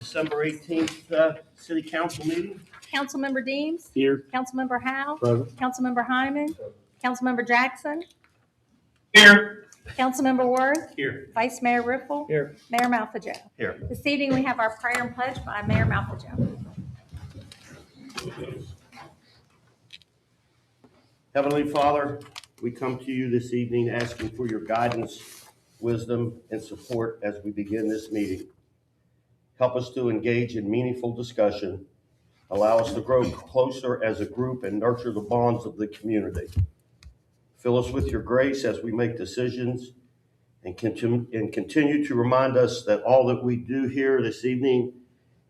December 18th City Council meeting. Councilmember Deems. Here. Councilmember Howe. Present. Councilmember Hyman. Councilmember Jackson. Here. Councilmember Worth. Here. Vice Mayor Riffle. Here. Mayor Malfajoe. Here. This evening we have our prayer and pledge by Mayor Malfajoe. Heavenly Father, we come to you this evening asking for your guidance, wisdom, and support as we begin this meeting. Help us to engage in meaningful discussion. Allow us to grow closer as a group and nurture the bonds of the community. Fill us with your grace as we make decisions and continue to remind us that all that we do here this evening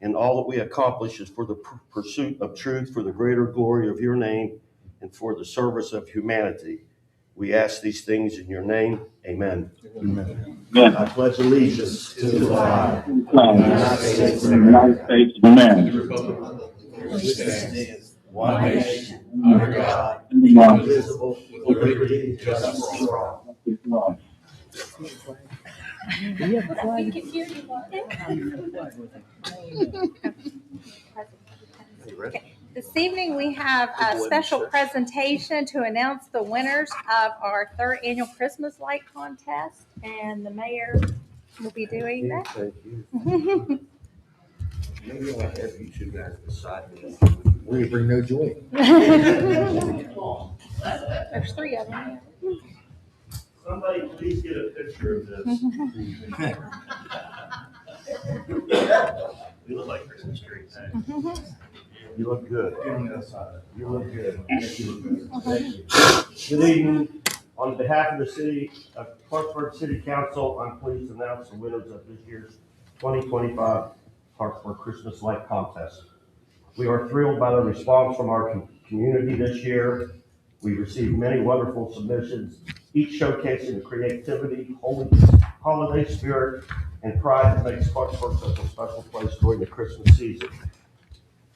and all that we accomplish is for the pursuit of truth, for the greater glory of your name, and for the service of humanity. We ask these things in your name. Amen. Amen. I pledge allegiance to the flag of the United States of America. One nation, under God, indivisible, with liberty and justice for all. This evening we have a special presentation to announce the winners of our third annual Christmas light contest, and the mayor will be doing that. Thank you. Maybe I'll have you two guys beside me. We bring no joy. There's three of them. Somebody please get a picture of this. You look like Christmas trees. You look good. You look good. Good evening. On behalf of the city of Clarksburg City Council, I'm pleased to announce the winners of this year's 2025 Clarksburg Christmas Light Contest. We are thrilled by the response from our community this year. We received many wonderful submissions, each showcasing the creativity, holiday spirit, and pride that makes Clarksburg such a special place during the Christmas season.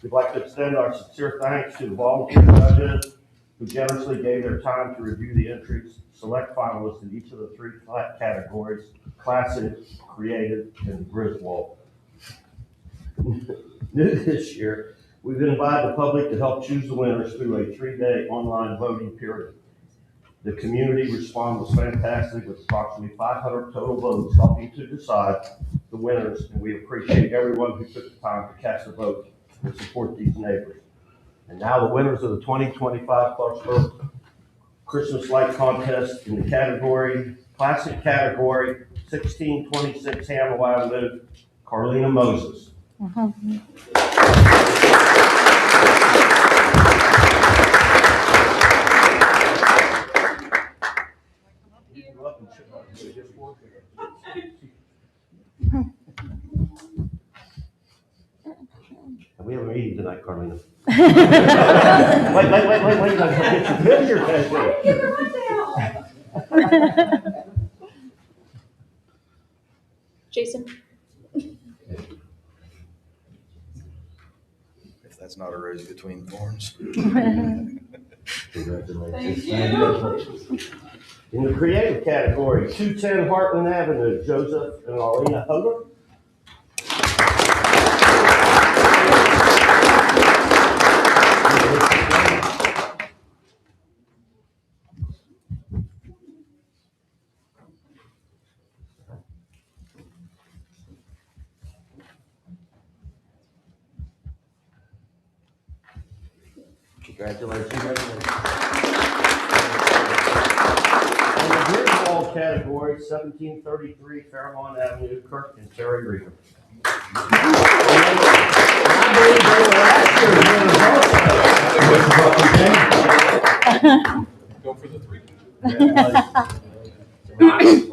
We'd like to extend our sincere thanks to the volunteer judges who generously gave their time to review the entries, select finalists in each of the three categories: classic, creative, and Griswold. New this year, we've invited the public to help choose the winners through a 3-day online voting period. The community response was fantastic, with approximately 500 total votes helping to decide the winners, and we appreciate everyone who took the time to cast a vote and support these neighbors. And now the winners of the 2025 Clarksburg Christmas Light Contest in the classic category, 1626 Hamill Avenue, Carlina Moses. We have a meeting tonight, Carlina. wait. Get your picture. Jason. If that's not a rose between thorns. Congratulations. In the creative category, 210 Heartland Avenue, Joseph and Alina Hogan. Congratulations. In the Griswold category, 1733 Fairmont Avenue, Kirk and Terry Reader. Go for the three.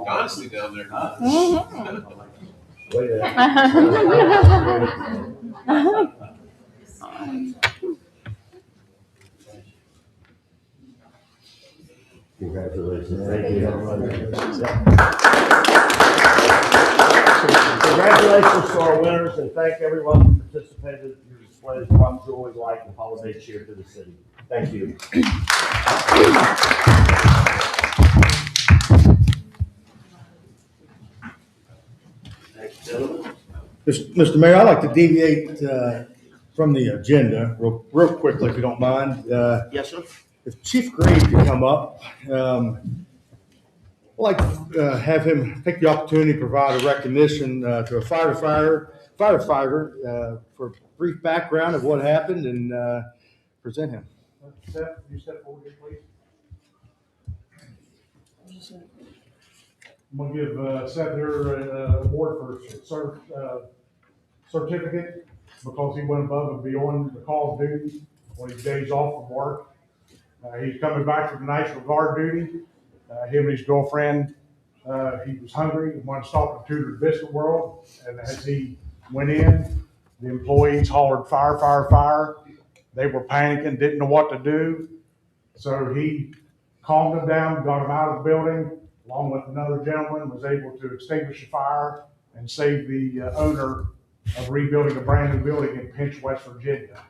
Honestly, down there. Congratulations. Thank you, everyone. Congratulations to our winners, and thank everyone who participated. Your displays brought joy, light, and holiday cheer to the city. Thank you. Thanks, gentlemen. Mr. Mayor, I'd like to deviate from the agenda real quickly, if you don't mind. Yes, sir. If Chief Gray could come up, I'd like to have him take the opportunity to provide a recognition to a firefighter for a brief background of what happened and present him. Seth, you step forward here, please. I'm going to give Seth here an award for certificate because he went above and beyond the call of duty on his days off from work. He's coming back from National Guard duty. Him and his girlfriend, he was hungry and wanted to stop at Tudor Biscuit World. And as he went in, the employees hollered, "Fire, fire, fire." They were panicking, didn't know what to do. So he calmed them down, got them out of the building, along with another gentleman, was able to extinguish the fire and save the owner of rebuilding a brand new building in Pinch, West Virginia.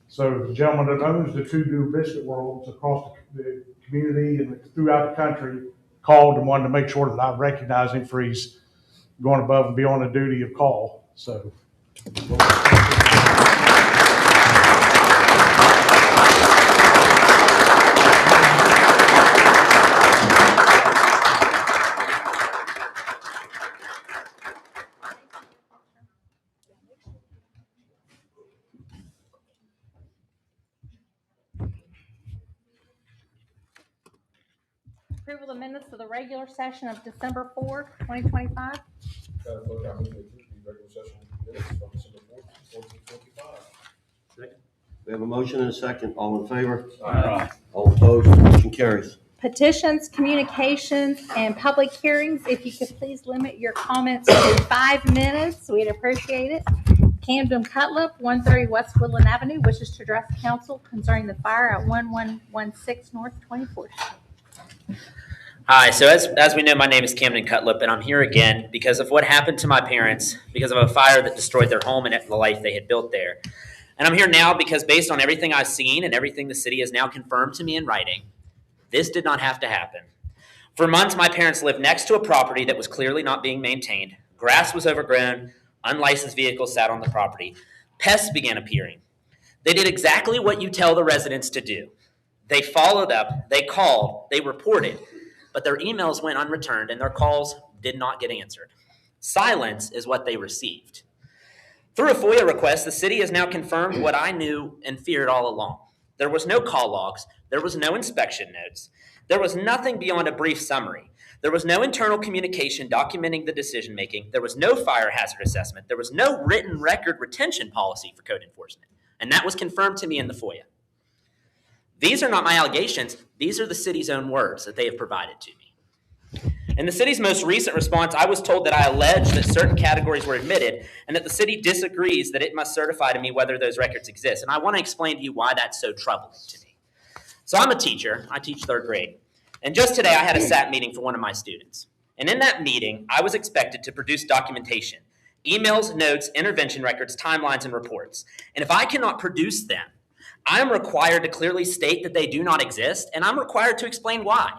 So the gentleman that owns the Tudor Biscuit Worlds across the community and throughout the country called and wanted to make sure that I recognized him for his going above and beyond the duty of call. So. Approval of minutes of the regular session of December 4th, 2025. We have a motion and a second. All in favor? Aye. All opposed? Motion carries. Petitions, communications, and public hearings. If you could please limit your comments to 5 minutes, we'd appreciate it. Camden Cutlip, 130 West Woodland Avenue, wishes to address the council concerning the fire at 1116 North 24th. Hi, so as we know, my name is Camden Cutlip, and I'm here again because of what happened to my parents, because of a fire that destroyed their home and the life they had built there. And I'm here now because based on everything I've seen and everything the city has now confirmed to me in writing, this did not have to happen. For months, my parents lived next to a property that was clearly not being maintained. Grass was overgrown, unlicensed vehicles sat on the property. Pests began appearing. They did exactly what you tell the residents to do. They followed up, they called, they reported, but their emails went unreturned and their calls did not get answered. Silence is what they received. Through a FOIA request, the city has now confirmed what I knew and feared all along. There was no call logs, there was no inspection notes, there was nothing beyond a brief summary. There was no internal communication documenting the decision-making, there was no fire hazard assessment, there was no written record retention policy for code enforcement, and that was confirmed to me in the FOIA. These are not my allegations, these are the city's own words that they have provided to me. In the city's most recent response, I was told that I alleged that certain categories were admitted and that the city disagrees that it must certify to me whether those records exist. And I want to explain to you why that's so troubling to me. So I'm a teacher, I teach 3rd grade. And just today I had a SAT meeting for one of my students. And in that meeting, I was expected to produce documentation, emails, notes, intervention records, timelines, and reports. And if I cannot produce them, I am required to clearly state that they do not exist, and I'm required to explain why.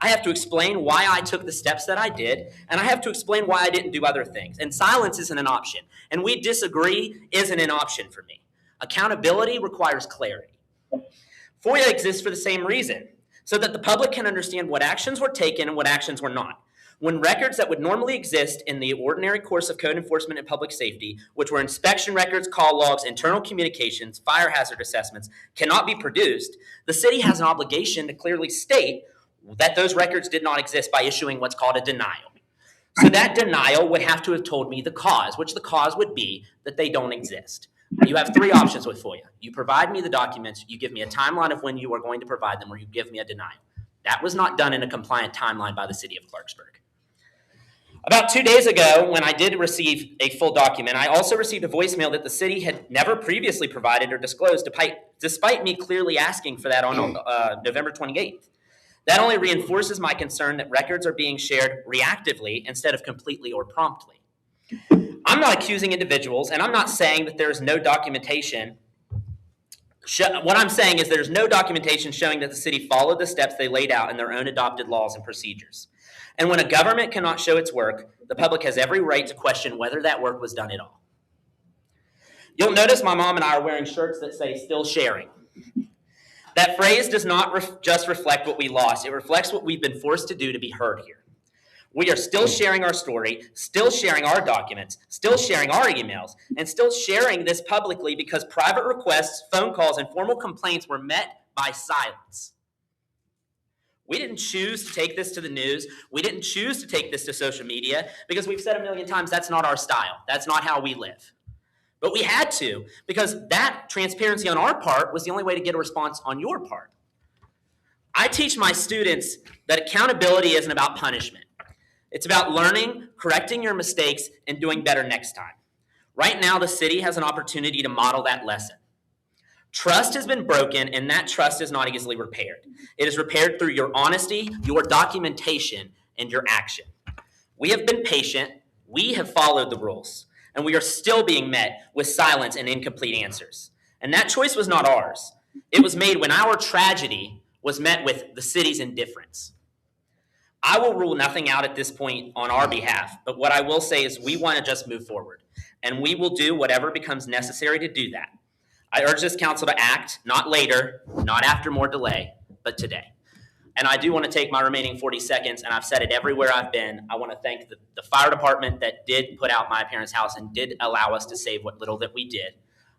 I have to explain why I took the steps that I did, and I have to explain why I didn't do other things. And silence isn't an option, and we disagree isn't an option for me. Accountability requires clarity. FOIA exists for the same reason, so that the public can understand what actions were taken and what actions were not. When records that would normally exist in the ordinary course of code enforcement and public safety, which were inspection records, call logs, internal communications, fire hazard assessments, cannot be produced, the city has an obligation to clearly state that those records did not exist by issuing what's called a denial. So that denial would have to have told me the cause, which the cause would be that they don't exist. You have 3 options with FOIA. You provide me the documents, you give me a timeline of when you are going to provide them, or you give me a denial. That was not done in a compliant timeline by the city of Clarksburg. About 2 days ago, when I did receive a full document, I also received a voicemail that the city had never previously provided or disclosed, despite me clearly asking for that on November 28th. That only reinforces my concern that records are being shared reactively instead of completely or promptly. I'm not accusing individuals, and I'm not saying that there is no documentation. What I'm saying is there's no documentation showing that the city followed the steps they laid out in their own adopted laws and procedures. And when a government cannot show its work, the public has every right to question whether that work was done at all. You'll notice my mom and I are wearing shirts that say "still sharing." That phrase does not just reflect what we lost. It reflects what we've been forced to do to be heard here. We are still sharing our story, still sharing our documents, still sharing our emails, and still sharing this publicly because private requests, phone calls, and formal complaints were met by silence. We didn't choose to take this to the news. We didn't choose to take this to social media because we've said a million times that's not our style. That's not how we live. But we had to because that transparency on our part was the only way to get a response on your part. I teach my students that accountability isn't about punishment. It's about learning, correcting your mistakes, and doing better next time. Right now, the city has an opportunity to model that lesson. Trust has been broken, and that trust is not easily repaired. It is repaired through your honesty, your documentation, and your action. We have been patient, we have followed the rules, and we are still being met with silence and incomplete answers. And that choice was not ours. It was made when our tragedy was met with the city's indifference. I will rule nothing out at this point on our behalf, but what I will say is we want to just move forward, and we will do whatever becomes necessary to do that. I urge this council to act, not later, not after more delay, but today. And I do want to take my remaining 40 seconds, and I've said it everywhere I've been. I want to thank the fire department that did put out my parents' house and did allow us to save what little that we did.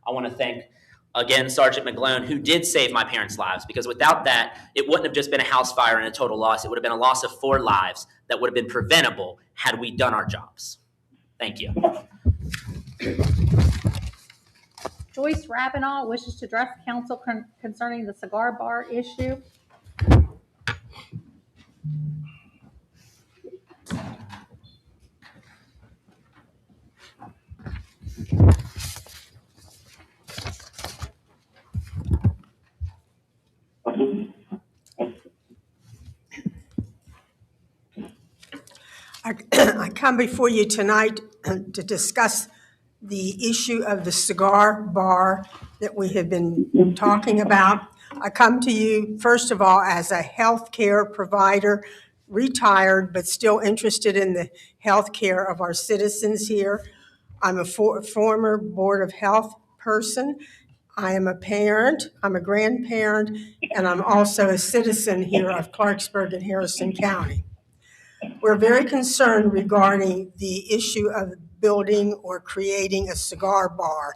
I want to thank, again, Sergeant McGlone, who did save my parents' lives, because without that, it wouldn't have just been a house fire and a total loss. It would have been a loss of 4 lives that would have been preventable had we done our jobs. Thank you. Joyce Ravenall wishes to address council concerning the cigar bar issue. I come before you tonight to discuss the issue of the cigar bar that we have been talking about. I come to you, first of all, as a healthcare provider, retired, but still interested in the healthcare of our citizens here. I'm a former Board of Health person. I am a parent, I'm a grandparent, and I'm also a citizen here of Clarksburg and Harrison County. We're very concerned regarding the issue of building or creating a cigar bar.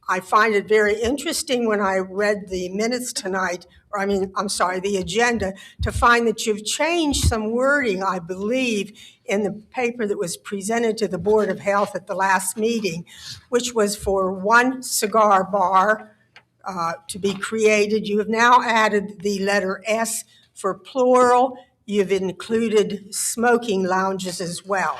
I find it very interesting when I read the minutes tonight, the agenda, to find that you've changed some wording, I believe, in the paper that was presented to the Board of Health at the last meeting, which was for one cigar bar to be created. You have now added the letter S for plural. You've included smoking lounges as well.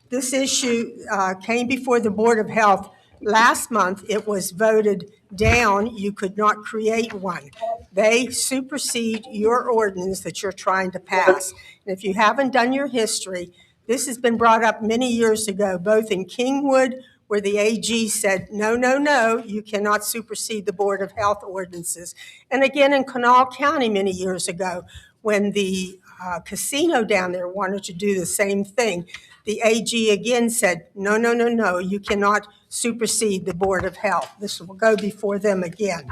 This issue came before the Board of Health last month. It was voted down. You could not create one. They supersede your ordinance that you're trying to pass. And if you haven't done your history, this has been brought up many years ago, both in Kingwood, where the AG said, no, no, no, you cannot supersede the Board of Health ordinances. And again in Kanawha County many years ago, when the casino down there wanted to do the same thing. The AG again said, no, no, no, no, you cannot supersede the Board of Health. This will go before them again.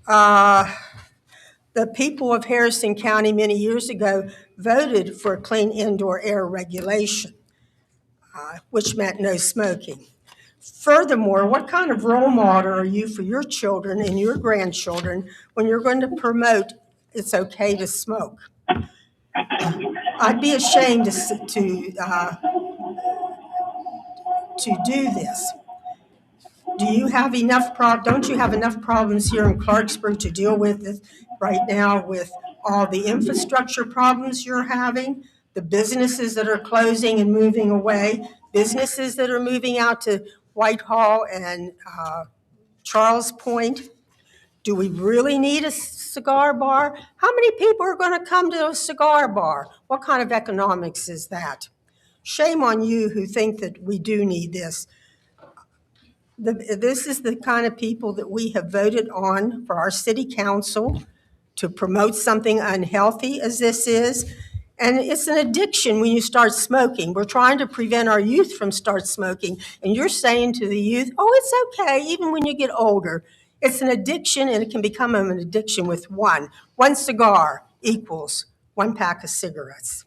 The people of Harrison County many years ago voted for clean indoor air regulation, which meant no smoking. Furthermore, what kind of role model are you for your children and your grandchildren when you're going to promote it's okay to smoke? I'd be ashamed to do this. Do you have enough don't you have enough problems here in Clarksburg to deal with it right now with all the infrastructure problems you're having, the businesses that are closing and moving away, businesses that are moving out to Whitehall and Charles Point? Do we really need a cigar bar? How many people are going to come to a cigar bar? What kind of economics is that? Shame on you who think that we do need this. This is the kind of people that we have voted on for our city council to promote something unhealthy as this is. And it's an addiction when you start smoking. We're trying to prevent our youth from start smoking. And you're saying to the youth, oh, it's okay, even when you get older. It's an addiction, and it can become an addiction with one. One cigar equals one pack of cigarettes.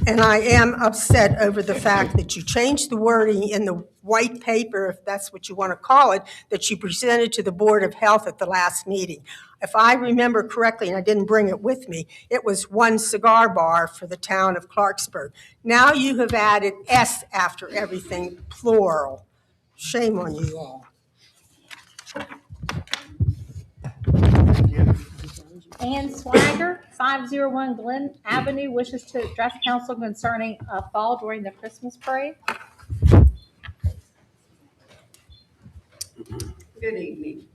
And I am upset over the fact that you changed the wording in the white paper, if that's what you want to call it, that you presented to the Board of Health at the last meeting. If I remember correctly, and I didn't bring it with me, it was one cigar bar for the town of Clarksburg. Now you have added S after everything, plural. Shame on you all. Ann Swagger, 501 Glen Avenue, wishes to address council concerning a fall during the Christmas parade. Good evening.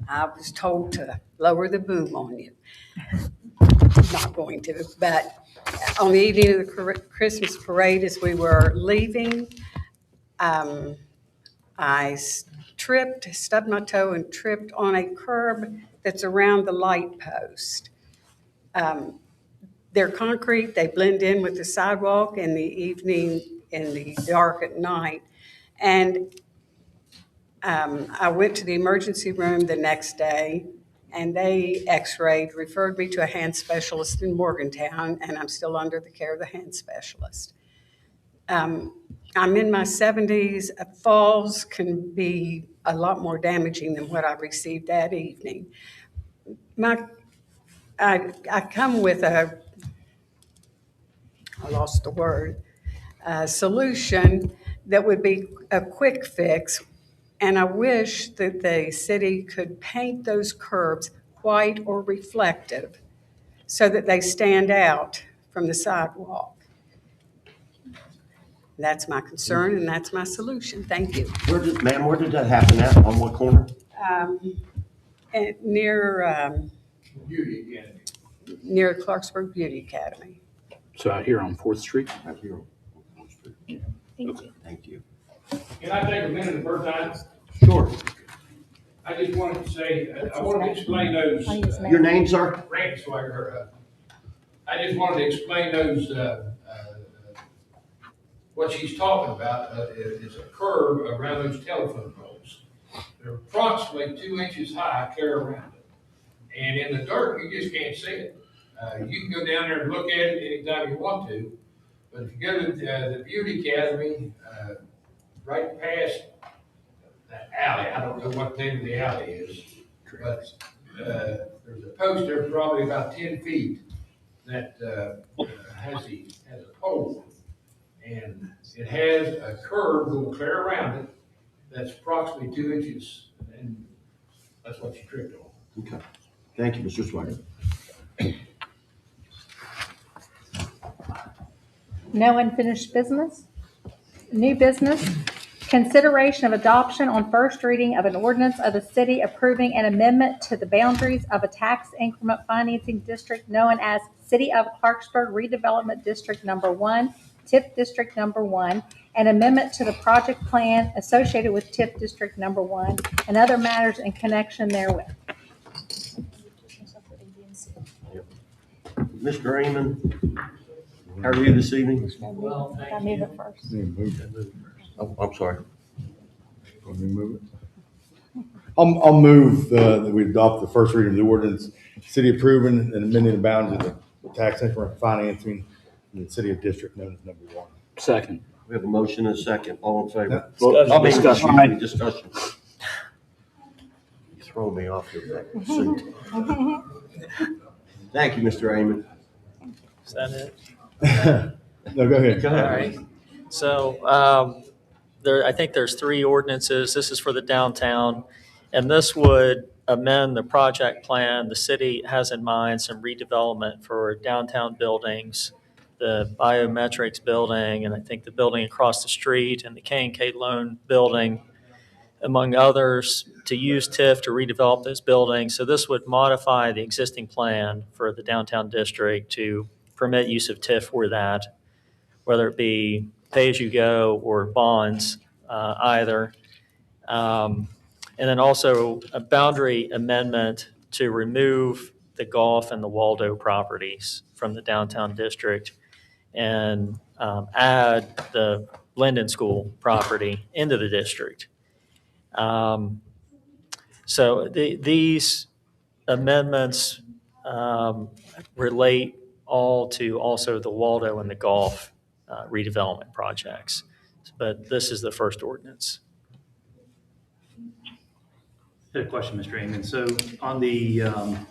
I was told to lower the boom on you. Not going to, but on the evening of the Christmas parade, as we were leaving, I stubbed my toe and tripped on a curb that's around the light post. They're concrete, they blend in with the sidewalk in the evening, in the dark at night. And I went to the emergency room the next day, and they x-rayed, referred me to a hand specialist in Morgantown, and I'm still under the care of the hand specialist. I'm in my 70s. Falls can be a lot more damaging than what I received that evening. I come with I lost the word, solution that would be a quick fix. And I wish that the city could paint those curbs white or reflective so that they stand out from the sidewalk. That's my concern, and that's my solution. Thank you. Where did that happen at? On what corner? Near Beauty Academy. near Clarksburg Beauty Academy. So out here on 4th Street? Right here. Thank you. Thank you. Can I take a minute the first time? Sure. I just wanted to say, I wanted to explain those. Your name, sir? Randy Swagger. I just wanted to explain those, what she's talking about is a curve around those telephone poles. They're approximately 2 inches high, clear around it. And in the dirt, you just can't see it. You can go down there and look at it anytime you want to. But if you go to the Beauty Academy, right past that alley, I don't know what the name of the alley is, but there's a post there probably about 10 feet that has a pole. And it has a curve going clear around it that's approximately 2 inches, and that's what you tripped on. Okay. Thank you, Mr. Swagger. No unfinished business. New business. Consideration of adoption on first reading of an ordinance of the city approving an amendment to the boundaries of a tax increment financing district known as City of Clarksburg Redevelopment District Number 1, TIF District Number 1, an amendment to the project plan associated with TIF District Number 1, and other matters in connection therewith. Mr. Amon, how are you this evening? Well, I move it first. Oh, I'm sorry. Want me to move it? I'll move that we adopt the first reading of the ordinance, city approving and amending the bounds of the tax increment financing in the city of district known as number 1. Second. We have a motion and a second. All in favor? Discussion. Discussion. You throw me off your back seat. Thank you, Mr. Amon. Is that it? No, go ahead. Go All ahead. right. So I think there's 3 ordinances. This is for the downtown, and this would amend the project plan. The city has in mind some redevelopment for downtown buildings, the biometrics building, and I think the building across the street and the K&K Loan building, among others, to use TIF to redevelop those buildings. So this would modify the existing plan for the downtown district to permit use of TIF for that, whether it be pay-as-you-go or bonds, either. And then also a boundary amendment to remove the Golf and the Waldo properties from the downtown district and add the Linden School property into the district. So these amendments relate all to also the Waldo and the Golf redevelopment projects. But this is the first ordinance. I had a question, Mr. Amon.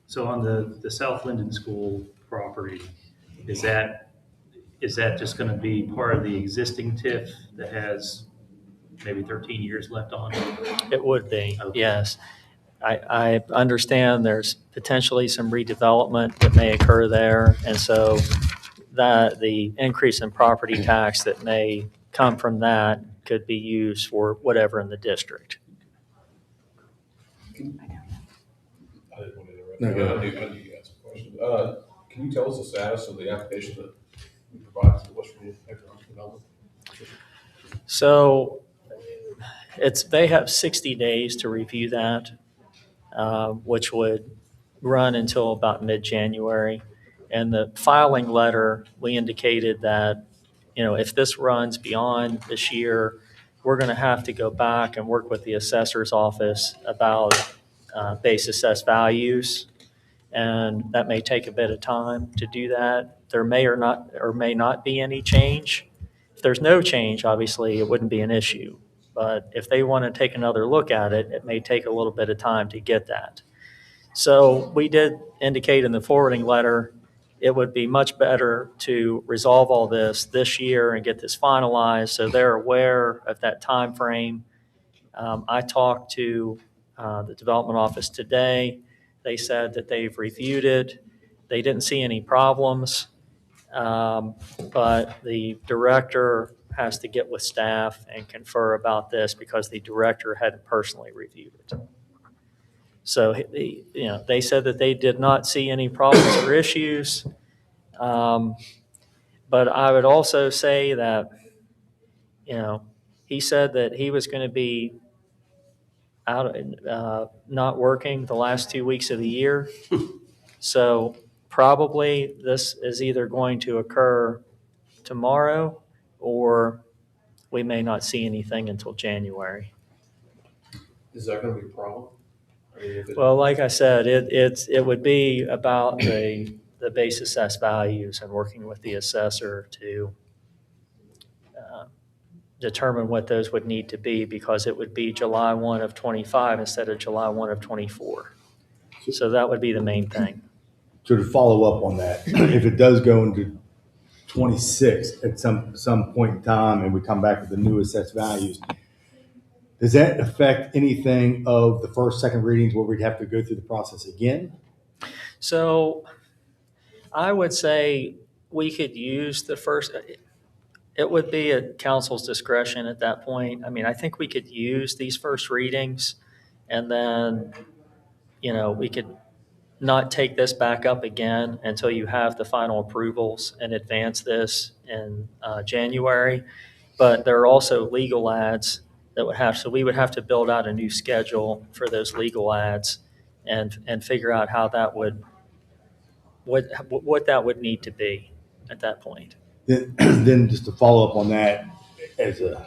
So on the South Linden School property, is that just going to be part of the existing TIF that has maybe 13 years left on it? It would be, Okay. yes. I understand there's potentially some redevelopment that may occur there, and so that the increase in property tax that may come from that could be used for whatever in the district. I didn't want to interrupt. No, go ahead. I knew you asked a question. Can you tell us the status of the application that we provided to the West Virginia Economic Development? So they have 60 days to review that, which would run until about mid-January. And the filing letter, we indicated that, if this runs beyond this year, we're going to have to go back and work with the assessor's office about base assessed values. And that may take a bit of time to do that. There may or may not be any change. If there's no change, obviously, it wouldn't be an issue. But if they want to take another look at it, it may take a little bit of time to get that. So we did indicate in the forwarding letter, it would be much better to resolve all this year and get this finalized so they're aware of that time frame. I talked to the development office today. They said that they've reviewed it. They didn't see any problems, but the director has to get with staff and confer about this because the director hadn't personally reviewed it. So, they said that they did not see any problems or issues. But I would also say that, he said that he was going to be out, not working the last 2 weeks of the year. So probably this is either going to occur tomorrow or we may not see anything until January. Is that going to be a problem? Well, like I said, it would be about the base assessed values and working with the assessor to determine what those would need to be because it would be July 1 of 25 instead of July 1 of 24. So that would be the main thing. So to follow up on that, if it does go into 26 at some point in time and we come back with the new assessed values, does that affect anything of the first, second readings where we'd have to go through the process again? So I would say we could use the first, it would be at council's discretion at that point. I mean, I think we could use these first readings and then, we could not take this back up again until you have the final approvals and advance this in January. But there are also legal ads that so we would have to build out a new schedule for those legal ads and figure out how that would, what that would need to be at that point. Then just to follow up on that and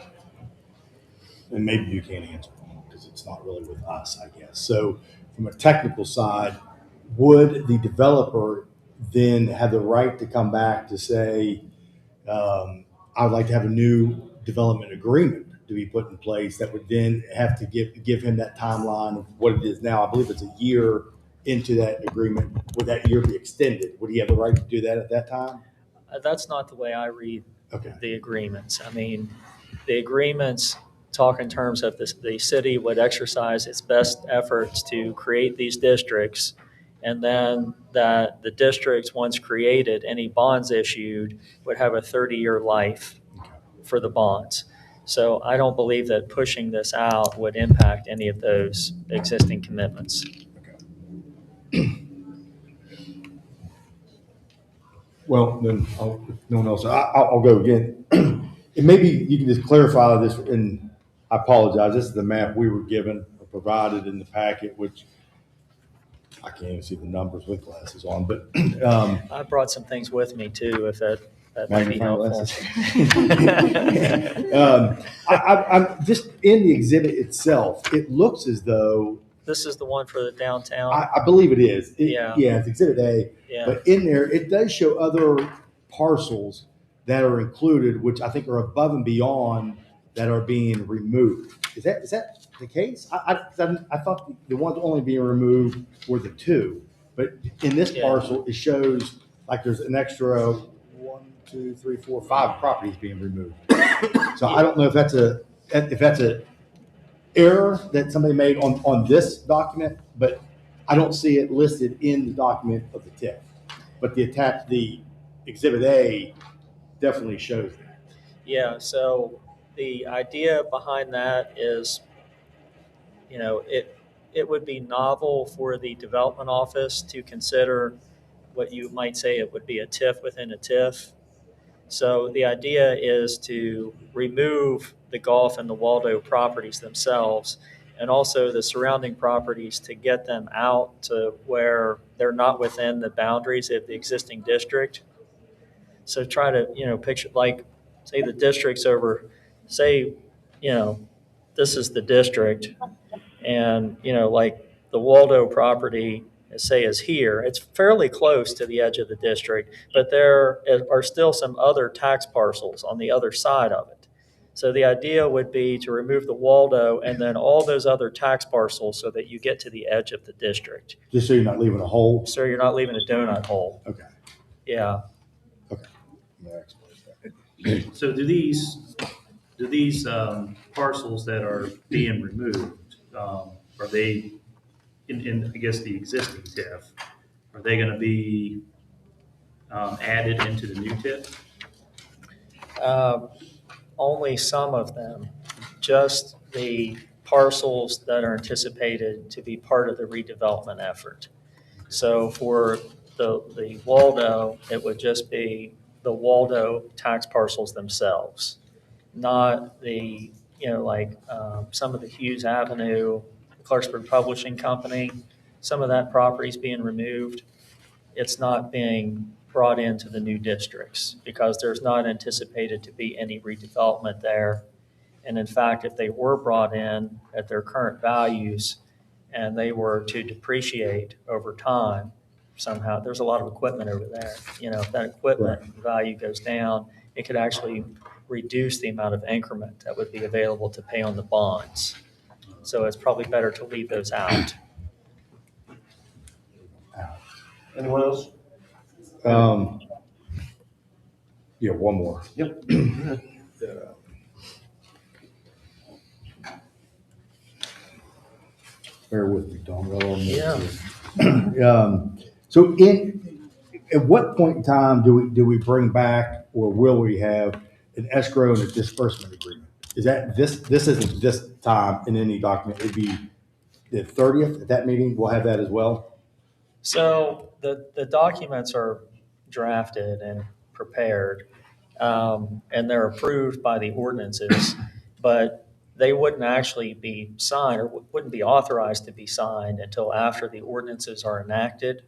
maybe you can't answer because it's not really with us, I guess. So from a technical side, would the developer then have the right to come back to say, I would like to have a new development agreement to be put in place that would then have to give him that timeline of what it is now? I believe it's a year into that agreement. Would that year be extended? Would he have the right to do that at that time? That's not the way I read the agreements. I mean, the agreements talk in terms of the city would exercise its best efforts to create these districts, and then that the districts, once created, any bonds issued would have a 30-year life for the bonds. So I don't believe that pushing this out would impact any of those existing commitments. Well, then, if no one else, I'll go again. And maybe you can just clarify this, and I apologize. This is the map we were given or provided in the packet, which I can't even see the numbers with glasses on, but, I brought some things with me too, if that might be magnifying helpful. glasses. I'm just in the exhibit itself, it looks as though, This is the one for the downtown? I believe it is. Yeah. Yeah, it's exhibit A. Yeah. But in there, it does show other parcels that are included, which I think are above and beyond that are being removed. Is that the case? I thought the ones only being removed were the two, but in this Yeah. parcel, it shows like there's an extra 1, 2, 3, 4, 5 properties being removed. So I don't know if that's a error that somebody made on this document, but I don't see it listed in the document of the TIF. But the exhibit A definitely shows that. Yeah, so the idea behind that is, it would be novel for the development office to consider what you might say it would be a TIF within a TIF. So the idea is to remove the Gulf and the Waldo properties themselves and also the surrounding properties to get them out to where they're not within the boundaries of the existing district. So try to, picture like, say the district's over, say, this is the district and, like the Waldo property, say is here, it's fairly close to the edge of the district, but there are still some other tax parcels on the other side of it. So the idea would be to remove the Waldo and then all those other tax parcels so that you get to the edge of the district. Just so you're not leaving a hole? So you're not leaving a donut hole. Okay. Yeah. Okay. So do these parcels that are being removed, are they, in I guess the existing TIF, are they going to be added into the new TIF? Only some of them, just the parcels that are anticipated to be part of the redevelopment effort. So for the Waldo, it would just be the Waldo tax parcels themselves, not the, some of the Hughes Avenue, Clarksburg Publishing Company, some of that property is being removed. It's not being brought into the new districts because there's not anticipated to be any redevelopment there. And in fact, if they were brought in at their current values and they were to depreciate over time, somehow, there's a lot of equipment over there. If that equipment value goes down, it could actually reduce the amount of increment that would be available to pay on the bonds. So it's probably better to leave those out. Anyone else? Yeah, one more. Yep. Bear with me, Tom. Yeah. So at what point in time do we bring back, or will we have an escrow and a disbursement agreement? Is that this isn't this time in any document? It'd be the 30th at that meeting. We'll have that as well. So the documents are drafted and prepared, and they're approved by the ordinances, but they wouldn't actually be signed or wouldn't be authorized to be signed until after the ordinances are enacted.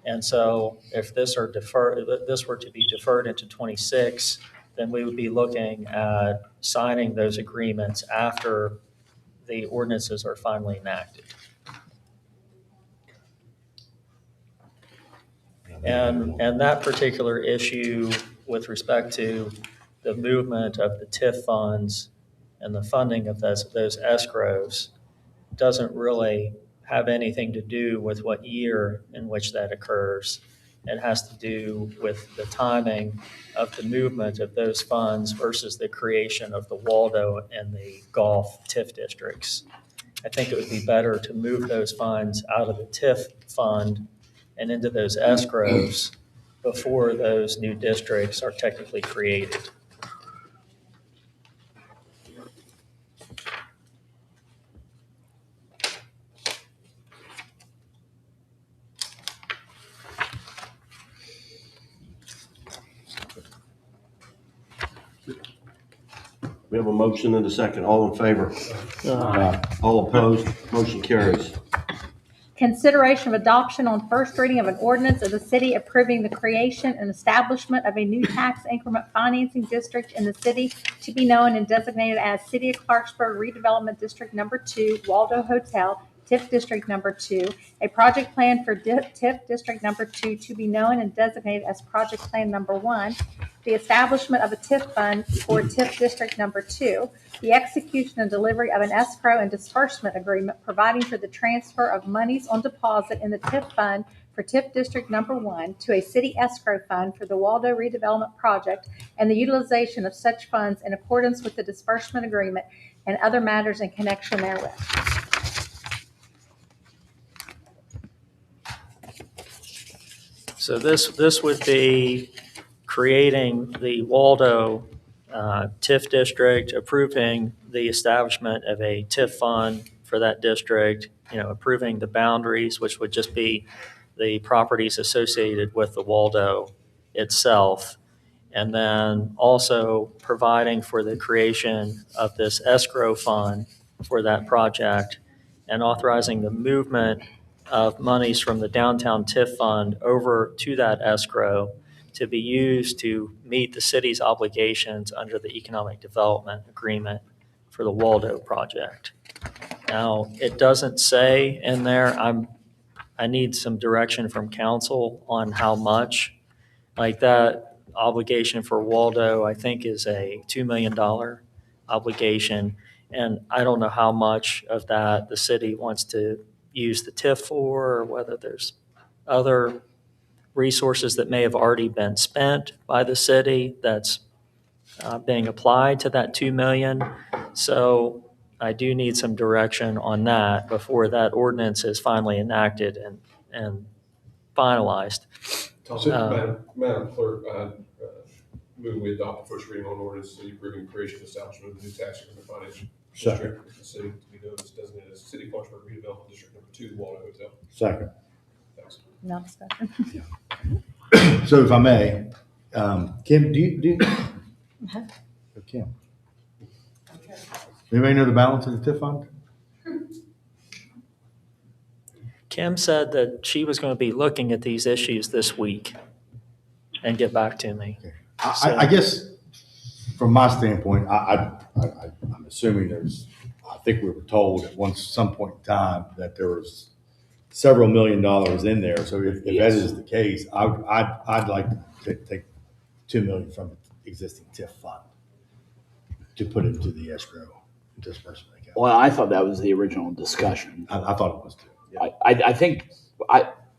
And so if this were to be deferred into 26, then we would be looking at signing those agreements after the ordinances are finally enacted. And that particular issue with respect to the movement of the TIF funds and the funding of those escrows doesn't really have anything to do with what year in which that occurs. It has to do with the timing of the movement of those funds versus the creation of the Waldo and the Gulf TIF districts. I think it would be better to move those funds out of the TIF fund and into those escrows before those new districts are technically created. We have a motion and a second. All in favor? All opposed? Motion carries. Consideration of adoption on first reading of an ordinance of the city approving the creation and establishment of a new tax increment financing district in the city to be known and designated as City of Clarksburg Redevelopment District Number 2, Waldo Hotel, TIF District Number 2, a project plan for TIF District Number 2 to be known and designated as Project Plan Number 1, the establishment of a TIF fund for TIF District Number 2, the execution and delivery of an escrow and disbursement agreement providing for the transfer of monies on deposit in the TIF fund for TIF District Number 1 to a city escrow fund for the Waldo redevelopment project and the utilization of such funds in accordance with the disbursement agreement and other matters in connection therewith. So this would be creating the Waldo TIF district, approving the establishment of a TIF fund for that district, approving the boundaries, which would just be the properties associated with the Waldo itself, and then also providing for the creation of this escrow fund for that project and authorizing the movement of monies from the downtown TIF fund over to that escrow to be used to meet the city's obligations under the economic development agreement for the Waldo project. Now, it doesn't say in there, I need some direction from council on how much. Like that obligation for Waldo, I think is a $2 million obligation. And I don't know how much of that the city wants to use the TIF for, or whether there's other resources that may have already been spent by the city that's being applied to that 2 million. So I do need some direction on that before that ordinance is finally enacted and finalized. Madam Clerk, move we adopt the first reading on ordinance, city approving creation and establishment of the new tax increment financial district in the city to be known as designated as City of Clarksburg Redevelopment District Number 2, Waldo Hotel. Second. Thanks. No discussion. So if I may, Kim, Kim, anybody know the balance of the TIF fund? Kim said that she was going to be looking at these issues this week and get back to me. Okay. I guess from my standpoint, I'm assuming I think we were told at some point in time that there was several $1 million in there. So if that is the case, I'd like to take $2 million from the existing TIF fund to put into the escrow disbursement account. Well, I thought that was the original discussion. I thought it was too. Yeah. I think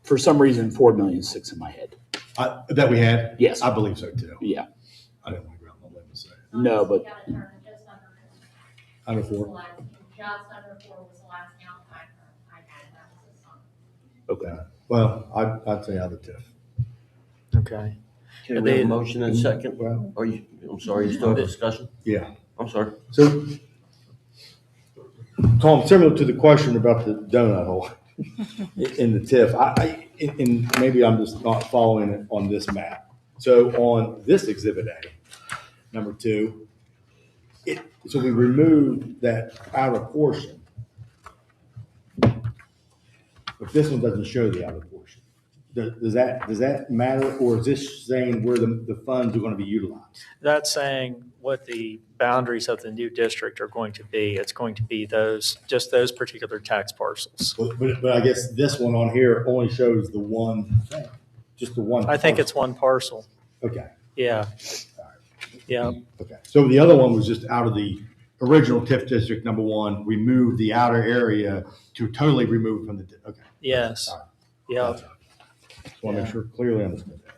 for some reason, 4 million sticks in my head. That we had? Yes. I believe so too. Yeah. I didn't want to go out on a limb and say. No, but. Under 4? Just under 4 was the last count I had, that was this summer. Okay. Well, I'd say out of TIF. Okay. Okay, we have a motion and second. Well, I'm sorry, you still have discussion? Yeah. I'm sorry. So, Tom, similar to the question about the donut hole in the TIF, and maybe I'm just not following it on this map. So on this exhibit A, number 2, so we removed that outer portion. But this one doesn't show the outer portion. Does that matter, or is this saying where the funds are going to be utilized? That's saying what the boundaries of the new district are going to be. It's going to be just those particular tax parcels. But I guess this one on here only shows the one thing, just the one. I think it's one parcel. Okay. Yeah. Yeah. Okay. So the other one was just out of the original TIF district number 1. We moved the outer area to totally remove from the. Okay. Yes. Right. Yeah. Gotcha. Just want to make sure clearly understood that.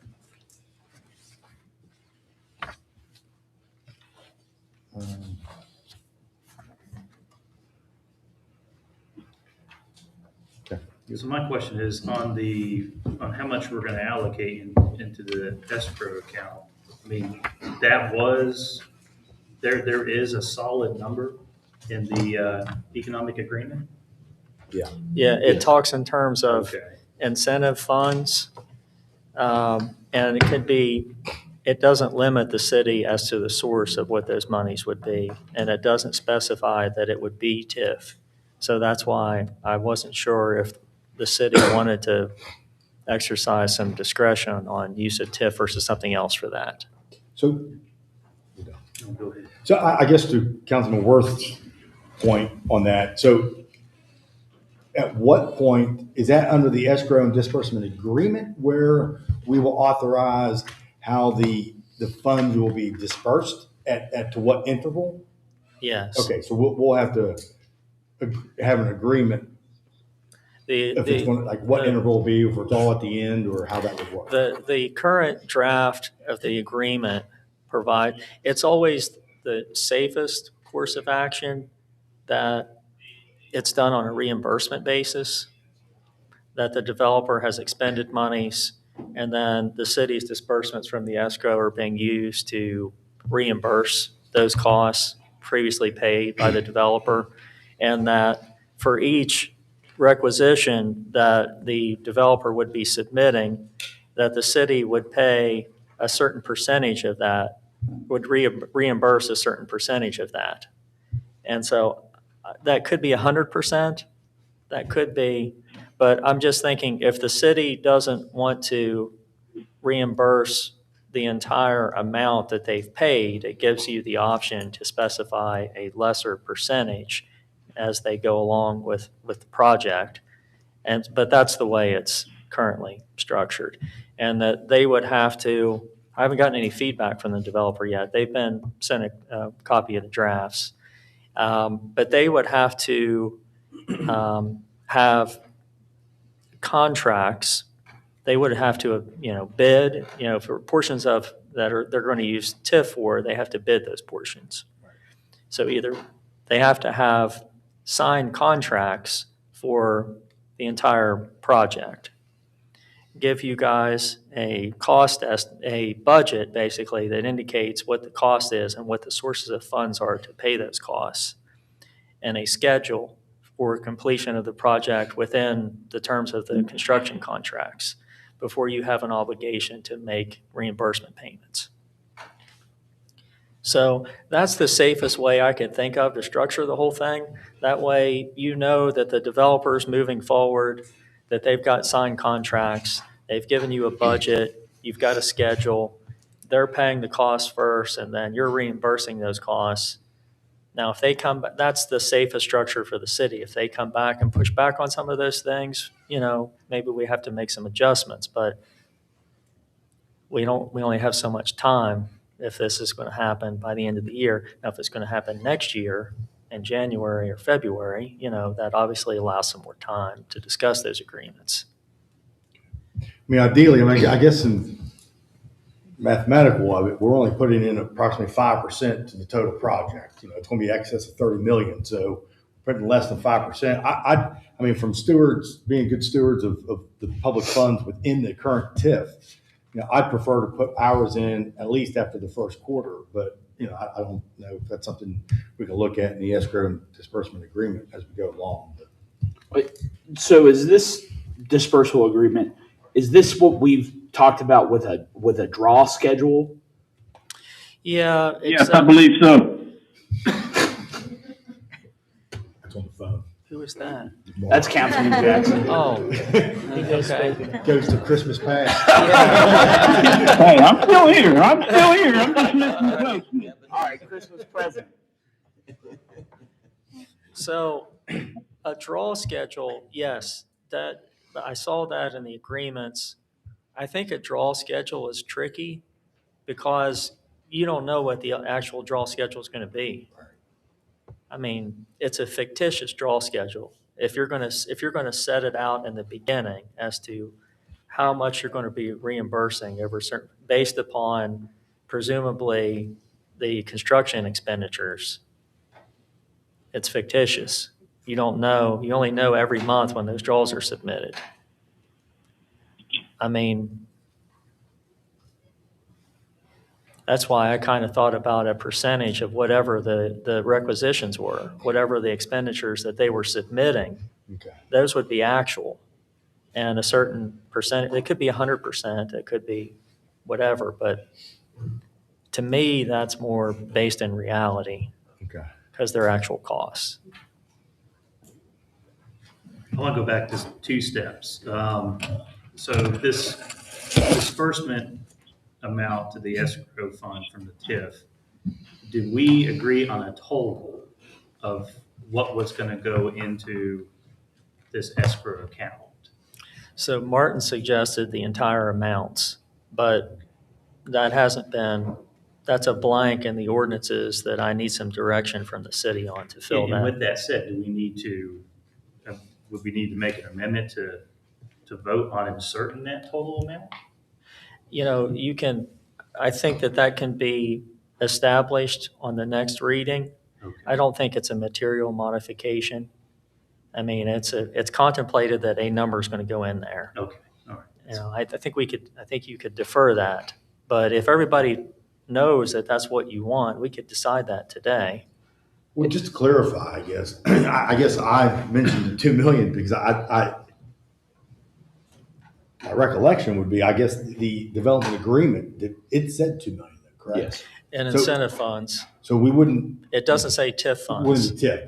Okay. So my question is on how much we're going to allocate into the escrow account. I mean, that was, there is a solid number in the economic agreement? Yeah. Yeah, it talks in terms of Okay. incentive funds. And it doesn't limit the city as to the source of what those monies would be. And it doesn't specify that it would be TIF. So that's why I wasn't sure if the city wanted to exercise some discretion on use of TIF versus something else for that. So, I guess to Councilman Worth's point on that, so at what point, is that under the escrow and disbursement agreement where we will authorize how the funds will be dispersed at to what interval? Yes. Okay, so we'll have to have an agreement if it's going to, like what interval will be, if it's all at the end or how that would work. The current draft of the agreement it's always the safest course of action that it's done on a reimbursement basis, that the developer has expended monies and then the city's disbursements from the escrow are being used to reimburse those costs previously paid by the developer, and that for each requisition that the developer would be submitting, that the city would pay a certain percentage of that, would reimburse a certain percentage of that. And so that could be 100%, that could be, but I'm just thinking if the city doesn't want to reimburse the entire amount that they've paid, it gives you the option to specify a lesser percentage as they go along with the project. But that's the way it's currently structured. And that they would have to, I haven't gotten any feedback from the developer yet. They've been sent a copy of the drafts. But they would have to have contracts. They would have to, bid, for portions of they're going to use TIF for, they have to bid those portions. So either they have to have signed contracts for the entire project, give you guys a a budget basically that indicates what the cost is and what the sources of funds are to pay those costs, and a schedule for completion of the project within the terms of the construction contracts before you have an obligation to make reimbursement payments. So that's the safest way I could think of to structure the whole thing. That way you know that the developer's moving forward, that they've got signed contracts, they've given you a budget, you've got a schedule, they're paying the costs first, and then you're reimbursing those costs. Now, if they come back, that's the safest structure for the city. If they come back and push back on some of those things, maybe we have to make some adjustments, but we only have so much time if this is going to happen by the end of the year. Now, if it's going to happen next year in January or February, that obviously allows some more time to discuss those agreements. I mean, ideally, I guess in mathematical of it, we're only putting in approximately 5% to the total project. It's going to be excess of 30 million. So putting less than 5%. I mean, from stewards, being good stewards of the public funds within the current TIF, I'd prefer to put hours in at least after the first quarter, but I don't know if that's something we can look at in the escrow and disbursement agreement as we go along. So is this dispersal agreement, is this what we've talked about with a draw schedule? Yeah. Yes, I believe so. It's on the phone. Who is that? That's Councilman Jackson. Oh, okay. Goes to Christmas past. Hey, I'm still here. I'm just listening closely. All right, Christmas present. So a draw schedule, yes, that I saw that in the agreements. I think a draw schedule is tricky because you don't know what the actual draw schedule is going to be. I mean, it's a fictitious draw schedule. If you're going to set it out in the beginning as to how much you're going to be reimbursing based upon presumably the construction expenditures, it's fictitious. You don't know. You only know every month when those draws are submitted. I mean, that's why I kind of thought about a percentage of whatever the requisitions were, whatever the expenditures that they were submitting. Okay. Those would be actual. And a certain percentage, it could be 100%, it could be whatever, but to me, that's more based in reality. Okay. Because they're actual costs. I want to go back to 2 steps. So this disbursement amount to the escrow fund from the TIF, did we agree on a total of what was going to go into this escrow account? So Martin suggested the entire amounts, but that hasn't been, that's a blank in the ordinances that I need some direction from the city on to fill And that. with that said, do we need to, would we need to make an amendment to vote on inserting that total amount? You know, you can, I think that can be established on the next reading. Okay. I don't think it's a material modification. I mean, it's contemplated that a number is going to go in there. Okay, all right. You know, I think you could defer that. But if everybody knows that that's what you want, we could decide that today. Well, just to clarify, I guess, I guess I mentioned the 2 million because my recollection would be, I guess, the development agreement, that it said 2 million, correct? Yes. And incentive funds. So we wouldn't. It doesn't say TIF funds. Wouldn't be TIF,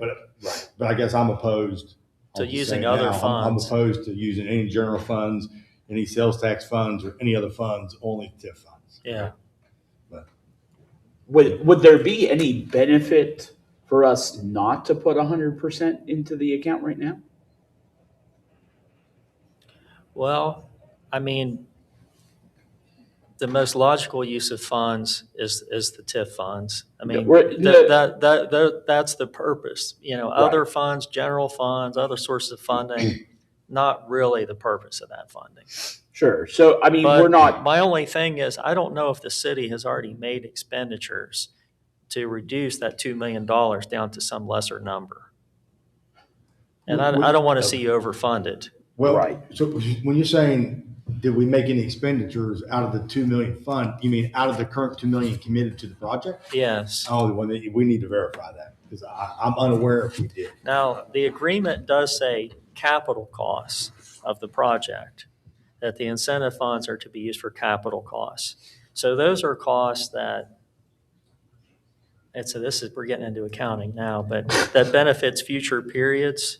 but I guess I'm opposed. To I'll just using say other now, funds. I'm opposed to using any general funds, any sales tax funds, or any other funds, only TIF funds. Yeah. But Would there be any benefit for us not to put 100% into the account right now? Well, I mean, the most logical use of funds is the TIF funds. I mean, that's the purpose. You know, other funds, general funds, other sources of funding, not really the purpose of that funding. Sure. So, I mean, But we're not. My only thing is, I don't know if the city has already made expenditures to reduce that $2 million down to some lesser number. And I don't want to see you overfunded. Well, Right. So when you're saying, did we make any expenditures out of the 2 million fund? You mean out of the current 2 million committed to the project? Yes. Oh, well, we need to verify that because I'm unaware if we did. Now, the agreement does say capital costs of the project, that the incentive funds are to be used for capital costs. So those are costs that, and so we're getting into accounting now, but that benefits future periods.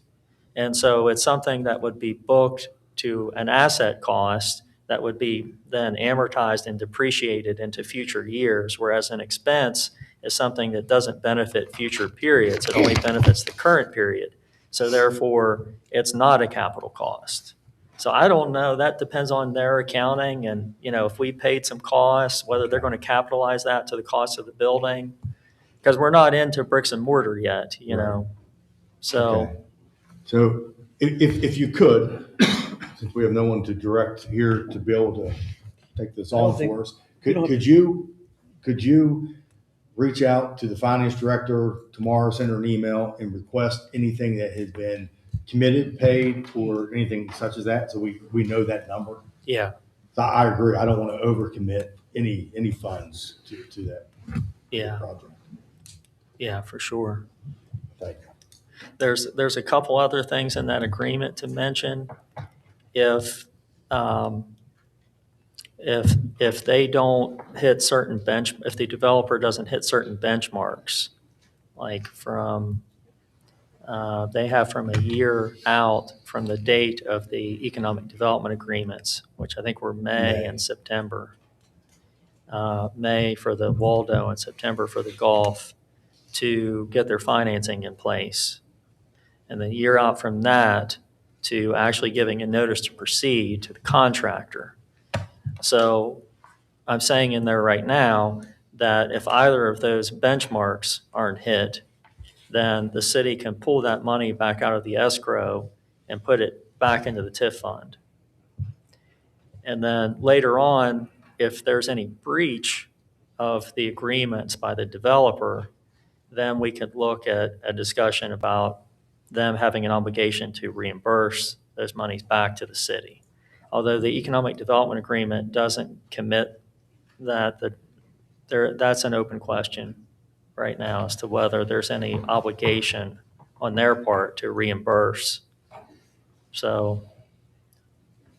And so it's something that would be booked to an asset cost that would be then amortized and depreciated into future years, whereas an expense is something that doesn't benefit future periods. It only benefits the current period. So therefore, it's not a capital cost. So I don't know. That depends on their accounting and, you know, if we paid some costs, whether they're going to capitalize that to the cost of the building, because we're not into bricks and mortar yet, you know. So. Okay. So if you could, since we have no one to direct here to be able to take this on for us, could you reach out to the finance director tomorrow, send her an email and request anything that has been committed, paid, or anything such as that, so we know that number? Yeah. So I agree. I don't want to overcommit any funds to that project. Yeah, for sure. Thank you. There's a couple other things in that agreement to mention. If they don't hit certain if the developer doesn't hit certain benchmarks, like they have from a year out from the date of the economic development agreements, which I think were May and September. May for the Waldo and September for the Gulf, to get their financing in place. And then a year out from that to actually giving a notice to proceed to the contractor. So I'm saying in there right now that if either of those benchmarks aren't hit, then the city can pull that money back out of the escrow and put it back into the TIF fund. And then later on, if there's any breach of the agreements by the developer, then we could look at a discussion about them having an obligation to reimburse those monies back to the city. Although the economic development agreement doesn't commit that, that's an open question right now as to whether there's any obligation on their part to reimburse. So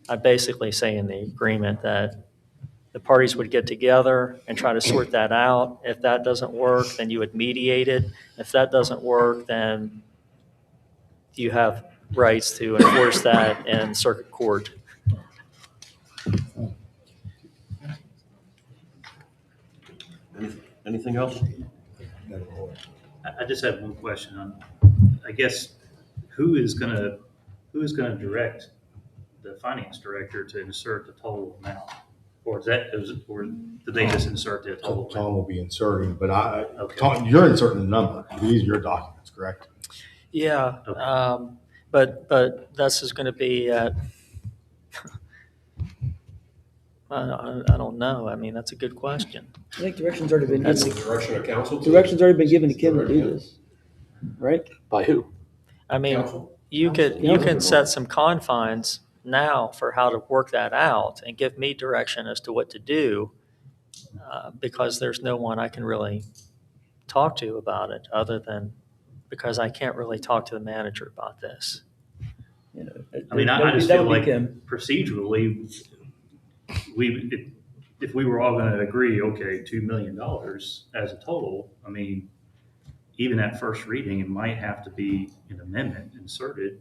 I basically say in the agreement that the parties would get together and try to sort that out. If that doesn't work, then you would mediate it. If that doesn't work, then you have rights to enforce that in circuit court. Anything else? I just have one question on, I guess, who is gonna direct the finance director to insert the total amount? Or or do they just insert the total Tom amount? will be inserting, but Okay. Tom, you're inserting the number. These are your documents, correct? Yeah, Okay. but this is going to be at, I don't know. I mean, that's a good question. I think direction's already been That's- given. Direction of council? Direction's already been given to Kim to do this, right? By who? I mean, Council? you can set some confines now for how to work that out and give me direction as to what to do, because there's no one I can really talk to about it other than, because I can't really talk to the manager about this. You know, I mean, I just that feel would be like Kim. procedurally, if we were all gonna agree, okay, $2 million as a total, I mean, even at first reading, it might have to be an amendment inserted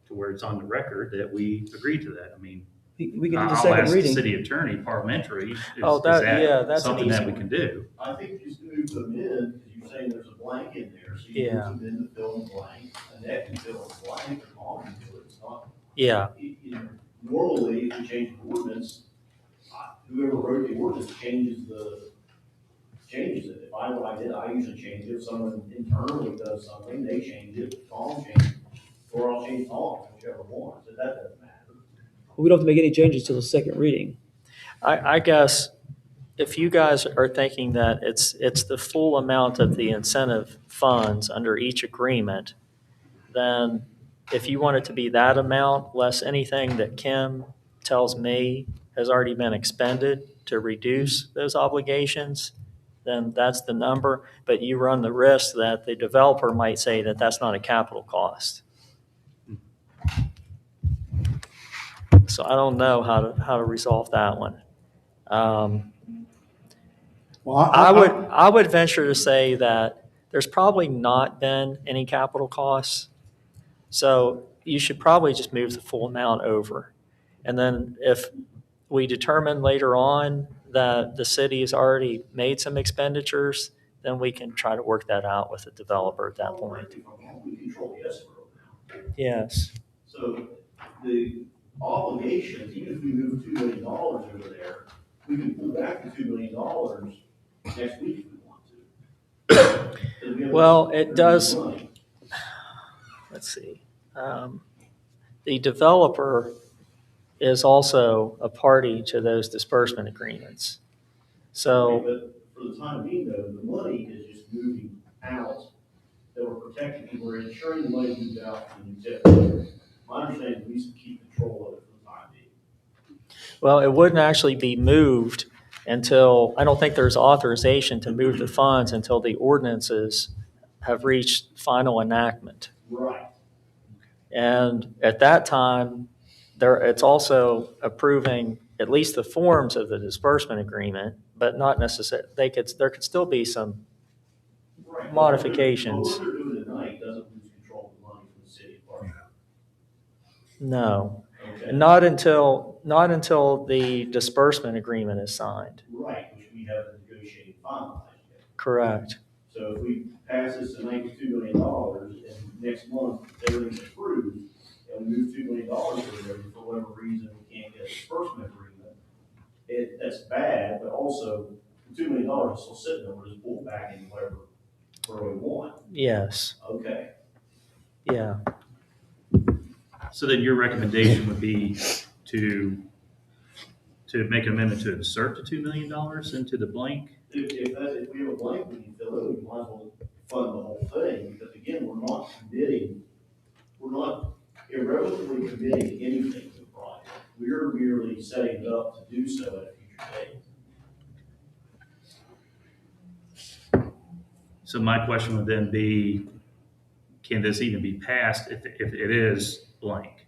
to where it's on the record that we agreed to that. I mean, We can do the I'll second ask the reading. city attorney, parliamentary, is That's an something that easy we one. can do? I think you just move to amend, because you're saying there's a blank in there, so you Yeah. move to amend the fill in the blank, and that can fill in the blank, or Paul can do it, it's not. Yeah, Normally, if you change the ordinance, whoever wrote the ordinance changes it. If I usually change it, if someone internally does something, they change it, Tom changes it, or I'll change Tom, whichever one, so that doesn't matter. We don't have to make any changes till the second reading. I guess if you guys are thinking that it's the full amount of the incentive funds under each agreement, then if you want it to be that amount, less anything that Kim tells me has already been expended to reduce those obligations, then that's the number. But you run the risk that the developer might say that that's not a capital cost. So I don't know how to resolve that one. Well, I would venture to say that there's probably not been any capital costs. So you should probably just move the full amount over. And then if we determine later on that the city has already made some expenditures, then we can try to work that out with the developer at that point. We control the escrow now. Yes. So the obligations, even if we move $2 million over there, we can pull back the $2 million next week if we want to. 'Cause we have Well, this- it does. money. Let's see. The developer is also a party to those disbursement agreements. So, But for the time being though, the money is just moving out, that we're protecting, we're ensuring the money moves out from the tip. My understanding is we should keep control of it for the time being. well, it wouldn't actually be moved until, I don't think there's authorization to move the funds until the ordinances have reached final enactment. Right. And at that time, it's also approving at least the forms of the disbursement agreement, but not necessarily, there could still be some Right. modifications. What they're doing tonight doesn't lose control of the money from the city of Clarksburg. No, Okay. not until the disbursement agreement is signed. Right, which we haven't negotiated finalized yet. Correct. So if we pass this tonight with $2 million, and next month everything's approved, and we move $2 million over there, for whatever reason, we can't get a disbursement agreement, that's bad, but also, the $2 million is still sitting there, we're just pulled back into where we want. Yes. Okay. Yeah. So then your recommendation would be to make an amendment to insert the $2 million into the blank? If we have a blank, we can fill it, we might as well fund the whole thing, because again, we're not irrevocably committing anything to the project. We're merely setting it up to do so at a future date. So my question would then be, can this even be passed if it is blank?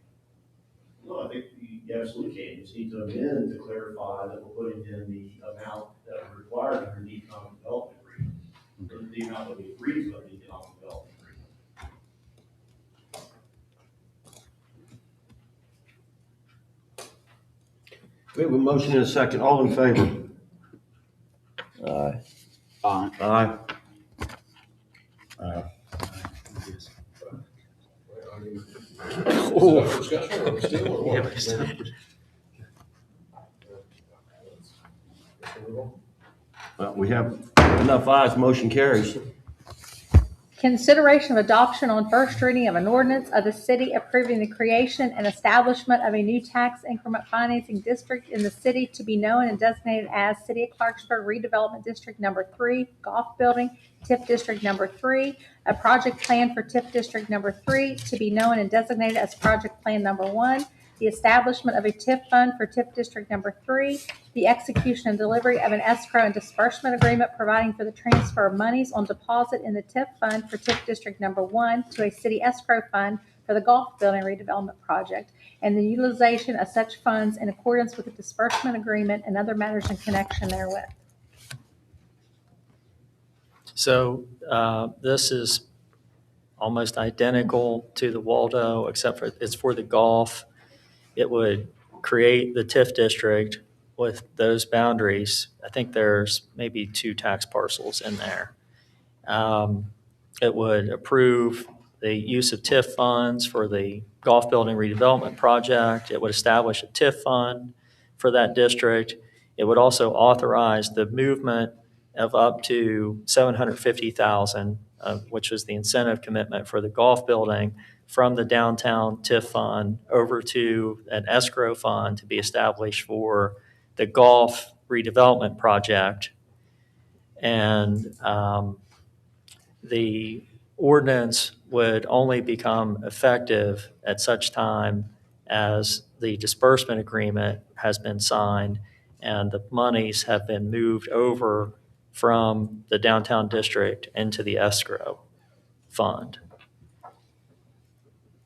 No, I think you absolutely can. You just need to amend to clarify that we're putting in the amount that we're required under the economic development agreement. Or the amount that we agreed to under the economic development agreement. We have a motion and a second. All in favor? Aye. Aye. I mean, is it up for discussion or still or Yeah, what? but still. Well, we have enough ayes, motion carries. Consideration of adoption on first reading of an ordinance of the city approving the creation and establishment of a new tax increment financing district in the city to be known and designated as City of Clarksburg Redevelopment District Number 3, Golf Building, TIF District Number 3, a project plan for TIF District Number 3 to be known and designated as Project Plan Number 1, the establishment of a TIF fund for TIF District Number 3, the execution and delivery of an escrow and disbursement agreement providing for the transfer of monies on deposit in the TIF fund for TIF District Number 1 to a city escrow fund for the golf building redevelopment project, and the utilization of such funds in accordance with the disbursement agreement and other matters in connection therewith. So this is almost identical to the Waldo, except for it's for the golf. It would create the TIF district with those boundaries. I think there's maybe 2 tax parcels in there. It would approve the use of TIF funds for the golf building redevelopment project. It would establish a TIF fund for that district. It would also authorize the movement of up to $750,000, which was the incentive commitment for the golf building, from the downtown TIF fund over to an escrow fund to be established for the golf redevelopment project. And the ordinance would only become effective at such time as the disbursement agreement has been signed and the monies have been moved over from the downtown district into the escrow fund.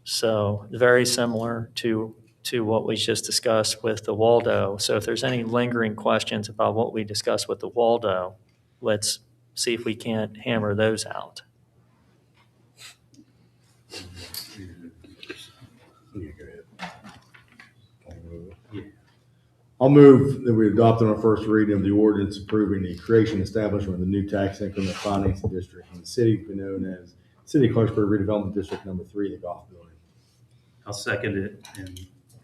So very similar to what we just discussed with the Waldo. So if there's any lingering questions about what we discussed with the Waldo, let's see if we can't hammer those out. I'll move that we adopt on our first reading of the ordinance approving the creation and establishment of the new tax increment financing district in the city to be known as City of Clarksburg Redevelopment District Number 3, the golf building. I'll second it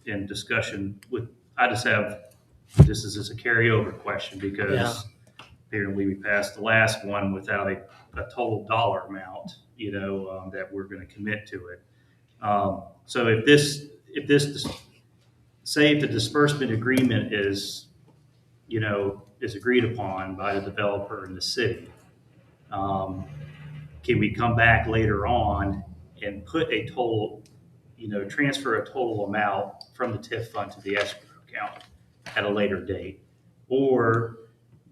in discussion with, I just have, this is just a carryover question because apparently we passed the last one without a total dollar amount, that we're going to commit to it. So if the disbursement agreement is agreed upon by the developer and the city, can we come back later on and put a total, transfer a total amount from the TIF fund to the escrow account at a later date? Or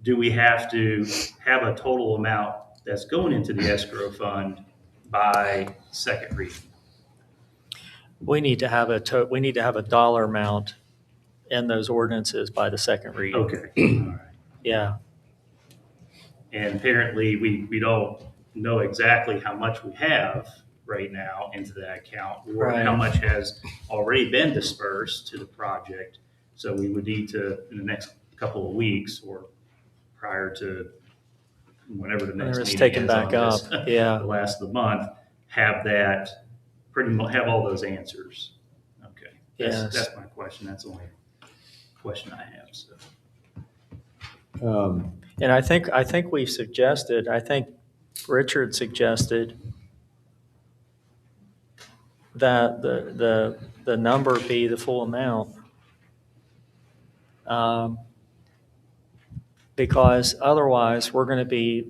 do we have to have a total amount that's going into the escrow fund by second reading? We need to have a dollar amount in those ordinances by the second reading. Okay. All right. Yeah. And apparently we don't know exactly how much we have right now into that account or how much has already been dispersed to the project. So we would need to, in the next couple of weeks or prior to whenever the next meeting taken is back on up. this, Yeah. the last of the month, have that pretty much have all those answers. Okay. That's my question. That's the only question I have. So. And I think we've suggested, I think Richard suggested that the number be the full amount. Because otherwise we're going to be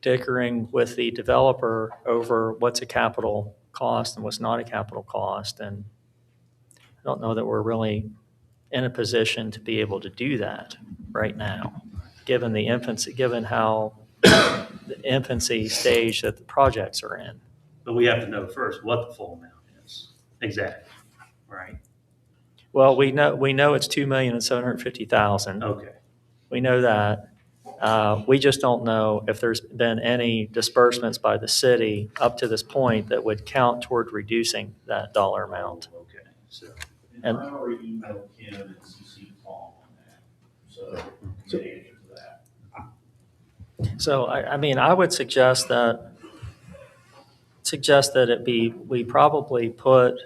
dickering with the developer over what's a capital cost and what's not a capital cost. And I don't know that we're really in a position to be able to do that right now, given how the infancy stage that the projects are in. But we have to know first what the full amount is. Exactly. Right. Well, we know it's $2,750,000. Okay. We know that. We just don't know if there's been any disbursements by the city up to this point that would count toward reducing that dollar amount. Okay. So. And I already emailed Kim and CC Paul on that. So, So I mean, I would suggest that we probably put,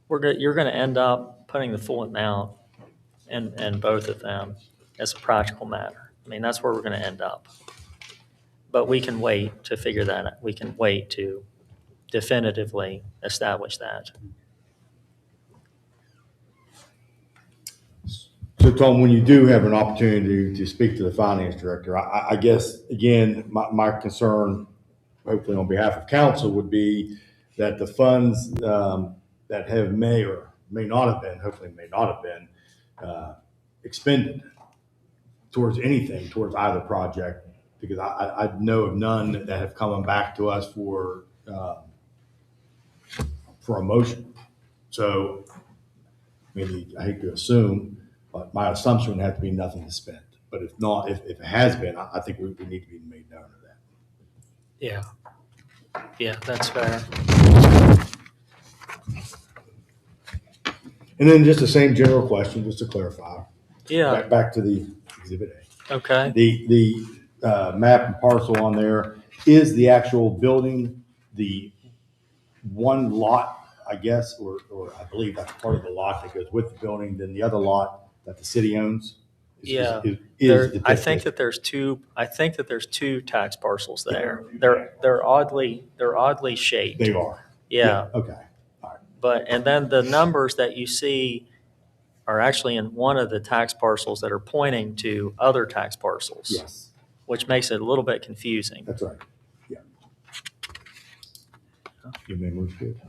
you're gonna end up putting the full amount in both of them as a practical matter. I mean, that's where we're gonna end up. But we can wait to figure that out. We can wait to definitively establish that. So Tom, when you do have an opportunity to speak to the finance director, I guess, again, my concern, hopefully on behalf of council, would be that the funds that have may or may not have been, hopefully may not have been, expended towards anything, towards either project, because I know of none that have come back to us for a motion. So, I mean, I hate to assume, but my assumption would have to be nothing to spend. But if not, if it has been, I think we need to be made known of that. Yeah. Yeah, that's fair. And then just the same general question, just to clarify. Yeah. Back to the Exhibit A. Okay. The map and parcel on there is the actual building, the one lot, I guess, or I believe that's part of the lot that goes with the building, then the other lot that the city owns. Yeah. Is I think that there's two tax parcels there. They're oddly shaped. They are. Yeah. Okay. But, and then the numbers that you see are actually in one of the tax parcels that are pointing to other tax parcels. Yes. Which makes it a little bit confusing. That's right. Yeah. Your memory's good.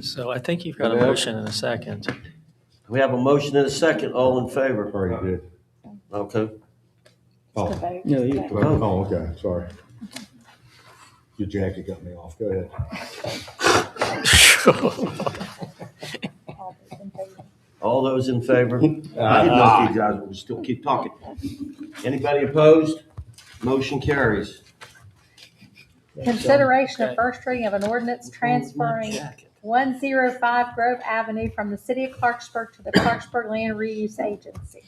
So I think you've got a motion and a second. We have a motion and a second. All in favor? Already did. Okay. Oh, No, you. oh, okay, sorry. Your jacket got me off. Go ahead. All those in favor? I didn't know if you guys would still keep talking. Anybody opposed? Motion carries. Consideration of first reading of an ordinance transferring 105 Grove Avenue from the city of Clarksburg to the Clarksburg Land Reuse Agency.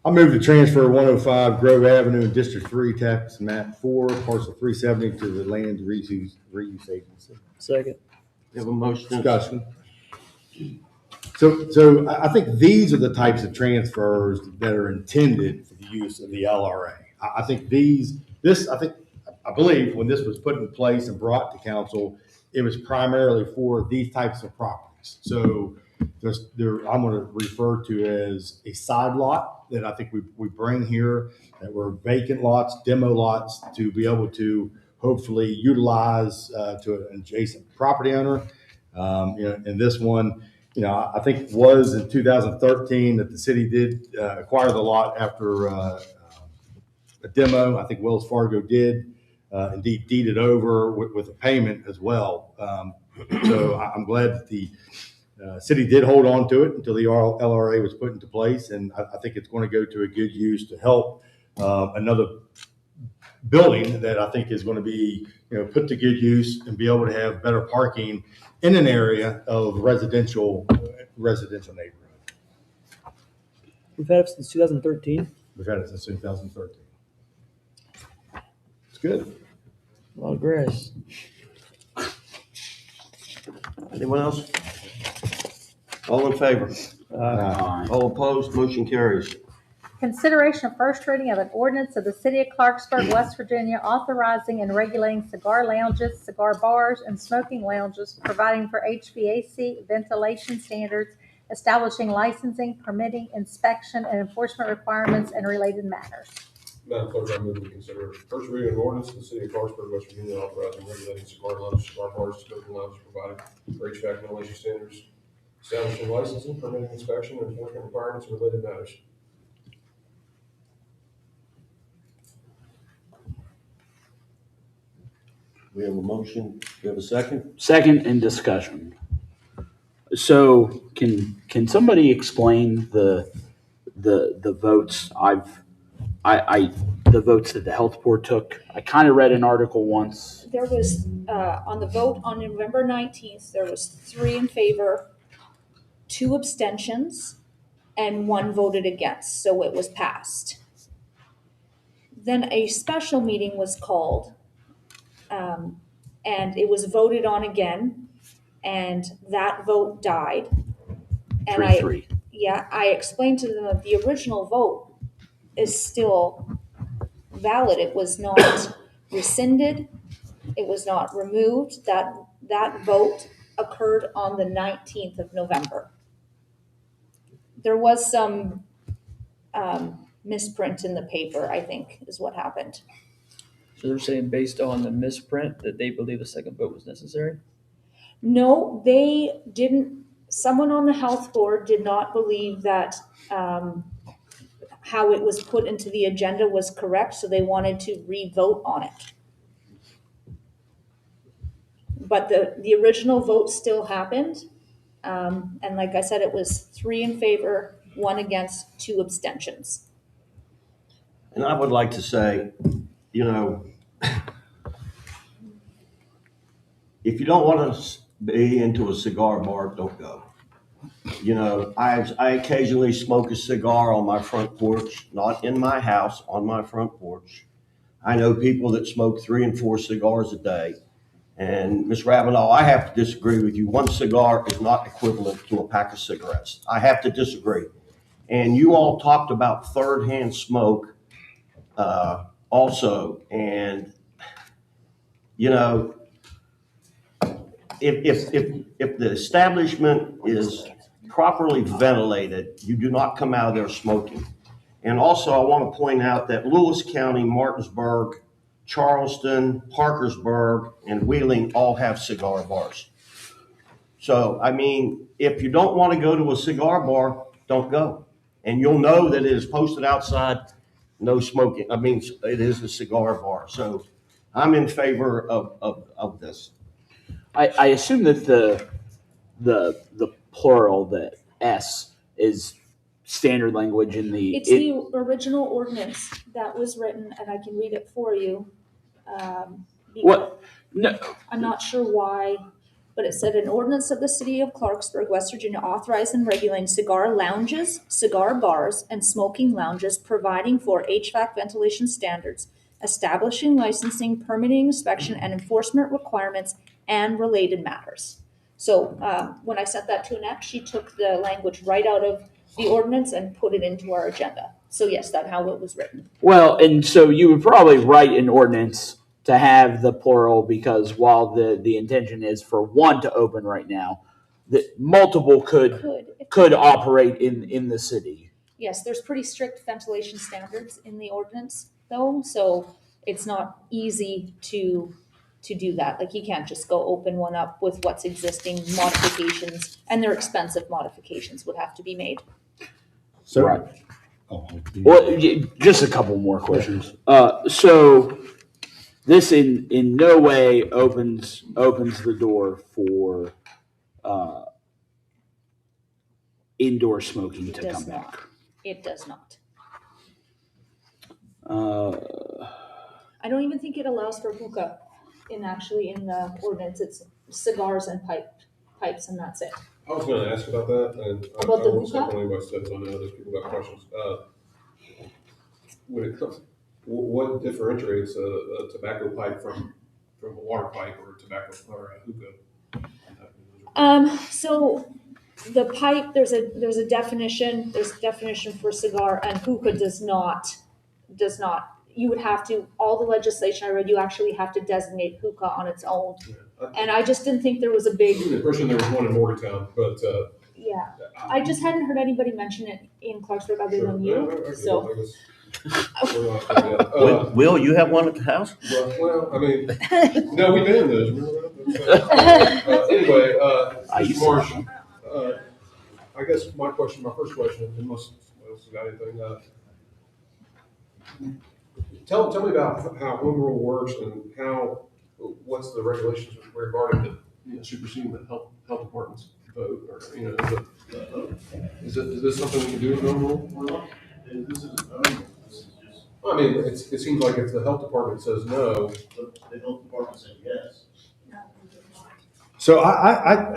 I move to transfer 105 Grove Avenue in District 3, tax map 4, parcel 370 to the Land Reuse Agency. Second. We have a motion. Discussion. So I think these are the types of transfers that are intended for the use of the LRA. I think I believe when this was put in place and brought to council, it was primarily for these types of properties. So I'm going to refer to as a side lot that I think we bring here, that were vacant lots, demo lots, to be able to hopefully utilize to an adjacent property owner. And this one, I think it was in 2013 that the city did acquire the lot after a demo. I think Wells Fargo did indeed deed it over with a payment as well. So I'm glad that the city did hold on to it until the LRA was put into place, and I think it's going to go to a good use to help another building that I think is going to be put to good use and be able to have better parking in an area of residential neighborhood. We've had it since 2013. We've had it since 2013. It's good. A lot of grass. Anyone else? All in favor? All opposed? Motion carries. Consideration of first reading of an ordinance of the city of Clarksburg, West Virginia, authorizing and regulating cigar lounges, cigar bars, and smoking lounges, providing for HVAC ventilation standards, establishing licensing, permitting, inspection, and enforcement requirements and related matters. Madam Clerk, I move we consider first reading of an ordinance of the city of Clarksburg, West Virginia, authorizing and regulating cigar lounges, cigar bars, smoking lounges, providing for HVAC ventilation standards, establishing licensing, permitting, inspection, and enforcement requirements and related matters. We have a motion. We have a second. Second in discussion. So can somebody explain the votes? the votes that the health board took. I kind of read an article once. There was, on the vote on November 19th, there was 3 in favor, 2 abstentions, and 1 voted against, so it was passed. Then a special meeting was called, and it was voted on again, and that vote died. And 3-3. Yeah, I explained to them that the original vote is still valid. It was not rescinded. It was not removed. That vote occurred on the 19th of November. There was some misprint in the paper, I think, is what happened. So they're saying based on the misprint that they believe a second vote was necessary? No, they didn't. Someone on the health board did not believe that how it was put into the agenda was correct, so they wanted to re-vote on it. But the original vote still happened. And like I said, it was 3 in favor, 1 against, 2 abstentions. And I would like to say, you know, if you don't want to be into a cigar bar, don't go. You know, I occasionally smoke a cigar on my front porch, not in my house, on my front porch. I know people that smoke 3 and 4 cigars a day. And Ms. Ravenel, I have to disagree with you. 1 cigar is not equivalent to a pack of cigarettes. I have to disagree. And you all talked about third-hand smoke also. And, you know, if the establishment is properly ventilated, you do not come out of there smoking. And also, I want to point out that Lewis County, Martinsburg, Charleston, Parkersburg, and Wheeling all have cigar bars. So, I mean, if you don't want to go to a cigar bar, don't go. And you'll know that it is posted outside, no smoking. I mean, it is a cigar bar. So I'm in favor of this. I assume that the plural, the S, is standard language in the. It's the original ordinance that was written, and I can read it for you. What? No. I'm not sure why, but it said an ordinance of the city of Clarksburg, West Virginia, authorizing and regulating cigar lounges, cigar bars, and smoking lounges, providing for HVAC ventilation standards, establishing licensing, permitting, inspection, and enforcement requirements, and related matters. So when I sent that to Annette, she took the language right out of the ordinance and put it into our agenda. So yes, that's how it was written. Well, and so you would probably write an ordinance to have the plural, because while the intention is for 1 to open right now, that multiple could operate in the city. Yes, there's pretty strict ventilation standards in the ordinance though, so it's not easy to do that. Like, you can't just go open one up with what's existing. Modifications, and they're expensive modifications, would have to be made. So, right. Well, just a couple more questions. So this in no way opens the door for indoor smoking to come back. It does not. I don't even think it allows for hookah in the ordinance. It's cigars and pipes, and that's it. I was going to ask about that, and I won't step on anybody's toes. I know there's people got questions. When it comes, what differentiates a tobacco pipe from a water pipe or a tobacco or a hookah? So the pipe, there's a definition. There's a definition for cigar, and hookah does not. You would have to, all the legislation I read, you actually have to designate hookah on its own. Yeah. And I just didn't think there was a big. The impression there was one in Morgantown, but. Yeah, I just hadn't heard anybody mention it in Clarksburg other than you. So. Will, you have one at the house? Well, I mean, no, we banned those. Anyway, Mr. Marsh, I guess my first question, unless else got anything, tell me about how home rule works and what's the regulations regarding the superseding the health department's vote, or is this something we can do with home rule? I mean, it seems like if the health department says no, The health department said yes. So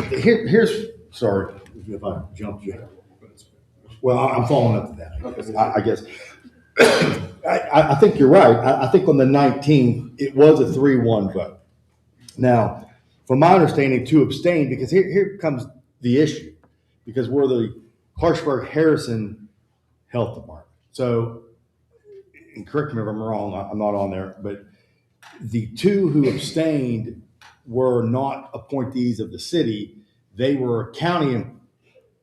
here's, sorry if I jumped you. Well, I'm following up to that, I guess. I think you're right. I think on the 19th, it was a 3-1 vote. Now, from my understanding, 2 abstained, because here comes the issue, because we're the Clarksburg Harrison Health Department. So, and correct me if I'm wrong, I'm not on there, but the 2 who abstained were not appointees of the city. They were county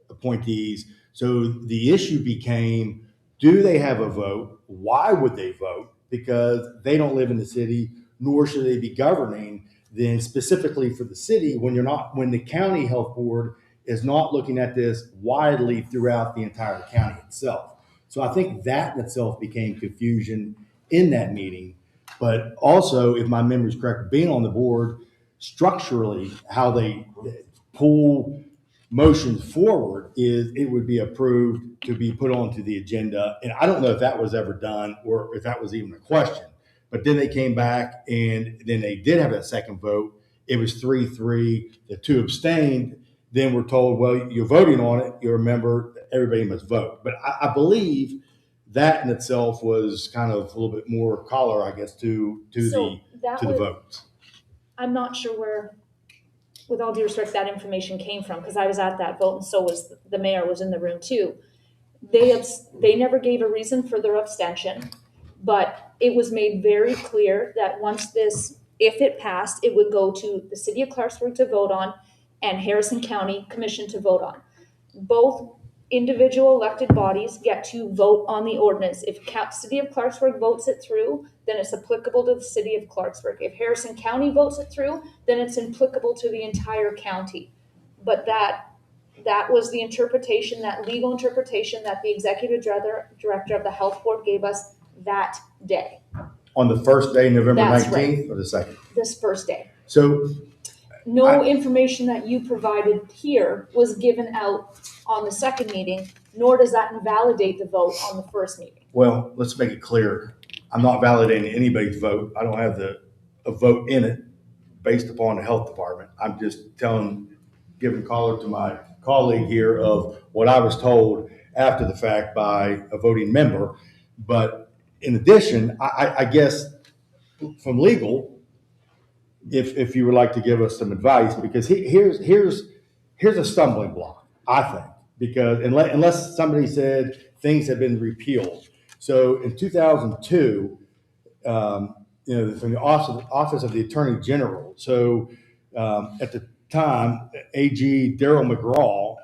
appointees. So the issue became, do they have a vote? Why would they vote? Because they don't live in the city, nor should they be governing then specifically for the city when the county health board is not looking at this widely throughout the entire county itself. So I think that in itself became confusion in that meeting. But also, if my memory is correct, being on the board, structurally, how they pull motions forward is it would be approved to be put onto the agenda. And I don't know if that was ever done or if that was even a question. But then they came back and then they did have that second vote. It was 3-3. The 2 abstained. Then we're told, well, you're voting on it. You remember everybody must vote. But I believe that in itself was kind of a little bit more color, I guess, to the votes. I'm not sure where, with all due respect, that information came from, because I was at that vote, and so was the mayor was in the room too. They never gave a reason for their abstention, but it was made very clear that once this, if it passed, it would go to the city of Clarksburg to vote on and Harrison County Commission to vote on. Both individual elected bodies get to vote on the ordinance. If city of Clarksburg votes it through, then it's applicable to the city of Clarksburg. If Harrison County votes it through, then it's applicable to the entire county. But that was the interpretation, that legal interpretation that the executive director of the health board gave us that day. On the first day, November That's 19th, right. or the second? This first day. So no information that you provided here was given out on the second meeting, nor does that invalidate the vote on the first meeting. Well, let's make it clear. I'm not validating anybody's vote. I don't have a vote in it based upon the health department. I'm just giving color to my colleague here of what I was told after the fact by a voting member. But in addition, I guess from legal, if you would like to give us some advice, because here's a stumbling block, I think, because unless somebody said things have been repealed. So in 2002, from the Office of the Attorney General. So at the time, AG Darrell McGraw,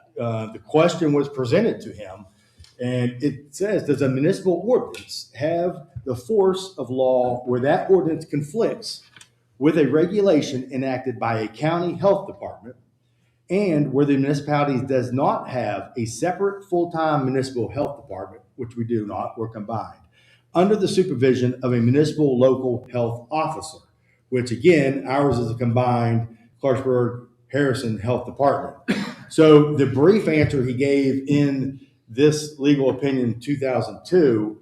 the question was presented to him, and it says, does a municipal ordinance have the force of law where that ordinance conflicts with a regulation enacted by a county health department, and where the municipality does not have a separate full-time municipal health department, which we do not, we're combined, under the supervision of a municipal local health officer, which again, ours is a combined Clarksburg Harrison Health Department. So the brief answer he gave in this legal opinion 2002,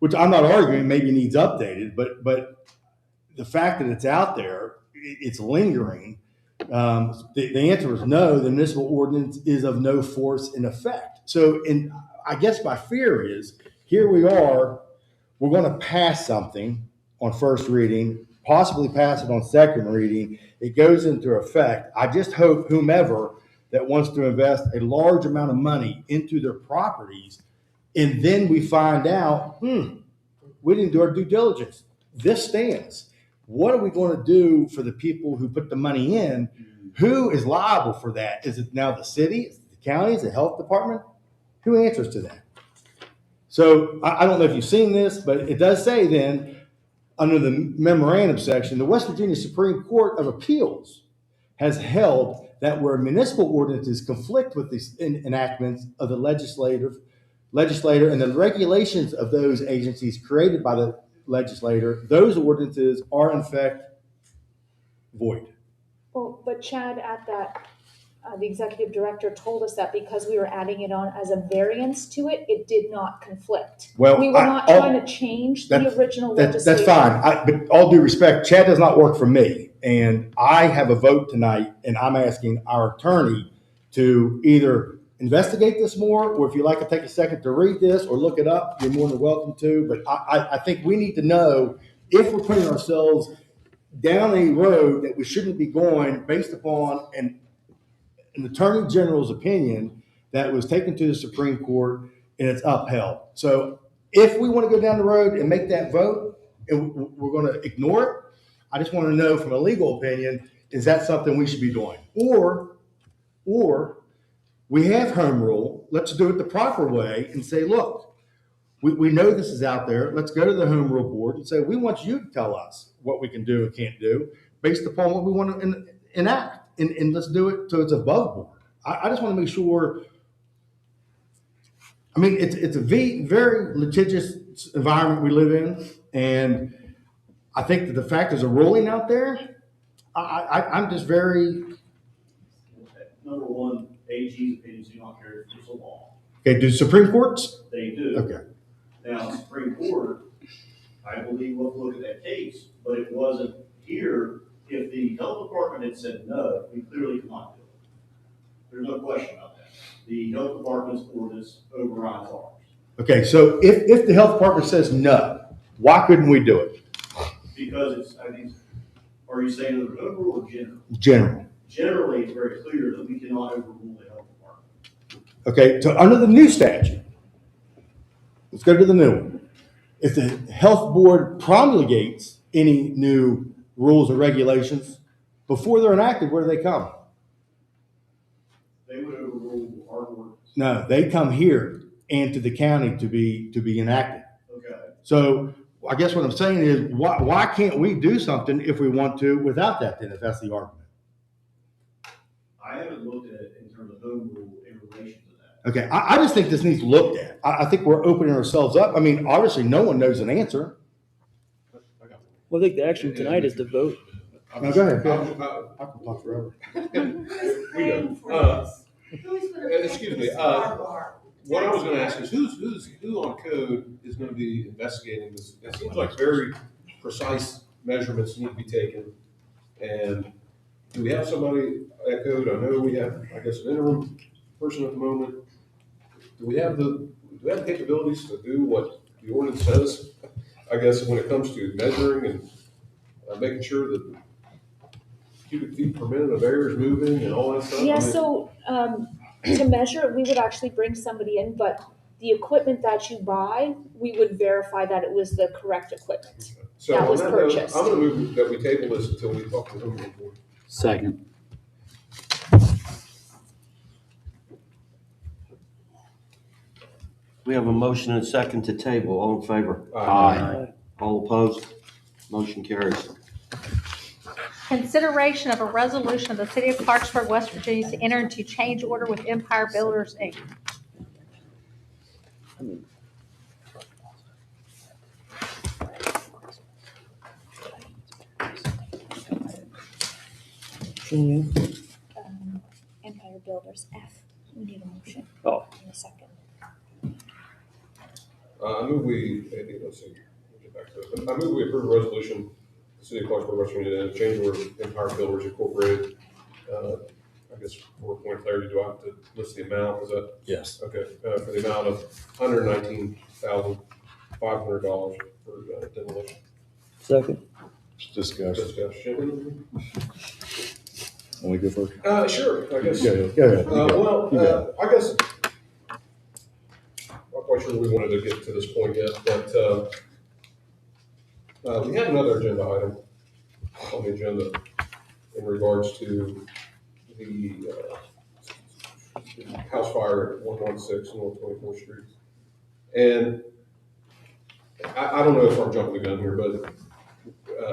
which I'm not arguing maybe needs updated, but the fact that it's out there, it's lingering. The answer is no, the municipal ordinance is of no force in effect. So, I guess my fear is, here we are, we're going to pass something on first reading, possibly pass it on second reading. It goes into effect. I just hope whomever that wants to invest a large amount of money into their properties, and then we find out, we didn't do our due diligence. This stands. What are we going to do for the people who put the money in? Who is liable for that? Is it now the city? Is it the county? Is it the health department? Who answers to that? So I don't know if you've seen this, but it does say then, under the memorandum section, the West Virginia Supreme Court of Appeals has held that where municipal ordinances conflict with the enactments of the legislator and the regulations of those agencies created by the legislator, those ordinances are in fact void. Well, but Chad, at that the executive director told us that because we were adding it on as a variance to it, it did not conflict. Well, We were not trying to change the original legislation. That's fine. But all due respect, Chad does not work for me. And I have a vote tonight, and I'm asking our attorney to either investigate this more, or if you'd like to take a second to read this or look it up, you're more than welcome to. But I think we need to know if we're putting ourselves down a road that we shouldn't be going based upon an attorney general's opinion that was taken to the Supreme Court and it's upheld. So if we want to go down the road and make that vote and we're going to ignore it, I just want to know from a legal opinion, is that something we should be doing? Or we have home rule, let's do it the proper way and say, look, we know this is out there. Let's go to the home rule board and say, we want you to tell us what we can do and can't do based upon what we want to enact. And let's do it so it's above board. I just want to make sure. I mean, it's a very litigious environment we live in, and I think that the fact there's a ruling out there, I'm just very. Number one, AG's opinions do not carry the law. Okay, do Supreme Courts? They do. Okay. Now, Supreme Court, I believe, will look at that case, but it wasn't here. If the health department had said no, we clearly could not do it. There's no question about that. The health department's ordinance overrides ours. Okay, so if the health department says no, why couldn't we do it? Because it's, I think, are you saying under overrule or general? General. Generally, it's very clear that we cannot overrule the health department. Okay, so under the new statute, let's go to the new one. If the health board promulgates any new rules or regulations before they're enacted, where do they come? They would overrule our ordinance. No, they come here and to the county to be enacted. Okay. So I guess what I'm saying is, why can't we do something if we want to without that then, if that's the argument? I haven't looked at it in terms of home rule in relation to that. Okay, I just think this needs looked at. I think we're opening ourselves up. I mean, obviously no one knows an answer. Well, I think the action tonight is to vote. No, go ahead. I can talk forever. Excuse me, what I was gonna ask is who on code is gonna be investigating this? It seems like very precise measurements need to be taken. And do we have somebody at code? I know we have, I guess, an interim person at the moment. Do we have the capabilities to do what the ordinance says? I guess when it comes to measuring and making sure that cubic feet per minute of air is moving and all that stuff? Yeah, so to measure it, we would actually bring somebody in, but the equipment that you buy, we would verify that it was the correct equipment So that on was that purchased. note, I'm gonna move that we table this until we talk to the home rule board. Second. We have a motion and a second to table. All in favor? Aye. All opposed? Motion carries. Consideration of a resolution of the City of Clarksburg, West Virginia to enter into change order with Empire Builders, Inc. Empire Builders, F. We need a motion. Oh. In a second. I move let's see, we'll get back to it. I move we approve a resolution, the City of Clarksburg, West Virginia, to change order with Empire Builders Incorporated. I guess for point clarity, do I have to list the amount? Is that? Yes. Okay, for the amount of $119,500 for demolition. Second. Discussion. Want me to go first? Sure, I guess. Go ahead. Well, I guess, not quite sure we wanted to get to this point yet, but we have another agenda item on the agenda in regards to the house fire at 116 North 24th Street. And I don't know if I'm jumping the gun here, but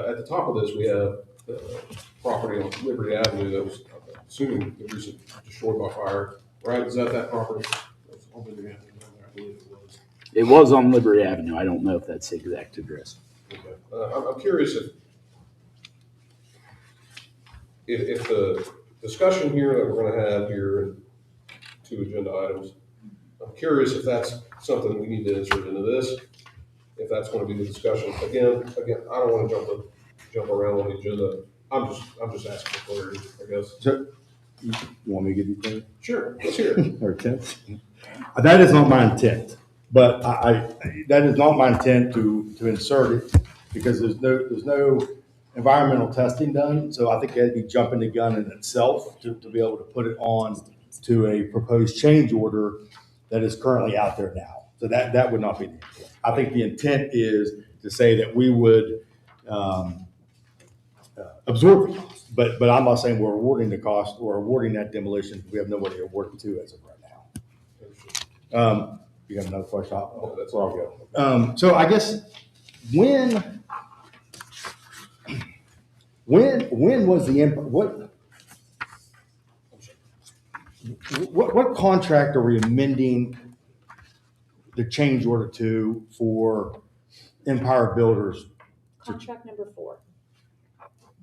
at the top of this, we have property on Liberty Avenue that was, assuming the recent destroyed by fire, right? Is that property? That's on Liberty Avenue, I believe it was. It was on Liberty Avenue. I don't know if that's the exact address. Okay. I'm curious if the discussion here that we're gonna have here, 2 agenda items. I'm curious if that's something we need to insert into this, if that's gonna be the discussion. Again, I don't wanna jump around on the agenda. I'm just asking for clarity, I guess. So, you want me to give you clarity? Sure, let's hear it. Or intent? That is not my intent, but that is not my intent to insert it because there's no environmental testing done. So I think that'd be jumping the gun in itself to be able to put it on to a proposed change order that is currently out there now. So that would not be the intent. I think the intent is to say that we would absorb the cost, but I'm not saying we're awarding the cost or awarding that demolition. We have nobody to award it to as of right now. You have another question? That's where I'll go. So I guess when was the what contract are we amending the change order to for Empire Builders? Contract number 4.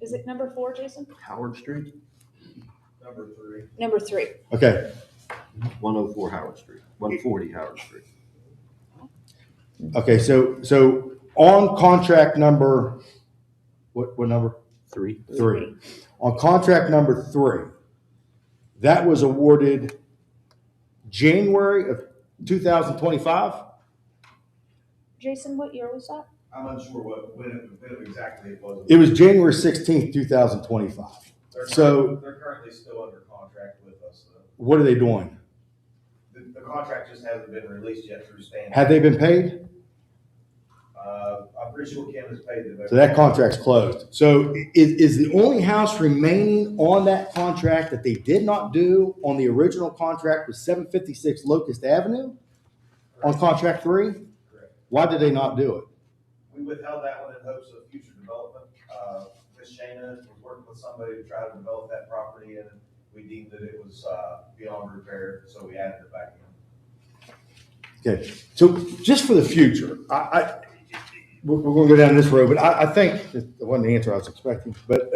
Is it number 4, Jason? Howard Street? Number 3. Okay. 104 Howard Street, 140 Howard Street. Okay, so on contract number, what number? 3. 3. On contract number 3, that was awarded January of 2025. Jason, what year was that? I'm unsure when exactly it was. It was January 16th, 2025. So they're currently still under contract with us. what are they doing? The contract just hasn't been released yet through standard. Have they been paid? I'm pretty sure Kim has paid them. So that contract's closed. So is the only house remaining on that contract that they did not do on the original contract was 756 Locust Avenue on contract 3? Correct. Why did they not do it? We withheld that one in hopes of future development. Ms. Shana was working with somebody to try to develop that property, and we deemed that it was beyond repair, so we added it back in. Okay, so just for the future, we're going to go down this road, but I think that wasn't the answer I was expecting. But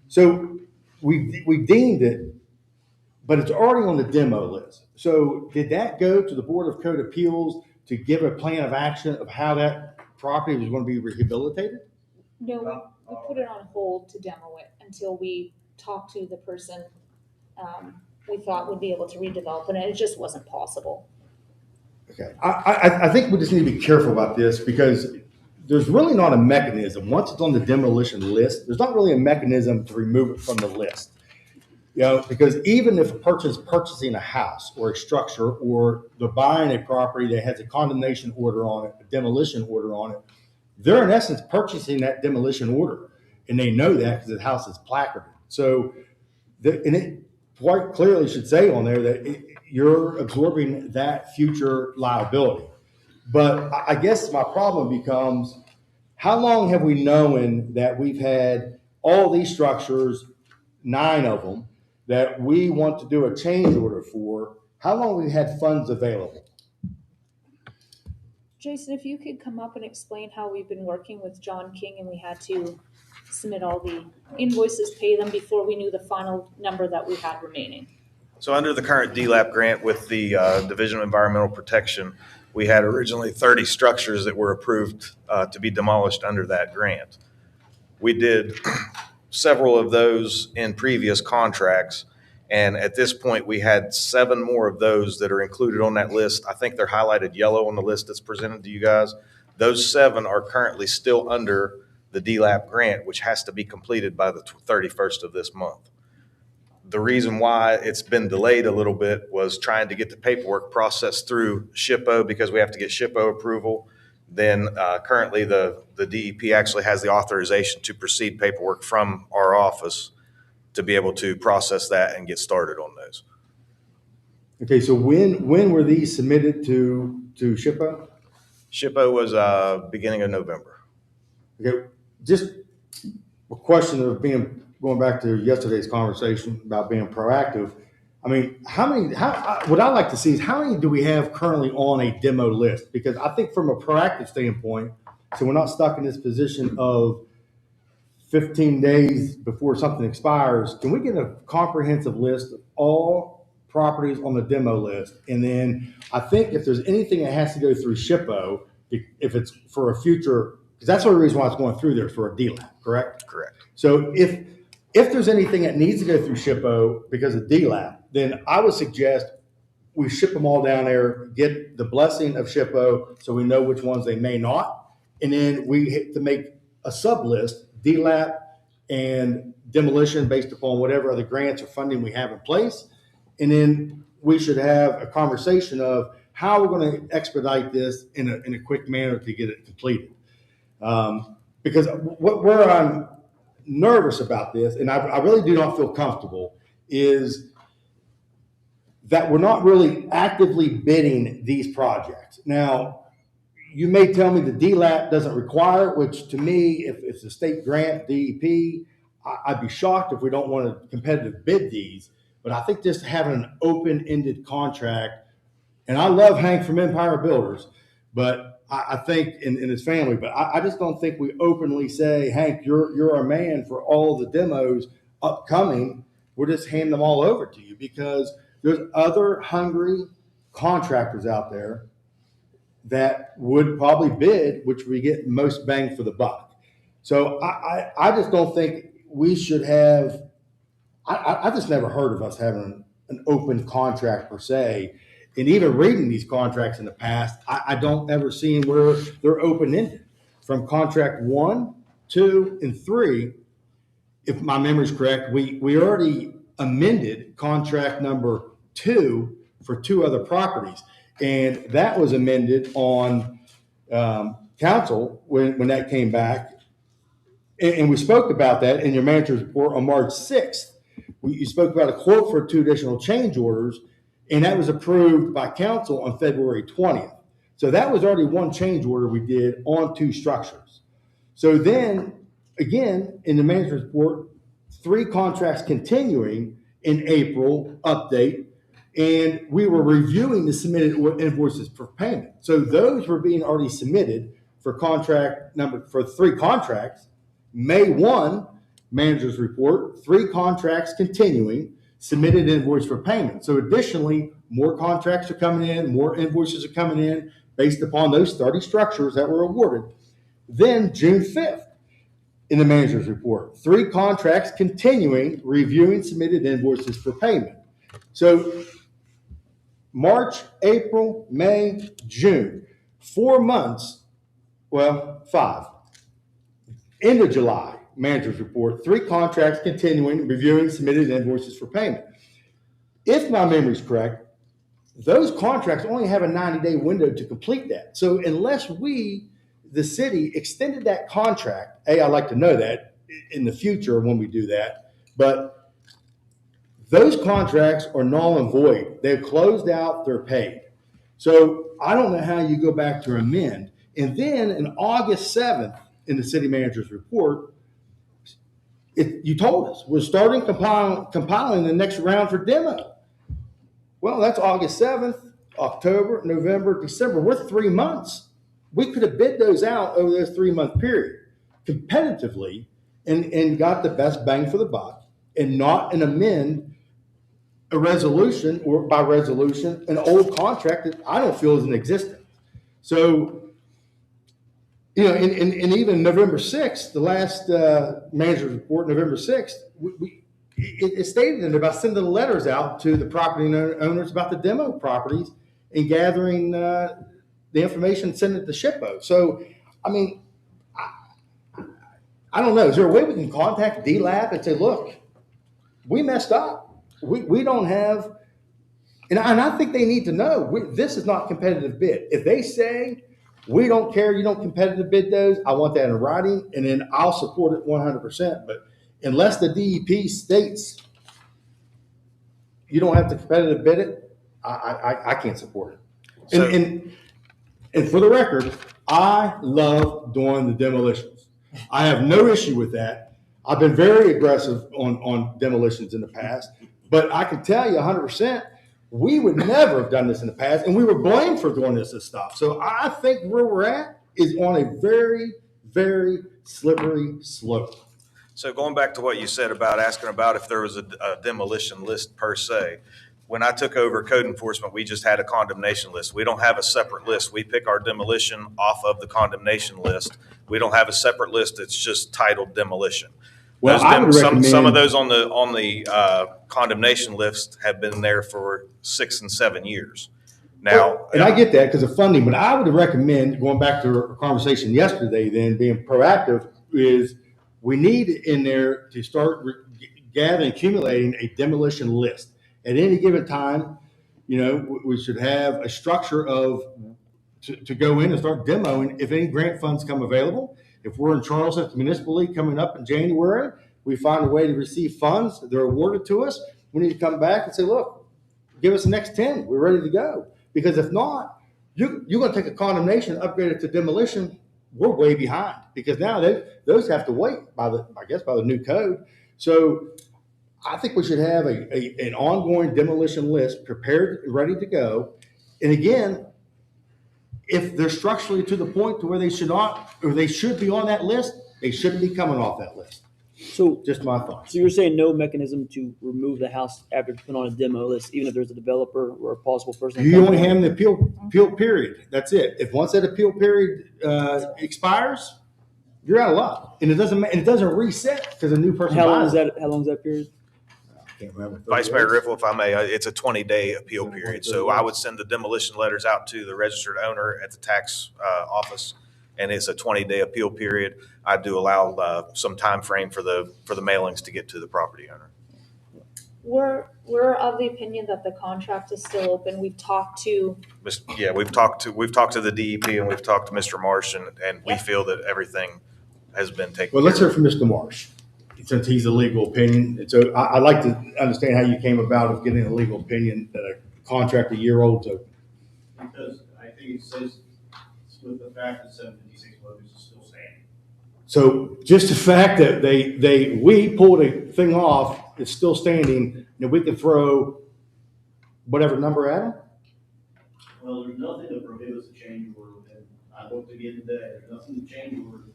so we deemed it, but it's already on the demo list. So did that go to the Board of Code Appeals to give a plan of action of how that property was going to be rehabilitated? No, we put it on hold to demo it until we talked to the person we thought would be able to redevelop it, and it just wasn't possible. Okay, I think we just need to be careful about this because there's really not a mechanism. Once it's on the demolition list, there's not really a mechanism to remove it from the list. You know, because even if a person is purchasing a house or a structure, or they're buying a property that has a condemnation order on it, a demolition order on it, they're in essence purchasing that demolition order, and they know that because the house is placarded. So, and it quite clearly should say on there that you're absorbing that future liability. But I guess my problem becomes, how long have we known that we've had all these structures, 9 of them, that we want to do a change order for? How long have we had funds available? Jason, if you could come up and explain how we've been working with John King, and we had to submit all the invoices, pay them before we knew the final number that we had remaining. So under the current DLAP grant with the Division of Environmental Protection, we had originally 30 structures that were approved to be demolished under that grant. We did several of those in previous contracts, and at this point we had 7 more of those that are included on that list. I think they're highlighted yellow on the list that's presented to you guys. Those 7 are currently still under the DLAP grant, which has to be completed by the 31st of this month. The reason why it's been delayed a little bit was trying to get the paperwork processed through SHPO, because we have to get SHPO approval. Then currently the DEP actually has the authorization to proceed paperwork from our office to be able to process that and get started on those. Okay, so when were these submitted to SHPO? SHPO was beginning of November. Okay, just a question of going back to yesterday's conversation about being proactive. I mean, what I'd like to see is how many do we have currently on a demo list? Because I think from a proactive standpoint, so we're not stuck in this position of 15 days before something expires, can we get a comprehensive list of all properties on the demo list? And then I think if there's anything that has to go through SHPO, if it's for a future, because that's the only reason why it's going through there, for a DLAP, correct? Correct. So if there's anything that needs to go through SHPO because of DLAP, then I would suggest we ship them all down there, get the blessing of SHPO so we know which ones they may not. And then we hit to make a sub list, DLAP and demolition based upon whatever other grants or funding we have in place. And then we should have a conversation of how we're going to expedite this in a quick manner to get it completed. Because where I'm nervous about this, and I really do not feel comfortable, is that we're not really actively bidding these projects. Now, you may tell me the DLAP doesn't require it, which to me, if it's a state grant, DEP, I'd be shocked if we don't want to competitive bid these. But I think just having an open-ended contract, and I love Hank from Empire Builders, but I think in his family, but I just don't think we openly say, Hank, you're our man for all the demos upcoming. We're just handing them all over to you, because there's other hungry contractors out there that would probably bid, which we get most bang for the buck. So I just don't think we should have, I just never heard of us having an open contract per se. And even reading these contracts in the past, I don't ever see where they're open-ended. From contract 1, 2, and 3, if my memory's correct, we already amended contract number 2 for 2 other properties. And that was amended on council when that came back. And we spoke about that in your manager's report on March 6th. You spoke about a quote for 2 additional change orders, and that was approved by council on February 20th. So that was already 1 change order we did on 2 structures. So then, again, in the manager's report, 3 contracts continuing in April update, and we were reviewing the submitted invoices for payment. So those were being already submitted for 3 contracts. May 1, manager's report, 3 contracts continuing, submitted invoice for payment. So additionally, more contracts are coming in, more invoices are coming in based upon those 30 structures that were awarded. Then June 5th, in the manager's report, 3 contracts continuing, reviewing submitted invoices for payment. So March, April, May, June, 4 months, well, 5. End of July, manager's report, 3 contracts continuing, reviewing submitted invoices for payment. If my memory's correct, those contracts only have a 90-day window to complete that. So unless we, the city, extended that contract, I'd like to know that in the future when we do that, but those contracts are null and void. They're closed out, they're paid. So I don't know how you go back to amend. And then in August 7th, in the city manager's report, you told us we're starting compiling the next round for demo. Well, that's August 7th, October, November, December. We're 3 months. We could have bid those out over this 3-month period competitively and got the best bang for the buck, and not an amend a resolution, or by resolution, an old contract that I don't feel is in existence. So, you know, and even November 6th, the last manager's report, November 6th, it stated in about sending the letters out to the property owners about the demo properties and gathering the information, sending it to SHPO. So, I mean, I don't know. Is there a way we can contact DLAP and say, look, we messed up. We don't have, and I think they need to know, this is not competitive bid. If they say, we don't care, you don't competitive bid those, I want that in writing, and then I'll support it 100%. But unless the DEP states you don't have to competitive bid it, I can't support it. So, and for the record, I love doing the demolitions. I have no issue with that. I've been very aggressive on demolitions in the past, but I can tell you 100%, we would never have done this in the past, and we were blamed for doing this stuff. So I think where we're at is on a very, very slippery slope. So going back to what you said about asking about if there was a demolition list per se, when I took over code enforcement, we just had a condemnation list. We don't have a separate list. We pick our demolition off of the condemnation list. We don't have a separate list that's just titled demolition. Well, Those I would some recommend- of those on the condemnation list have been there for 6 and 7 years. Now, and I get that because of funding, but I would recommend, going back to our conversation yesterday, then being proactive is we need in there to start gathering, accumulating a demolition list. At any given time, we should have a structure to go in and start demoing if any grant funds come available. If we're in Charleston at the Municipal League coming up in January, we find a way to receive funds, they're awarded to us. We need to come back and say, look, give us the next 10. We're ready to go. Because if not, you're going to take a condemnation, upgrade it to demolition. We're way behind because now those have to wait by the new code. So I think we should have an ongoing demolition list prepared, ready to go. And again, if they're structurally to the point to where they should not, or they should be on that list, they shouldn't be coming off that list. So just my thoughts. So you're saying no mechanism to remove the house after it's been on a demo list, even if there's a developer or a possible person? You only have an appeal period. That's it. If once that appeal period expires, you're out of luck, and it doesn't reset because a new person. How long is that period? I can't remember. Vice Mayor Riffle, if I may, it's a 20-day appeal period. So I would send the demolition letters out to the registered owner at the tax office, and it's a 20-day appeal period. I do allow some time frame for the mailings to get to the property owner. We're of the opinion that the contract is still open. We've talked to. Yeah, we've talked to the DEP and we've talked to Mr. Marsh, and we feel that everything has been taken. Well, let's hear from Mr. Marsh, since he's a legal opinion. And so I'd like to understand how you came about of getting a legal opinion that a contract a year old to. Because I think it says with the fact that 756 Lotus is still standing. So just the fact that we pulled a thing off, it's still standing, and we can throw whatever number at them? Well, there's nothing that prohibits a change order within, I looked again today, there's nothing to change order,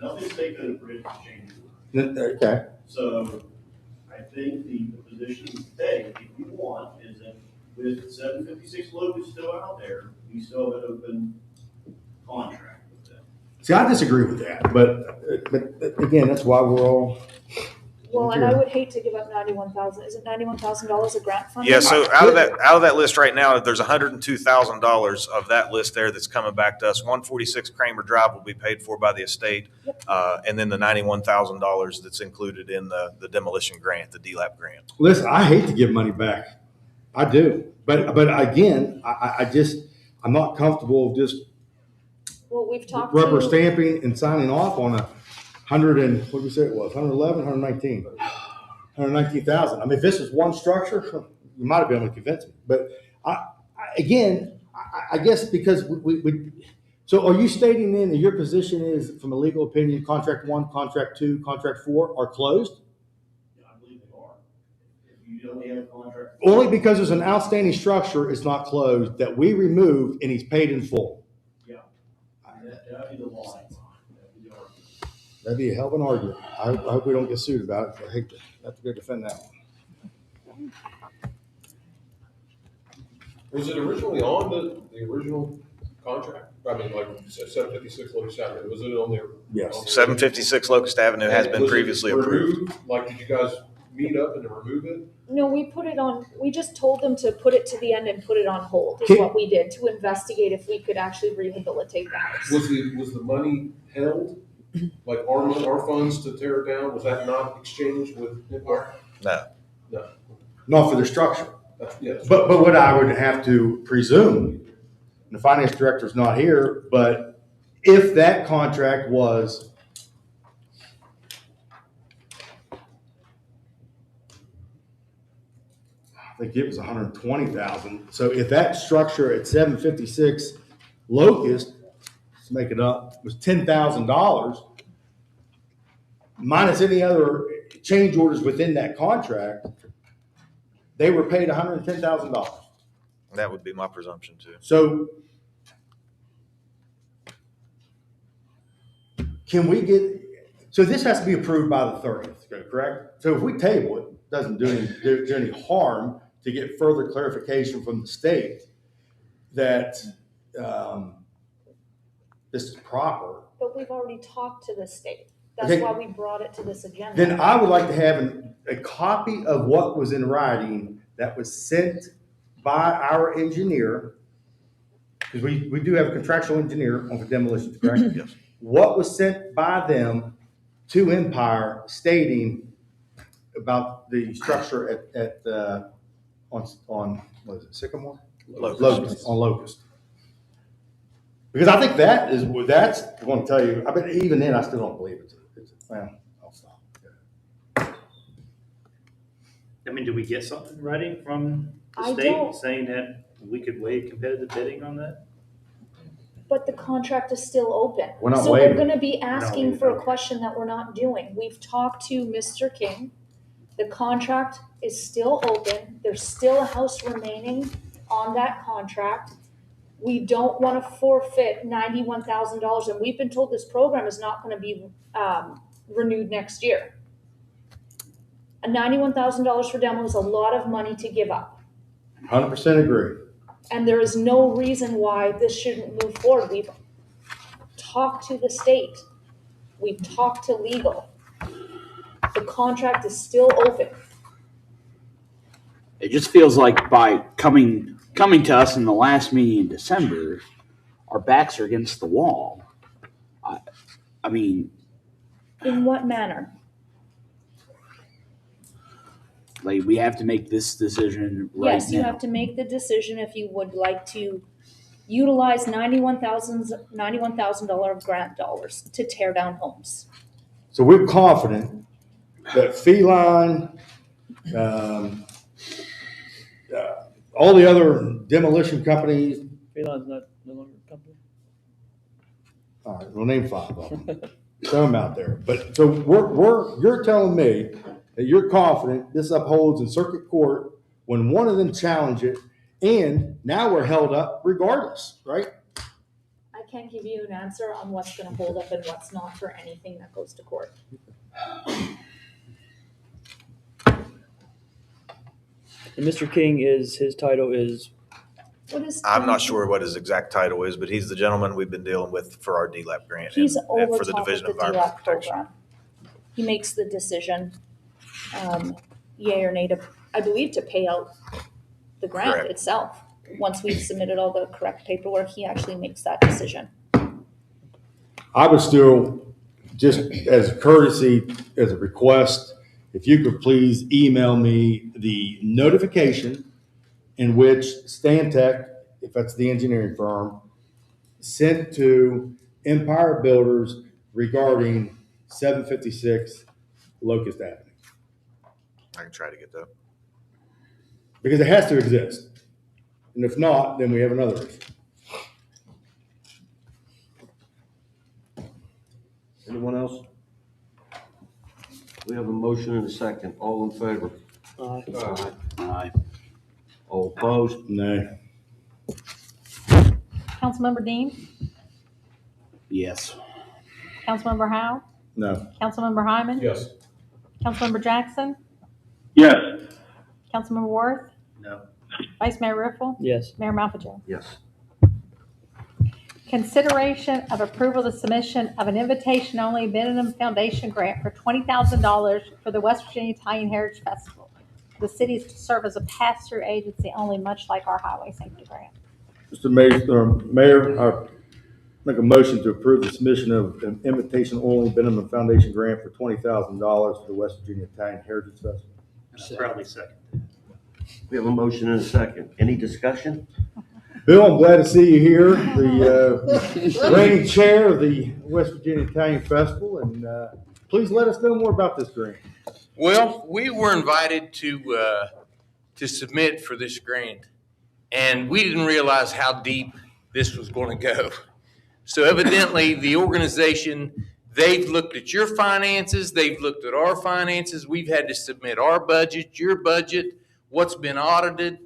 nothing state code prohibits a change order. Okay. So I think the position to take, if you want, is that with 756 Locust still out there, we still have an open contract with them. See, I disagree with that, but again, that's why we're all. Well, and I would hate to give up $91,000. Is it $91,000 a grant fund? Yeah, so out of that list right now, there's $102,000 of that list there that's coming back to us. 146 Kramer Drive will be paid for by the estate, and then the $91,000 that's included in the demolition grant, the DLAP grant. Listen, I hate to give money back. I do, but again, I'm not comfortable just we've talked rubber to, stamping and signing off on 119,000. I mean, if this is one structure, you might have been able to convince me. But I guess because so are you stating then that your position is, from a legal opinion, contract 1, contract 2, contract 4 are closed? Yeah, I believe they are. If you only have a contract. Only because there's an outstanding structure, it's not closed, that we removed and he's paid in full. Yeah. That'd be the line. That'd be a hell of an argument. I hope we don't get sued about it. I hate to have to go defend that one. Was it originally on the original contract? I mean, like 756 Locust Avenue, was it on there? Yes. 756 Locust Avenue has been previously approved. Like, did you guys meet up and remove it? No, we put it on, we just told them to put it to the end and put it on hold, is what we did, to investigate if we could actually rehabilitate the house. Was the money held? Like our funds to tear it down, was that not exchanged with Empire? No. Not for the structure. Yes. But what I would have to presume, and the finance director's not here, but if that contract was I think it was 120,000. So if that structure at 756 Locust, let's make it up, was $10,000 minus any other change orders within that contract, they were paid $110,000. That would be my presumption too. So can we get So this has to be approved by the 30th, correct? So if we table it, doesn't do any harm to get further clarification from the state that this is proper. But we've already talked to the state. That's Okay. why we brought it to this agenda. Then I would like to have a copy of what was in writing that was sent by our engineer, because we do have a contractual engineer on the demolitions, correct? Yes. What was sent by them to Empire stating about the structure on what is it, Sycamore? Locust. On Locust. Because I think that's going to tell you, I bet even then I still don't believe it. Well, I'll stop. I mean, do we get something in writing from the I state don't- saying that we could waive competitive bidding on that? But the contract is still open. We're not So waiving we're it. gonna be asking waiving for it. a question that we're not doing. We've talked to Mr. King. The contract is still open. There's still a house remaining on that contract. We don't wanna forfeit $91,000, and we've been told this program is not gonna be, renewed next year. A $91,000 for demo is a lot of money to give up. 100% agree. And there is no reason why this shouldn't move forward. We've talked to the state. We've talked to legal. The contract is still open. It just feels like by coming to us in the last meeting in December, our backs are against the wall. I mean, In what manner? like we have to make this decision right Yes, you now. have to make the decision if you would like to utilize $91,000 grant dollars to tear down homes. So we're confident that Feline, all the other demolition companies, Freeline's not no longer a company. all right, we'll name 5 of them. Throw them out there. But so you're telling me that you're confident this upholds in circuit court when one of them challenged it, and now we're held up regardless, right? I can't give you an answer on what's gonna hold up and what's not for anything that goes to court. And Mr. King his title is, What is? I'm not sure what his exact title is, but he's the gentleman we've been dealing with for our DLAP grant. He's and over for the top of Division the of Environmental DLAP Protection. program. He makes the decision, yay or nay to, I believe, to pay out the grant Correct. itself. Once we've submitted all the correct paperwork, he actually makes that decision. I would still, just as a courtesy, as a request, if you could please email me the notification in which Stantec, if that's the engineering firm, sent to Empire Builders regarding 756 Locust Avenue. I can try to get that. Because it has to exist. And if not, then we have another issue. Anyone else? We have a motion and a second. All in favor? Aye. All opposed? No. Councilmember Dean, Yes. Councilmember Howe, No. Councilmember Hyman, Yes. Councilmember Jackson, Yes. Councilmember Worth, No. Vice Mayor Riffle, yes. Mayor Malpajoy. Yes. Consideration of approval of the submission of an invitation-only minimum foundation grant for $20,000 for the West Virginia Italian Heritage Festival. The city is to serve as a pass-through agency only, much like our highway safety grant. Mr. Mayor, I make a motion to approve the submission of an invitation-only minimum foundation grant for $20,000 for the West Virginia Italian Heritage Festival. I'll probably second. We have a motion and a second. Any discussion? Bill, I'm glad to see you here, the reigning chair of the West Virginia Italian Festival, and please let us know more about this grant. Well, we were invited to submit for this grant, and we didn't realize how deep this was going to go. So evidently, the organization, they've looked at your finances, they've looked at our finances, we've had to submit our budget, your budget, what's been audited.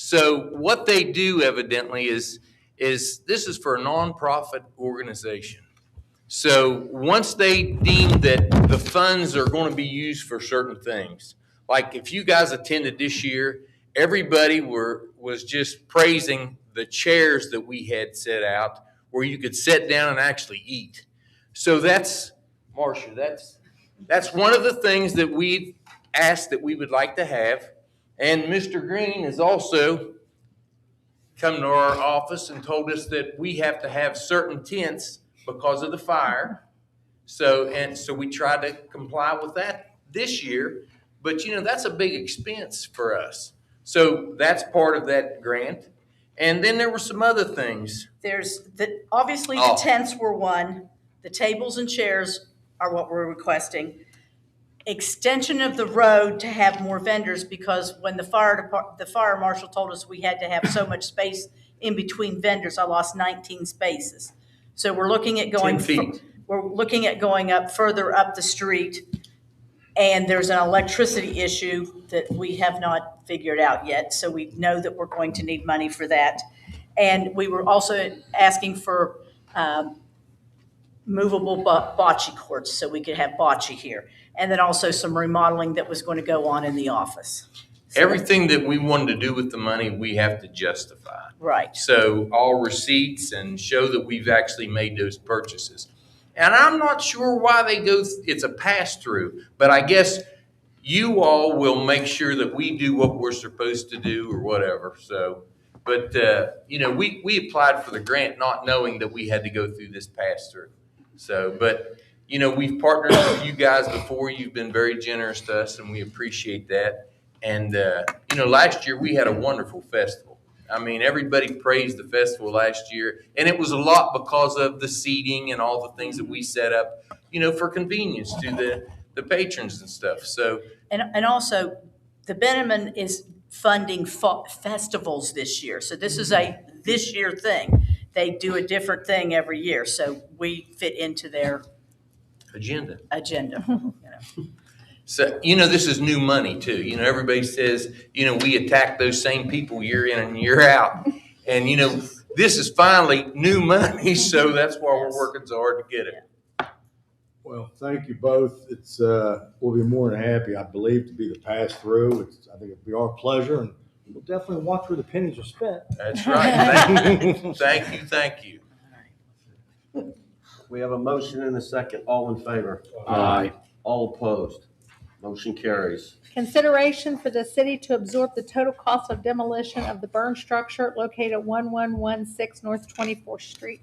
So what they do evidently is this is for a nonprofit organization. So once they deem that the funds are going to be used for certain things, like if you guys attended this year, everybody was just praising the chairs that we had set out where you could sit down and actually eat. So that's, Marcia, that's one of the things that we've asked that we would like to have. And Mr. Green has also come to our office and told us that we have to have certain tents because of the fire. So we tried to comply with that this year, but that's a big expense for us. So that's part of that grant. And then there were some other things. Obviously Oh. the tents were one, the tables and chairs are what we're requesting. Extension of the road to have more vendors, because when the fire marshal told us we had to have so much space in between vendors, I lost 19 spaces. So we're looking at 10 feet. we're looking at going up further up the street, and there's an electricity issue that we have not figured out yet. So we know that we're going to need money for that. And we were also asking for movable bocce courts so we could have bocce here. And then also some remodeling that was going to go on in the office. Everything that we wanted to do with the money, we have to justify. Right. So all receipts and show that we've actually made those purchases. And I'm not sure why they go, it's a pass-through, but I guess you all will make sure that we do what we're supposed to do or whatever. So, but, we applied for the grant not knowing that we had to go through this pass-through. So, but, we've partnered with you guys before. You've been very generous to us, and we appreciate that. And, last year we had a wonderful festival. I mean, everybody praised the festival last year, and it was a lot because of the seating and all the things that we set up, for convenience to the patrons and stuff. So, And also, the Benjamin is funding festivals this year. So this is a this year thing. They do a different thing every year. So we fit into their agenda. So, this is new money too. Everybody says, we attack those same people year in and year out. And, this is finally new money. So that's why we're working so hard to get it. Well, thank you both. It's, we'll be more than happy, I believe, to be the pass-through. I think it'll be our pleasure, and we'll definitely watch where the pennies are spent. That's right. Thank you. We have a motion and a second. All in favor? Aye. All opposed? Motion carries. Consideration for the city to absorb the total cost of demolition of the burned structure located at 1116 North 24th Street.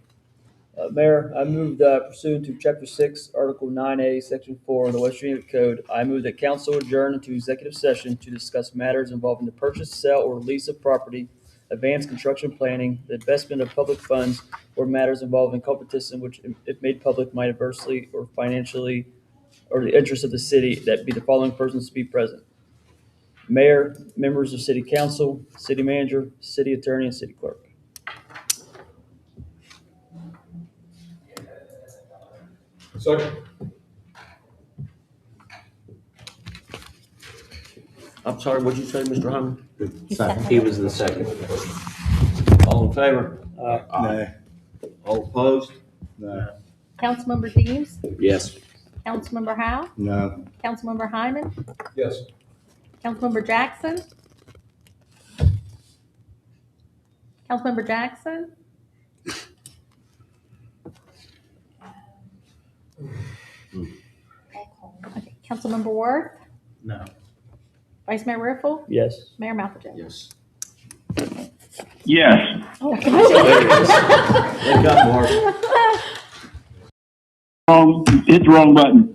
Mayor, I move that pursuant to Chapter 6, Article 9A, Section 4 of the West Virginia Code, I move that council adjourn into executive session to discuss matters involving the purchase, sale, or lease of property, advanced construction planning, the investment of public funds, or matters involving competition which, if made public, might adversely or financially or the interest of the city, that be the following persons to be present: mayor, members of city council, city manager, city attorney, and city clerk. Second. I'm sorry, what'd you say, Mr. Hyman? He was the second. All in favor? Nay. All opposed? No. Councilmember Deems? Yes. Councilmember Howe? No. Councilmember Hyman? Yes. Councilmember Jackson? Councilmember Jackson? Okay. Councilmember Worth? No. Vice Mayor Riffle? Yes. Mayor Malford? Yes. Yes. Oh. Wake up, Mark. Hit the wrong button.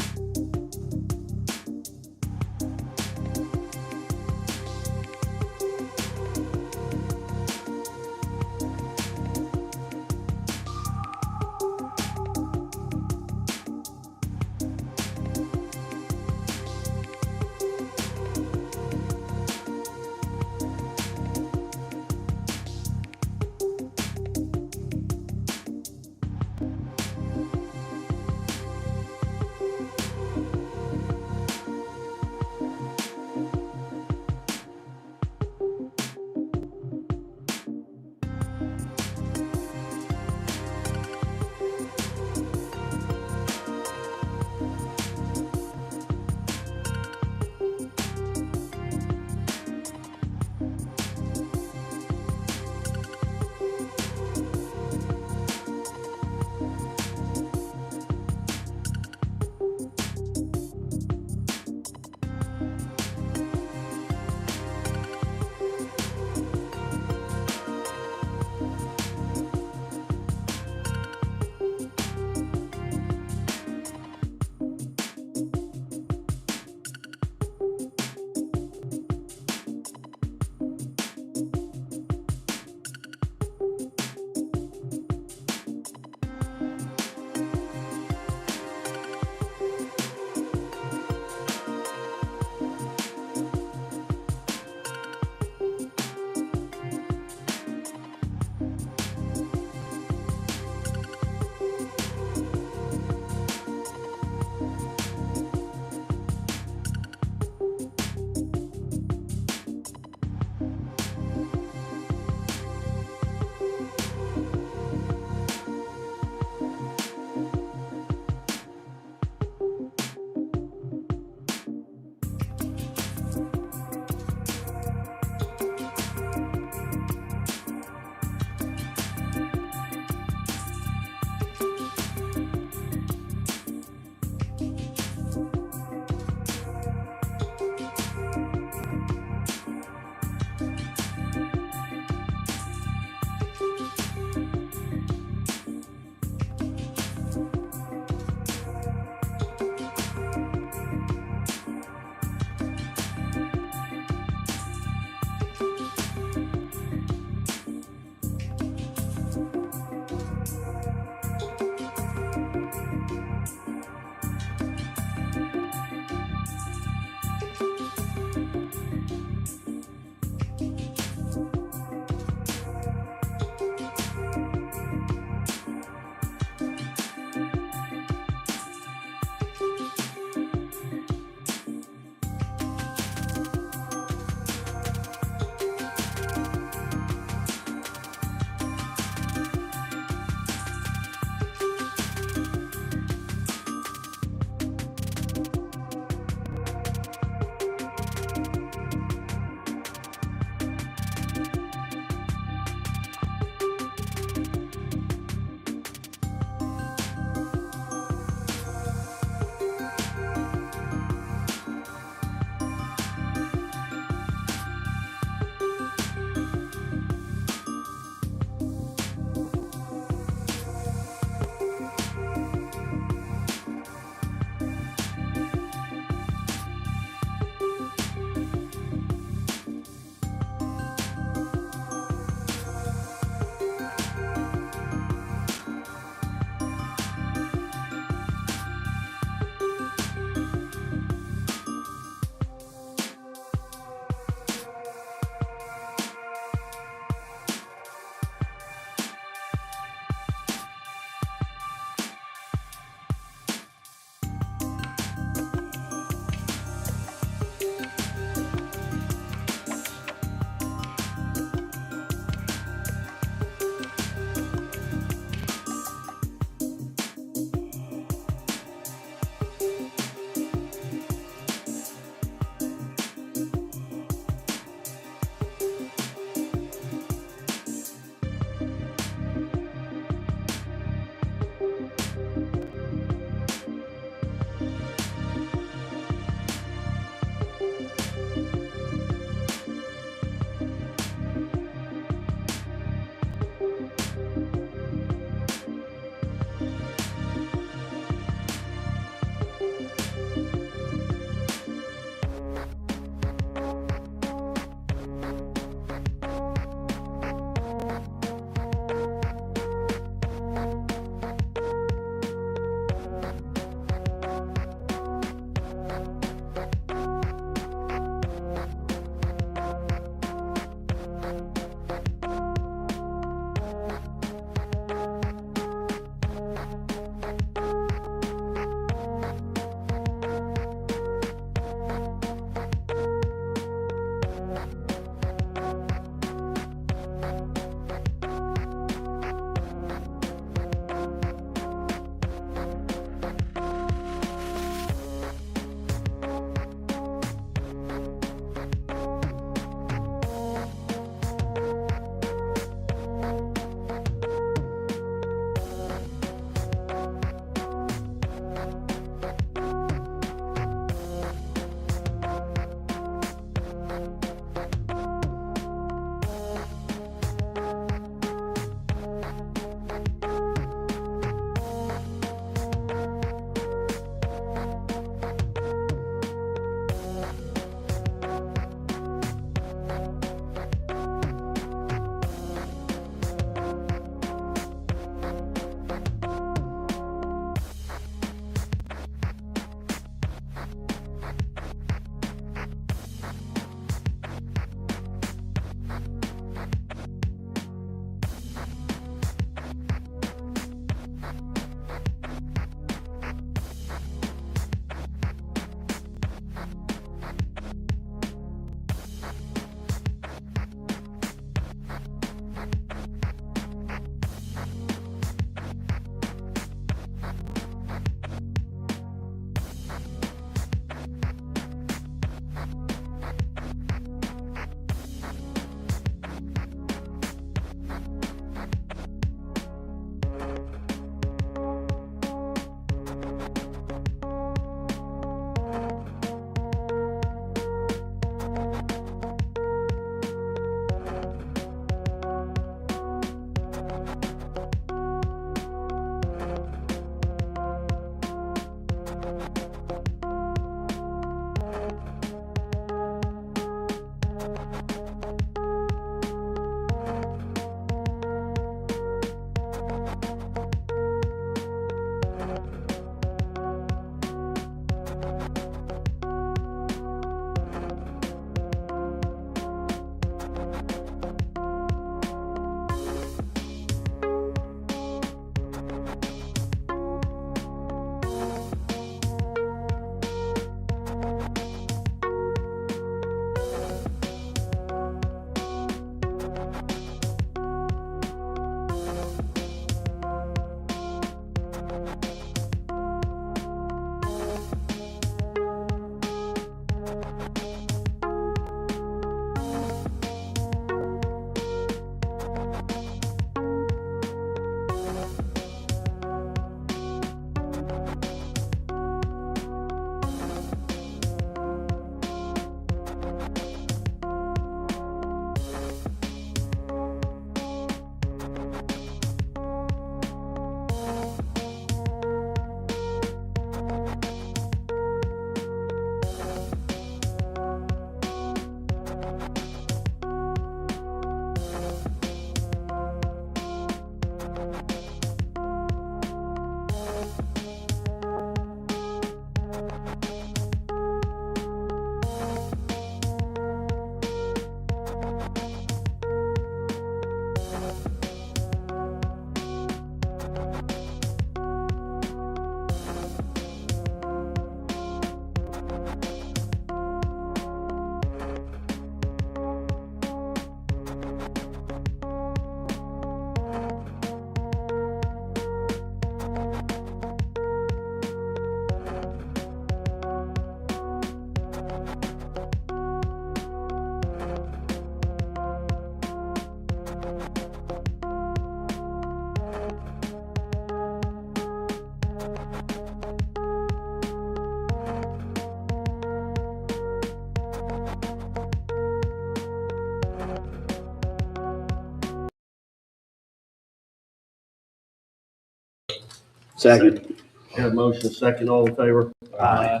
Second. Have a motion, second, all in favor? Aye.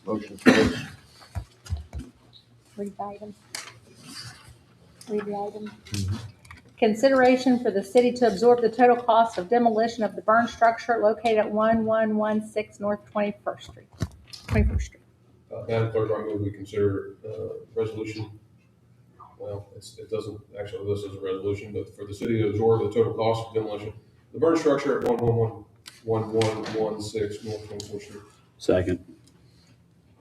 Motion carries. Read the item. Read the item. Consideration for the city to absorb the total cost of demolition of the burn structure located at 1116 North 21st Street. 21st Street. Madam Clerk, I move we consider resolution, well, it doesn't actually list as a resolution, but for the city to absorb the total cost of demolition, the burn structure at 1116 North 24th Street. Second.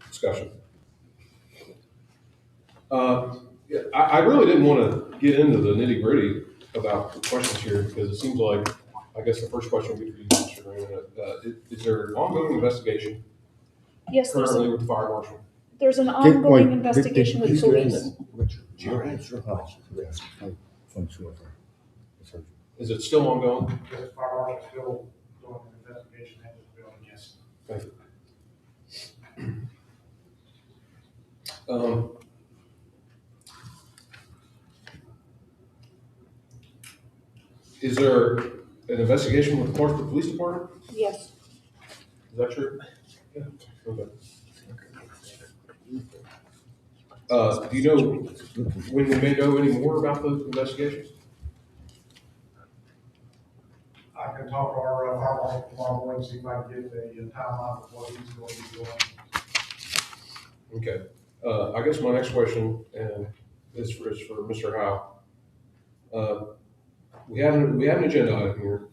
Discussion. Yeah, I really didn't want to get into the nitty gritty about the questions here because it seems like, I guess the first question would be for you, Mr. Raymond. Is there an ongoing investigation Yes, currently with the fire marshal? there's an ongoing investigation with police. Is it still ongoing? Yes, fire marshal still doing an investigation into the building, yes. Thank you. Is there an investigation with the Clarksburg Police Department? Yes. Is that true? Yeah. Okay. Do you know when we may know any more about the investigation? I can talk to our fire marshal tomorrow morning, see if I can get a timeline of what he's going to be doing. Okay. I guess my next question is for Mr. Howe. We have an agenda item here.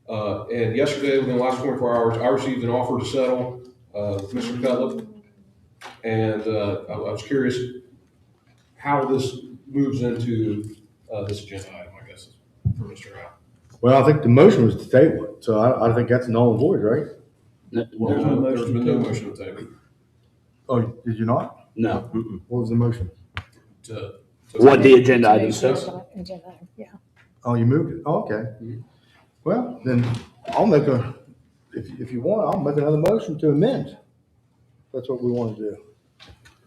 And yesterday, within the last 24 hours, I received an offer to settle with Mr. Cutlip. And I was curious how this moves into this agenda item, I guess, for Mr. Howe. Well, I think the motion was to table it, so I think that's null and void, right? There's been no motion to table. Oh, did you not? No. What was the motion? What the agenda item says. Agenda item, yeah. Oh, you moved it? Oh, okay. Well, then I'll make if you want, I'll make another motion to amend. That's what we want to do.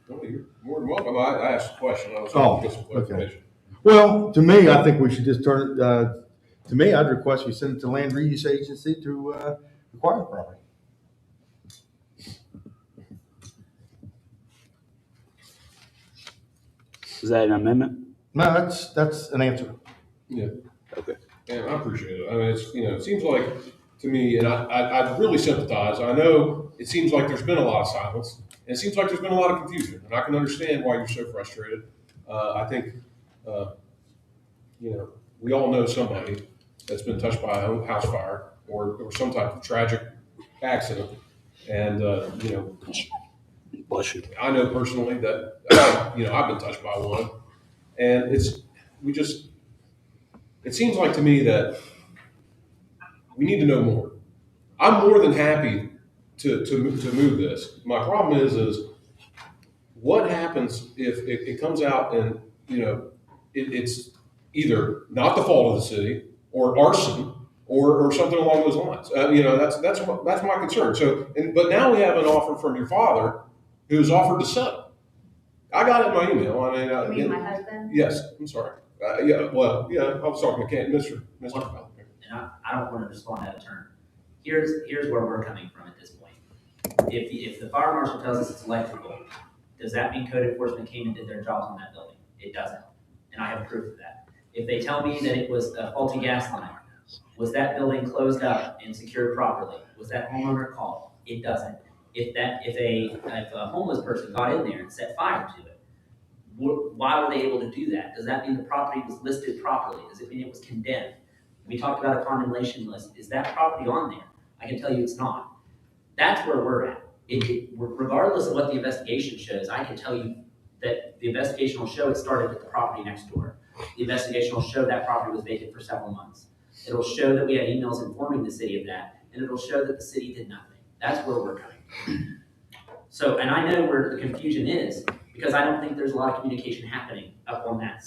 No, you're more than welcome. I asked a question. I was Oh, hoping to get some clarification. Well, to me, I think we should just turn it, to me, I'd request we send it to Land Reuse Agency to acquire the property. Is that an amendment? No, that's an answer. Yeah. Okay. And I appreciate it. I mean, it seems like to me, and I really sympathize. I know it seems like there's been a lot of silence, and it seems like there's been a lot of confusion, and I can understand why you're so frustrated. I think, we all know somebody that's been touched by a house fire or some type of tragic accident, and bless you. I know personally that I've been touched by one, and it seems like to me that we need to know more. I'm more than happy to move this. My problem is what happens if it comes out and it's either not the fault of the city or arson or something along those lines. That's my concern. So, but now we have an offer from your father who's offered to settle. I got it in my email. I mean, You mean my husband? Yes, I'm sorry. I was talking to Mr. And I don't want to respond out of turn. Here's where we're coming from at this point. If the fire marshal tells us it's electrical, does that mean code enforcement came and did their jobs on that building? It doesn't. And I have proof of that. If they tell me that it was a faulty gas line, was that building closed up and secured properly? Was that homeowner called? It doesn't. If a homeless person got in there and set fire to it, why were they able to do that? Does that mean the property was listed properly? Does it mean it was condemned? We talked about a condemnation list. Is that property on there? I can tell you it's not. That's where we're at. Regardless of what the investigation shows, I can tell you that the investigation will show it started with the property next door. The investigation will show that property was vacant for several months. It'll show that we had emails informing the city of that, and it'll show that the city did nothing. That's where we're coming from. So, and I know where the confusion is, because I don't think there's a lot of communication happening up on that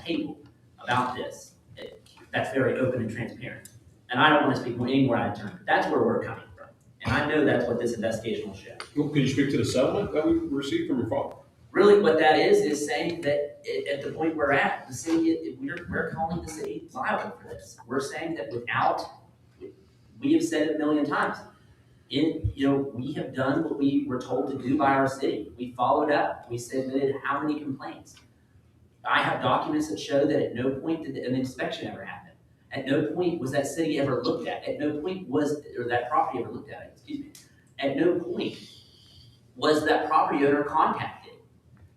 table about this. That's very open and transparent. And I don't want to speak any more out of turn. That's where we're coming from. And I know that's what this investigation will show. Well, could you speak to the settlement that we received from your father? Really, what that is saying that at the point we're at, the city, we're calling the city liable for this. We're saying that we have said it a million times. We have done what we were told to do by our city. We followed up. We submitted how many complaints? I have documents that show that at no point did an inspection ever happen. At no point was that city ever looked at. At no point or that property ever looked at, excuse me. At no point was that property owner contacted.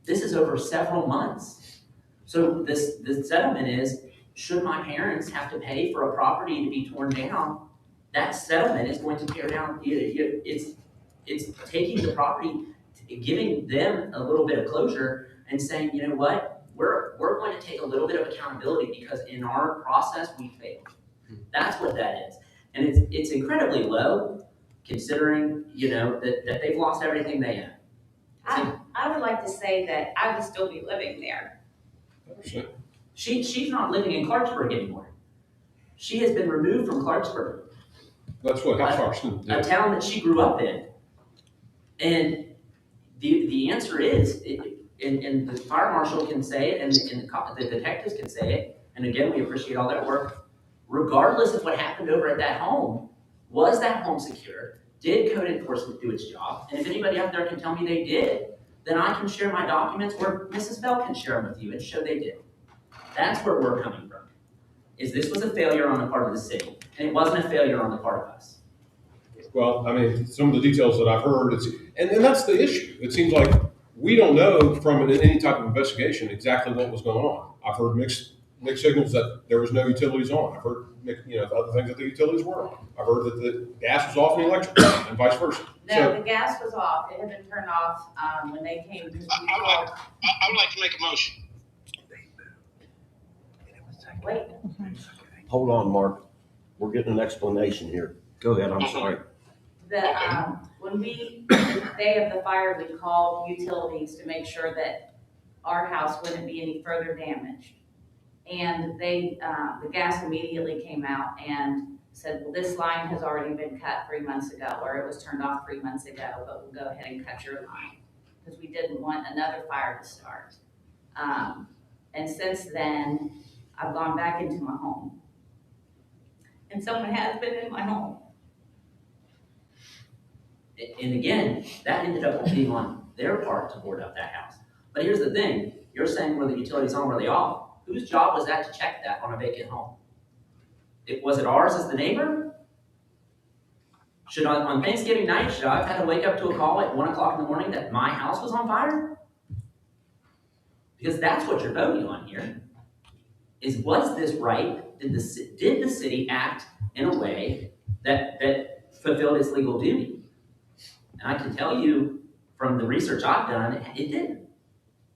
This is over several months. So the settlement is, should my parents have to pay for a property to be torn down, that settlement is going to tear down, it's taking the property, giving them a little bit of closure and saying, you know what, we're going to take a little bit of accountability because in our process, we failed. That's what that is. And it's incredibly low considering, that they've lost everything they own. I would like to say that I would still be living there. She's not living in Clarksburg anymore. She has been removed from Clarksburg. That's what, how far? A town that she grew up in. And the answer is, and the fire marshal can say it, and the detectives can say it, and again, we appreciate all that work. Regardless of what happened over at that home, was that home secure? Did code enforcement do its job? And if anybody out there can tell me they did, then I can share my documents, or Mrs. Bell can share them with you and show they did. That's where we're coming from. Is this was a failure on the part of the city, and it wasn't a failure on the part of us. Well, I mean, some of the details that I've heard, and that's the issue. It seems like we don't know from any type of investigation exactly what was going on. I've heard mixed signals that there was no utilities on. I've heard, other things that the utilities were on. I've heard that the gas was off and the electric was on, and vice versa. No, the gas was off. It had been turned off when they came. I would like to make a motion. Wait. Hold on, Mark. We're getting an explanation here. Go ahead, I'm sorry. The day of the fire, we called utilities to make sure that our house wouldn't be any further damaged. And the gas immediately came out and said, well, this line has already been cut 3 months ago, or it was turned off 3 months ago, but we'll go ahead and cut your line because we didn't want another fire to start. And since then, I've gone back into my home. And someone has been in my home. And again, that ended up being on their part to board up that house. But here's the thing, you're saying were the utilities on, were they off? Whose job was that to check that on a vacant home? Was it ours as the neighbor? On Thanksgiving night, should I have had to wake up to a call at 1 o'clock in the morning that my house was on fire? Because that's what you're voting on here. Was this right? Did the city act in a way that fulfilled its legal duty? And I can tell you from the research I've done, it didn't.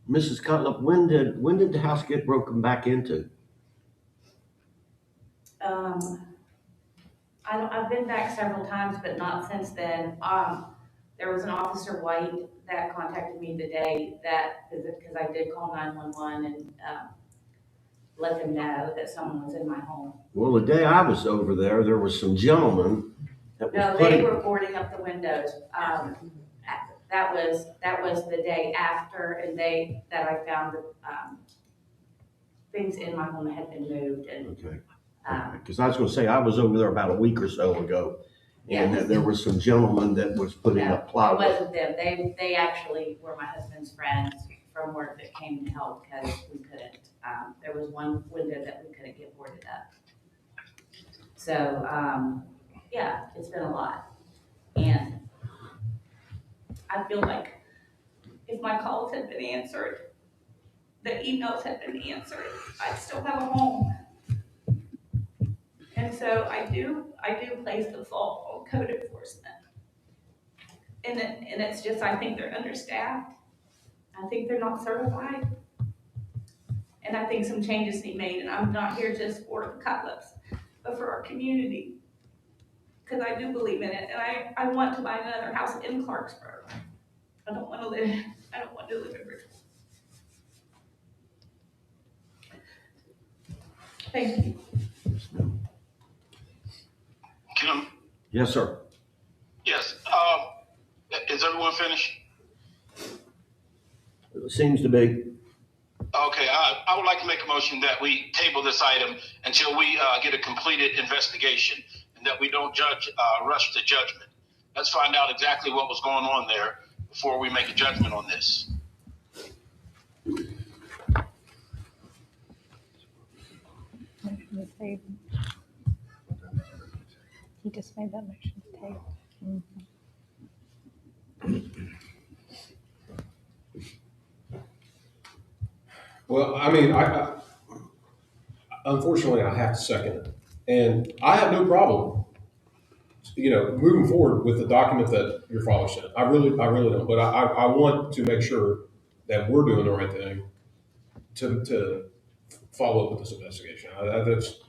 Mrs. Cutlip, when did the house get broken back into? I've been back several times, but not since then. There was an Officer White that contacted me the day because I did call 911 and let them know that someone was in my home. Well, the day I was over there was some gentleman that was No, they were boarding up the windows. That was the day after, and that I found things in my home that had been moved. And okay. Because I was going to say I was over there about a week or so ago, and yes. There was some gentleman that was putting up plywood. It wasn't them. They actually were my husband's friends from work that came to help because we couldn't. There was one window that we couldn't get boarded up. So yeah, it's been a lot, and I feel like if my calls had been answered, the emails had been answered, I'd still have a home. And so I do place the fault on code enforcement. And it's just, I think they're understaffed. I think they're not certified. And I think some changes need made. And I'm not here just for the Cutlips, but for our community. Because I do believe in it. And I want to buy another house in Clarksburg. I don't want to live in Bridgeport. Thank you. Yes, sir. Yes. Is everyone finished? It seems to be. Okay. I would like to make a motion that we table this item until we get a completed investigation. And that we don't rush to judgment. Let's find out exactly what was going on there before we make a judgment on this. He just made that motion to table. Well, I mean, unfortunately, I have to second it. And I have no problem, moving forward with the document that your father sent. I really don't. But I want to make sure that we're doing the right thing to follow up with this investigation. That's,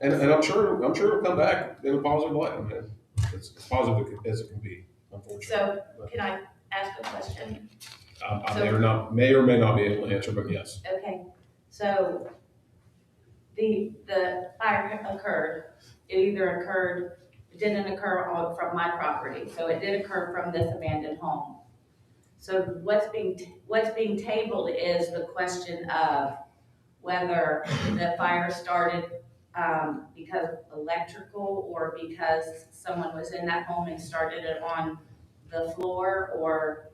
and I'm sure it'll come back in a positive light. I mean, it's positive as it can be, unfortunately. So can I ask a question? I may or may not be able to answer, but yes. Okay, so the fire occurred, it didn't occur from my property, so it did occur from this abandoned home. So what's being tabled is the question of whether the fire started because of electrical or because someone was in that home and started it on the floor or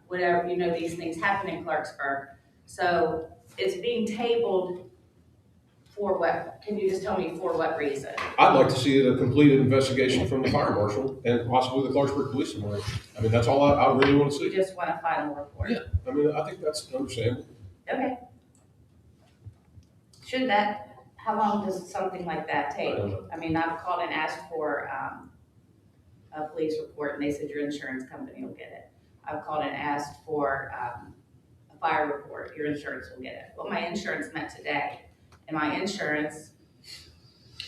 whatever, these things happen in Clarksburg. So it's being tabled for what? Can you just tell me for what reason? I'd like to see a completed investigation from the fire marshal and possibly the Clarksburg Police Department. I mean, that's all I really want to see. You just want a final report? Yeah, I mean, I think that's understandable. Okay. How long does something like that take? I mean, I've called and asked for a police report and they said your insurance company will get it. I've called and asked for a fire report, your insurance will get it. Well, my insurance met today, and my insurance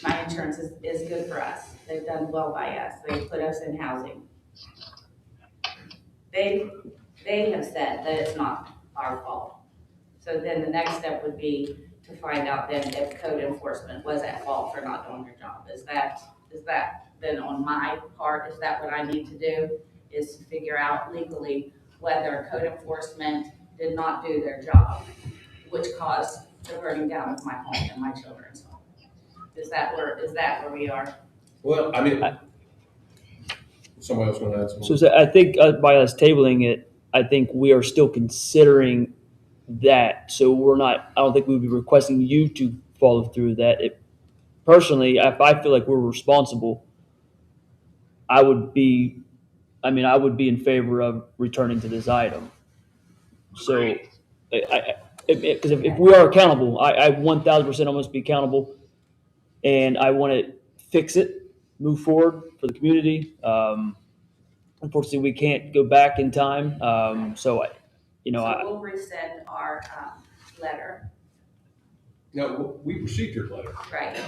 is good for us. They've done well by us. They've put us in housing. They have said that it's not our fault. So then the next step would be to find out then if code enforcement was at fault for not doing their job. Is that then on my part? Is that what I need to do? Is to figure out legally whether code enforcement did not do their job, which caused the burning down of my home and my children's home. Is that where we are? Well, I mean, somebody else want to add something? So I think by us tabling it, I think we are still considering that. So I don't think we would be requesting you to follow through that. Personally, if I feel like we're responsible, I would be in favor of returning to this item. So, because if we are accountable, I 1,000% almost be accountable, and I want to fix it, move forward for the community. Unfortunately, we can't go back in time. So we'll resend our letter. No, we received your letter. Right.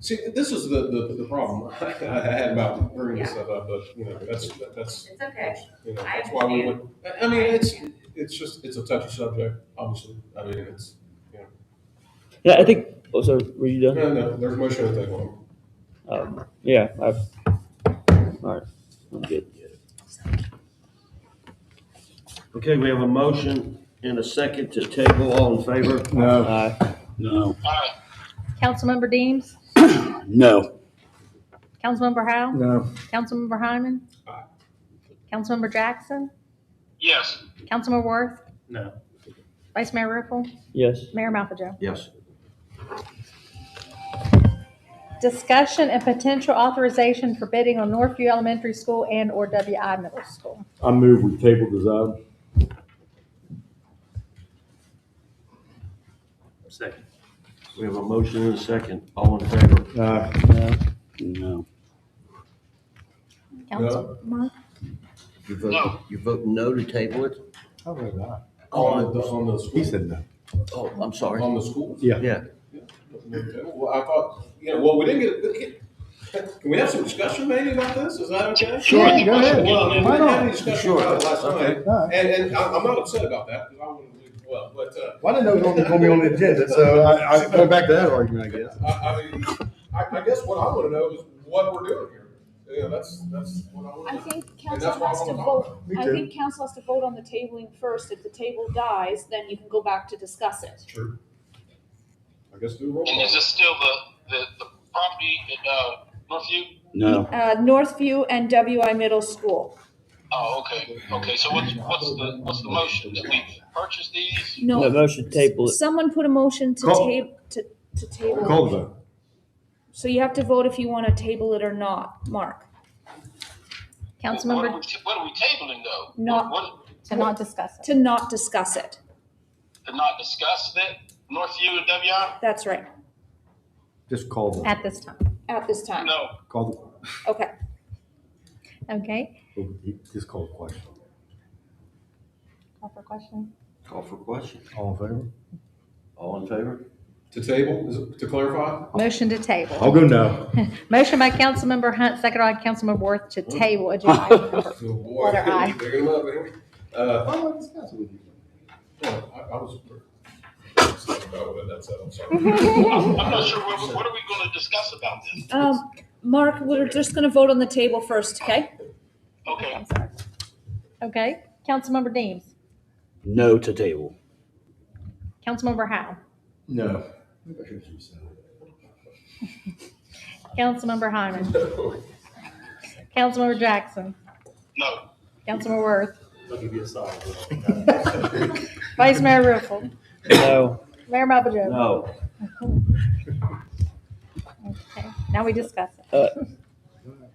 See, this is the problem I had about bringing this stuff up, but that's. It's okay. That's why we went. I mean, it's a touchy subject, obviously. I mean, it's. Yeah, I think. Oh, sorry, were you done? No, there's a motion to take one. Yeah. All right. I'm good. Okay, we have a motion and a second to table. All in favor? No. Aye. No. Councilmember Deems? No. Councilmember Howe? No. Councilmember Hyman? Councilmember Jackson? Yes. Councilmember Worth? No. Vice Mayor Ripple? Yes. Mayor Malfajo? Yes. Discussion and potential authorization for bidding on Northview Elementary School and or WI Middle School. I move we table this item. Second. We have a motion and a second. All in favor? No. Council Mark? You vote no to table it? How about that? On the school. He said no. Oh, I'm sorry. On the school? Yeah. Yeah. Well, I thought, we didn't get. Can we have some discussion maybe about this? Is that okay? Sure. Yeah, go ahead. Well, I mean, we Why didn't have not? any discussion Sure. about it last Okay. night, All right. and I'm not upset about that because I want to do well. But Well, I didn't know it was going to be on the agenda, so I go back to that argument, I guess. I guess what I want to know is what we're doing here. That's what I want to I know. think And council that's why I has to wanna talk vote, Me I too. think council has to vote on the tabling first. If the table dies, then you can go back to discuss it. True. I guess do a roll And call. is this still the property at, Northview? No. Northview and WI Middle School. Oh, okay, okay, so what's the motion, that we purchase these? No, motion to table it. Someone put a motion to Call- table, to table. Call the vote. So you have to vote if you want to table it or not, Mark. Councilmember, What are we tabling though? Not- What, to not discuss it. To not discuss it. to not discuss that, Northview and WI? That's right, Just call the, At this time. at this time. No, call Okay. Okay. just call the question. Call for question. Call for question. All in favor? All in favor? To table, is it, to clarify? Motion to table. I'll go no. Motion by Councilmember Hunt, second by Councilmember Worth to table agenda item number. Oh, boy. Letter I. Bringing them up, ain't we? I was excited about what that said, I'm sorry. I'm not sure, what are we gonna discuss about this? Mark, we're just gonna vote on the table first, okay? Okay, Okay. Councilmember Deems. No to table. Councilmember Howe. No. Maybe I should have said it. Councilmember Hyman. Councilmember Jackson. no, Councilmember Worth. I'll give you a solid. Vice Mayor Riffle. No. Mayor Mabajo. No. Okay. Now we discuss it.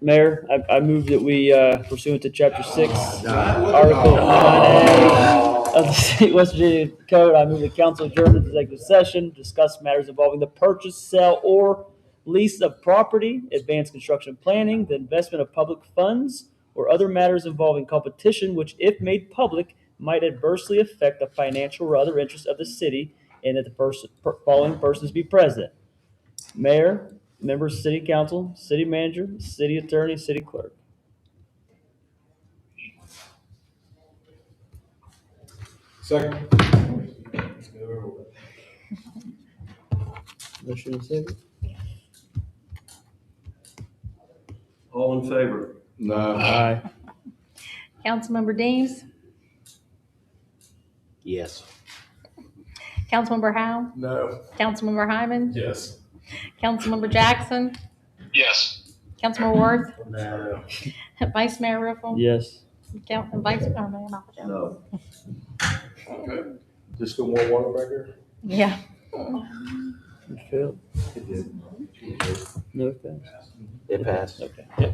Mayor, I move that we, pursuant to Chapter 6, Article 9A of the State of West Virginia Code, I move the council adjourn to executive session, discuss matters involving the purchase, sale, or lease of property, advanced construction planning, the investment of public funds, or other matters involving competition which, if made public, might adversely affect the financial or other interests of the city, and that the following persons be present: Mayor, members of City Council, City Manager, City Attorney, City Clerk. Second. Motion and second. All in favor? No. Aye. Councilmember Deems. Yes. Councilmember Howe. No. Councilmember Hyman. Yes. Councilmember Jackson. yes. Councilmember Worth. No. Vice Mayor Riffle. Yes. Mayor Mabajo. No. Okay. Just still more water back there? Yeah. You failed. It did. No, it passed. It passed. Okay. Yeah.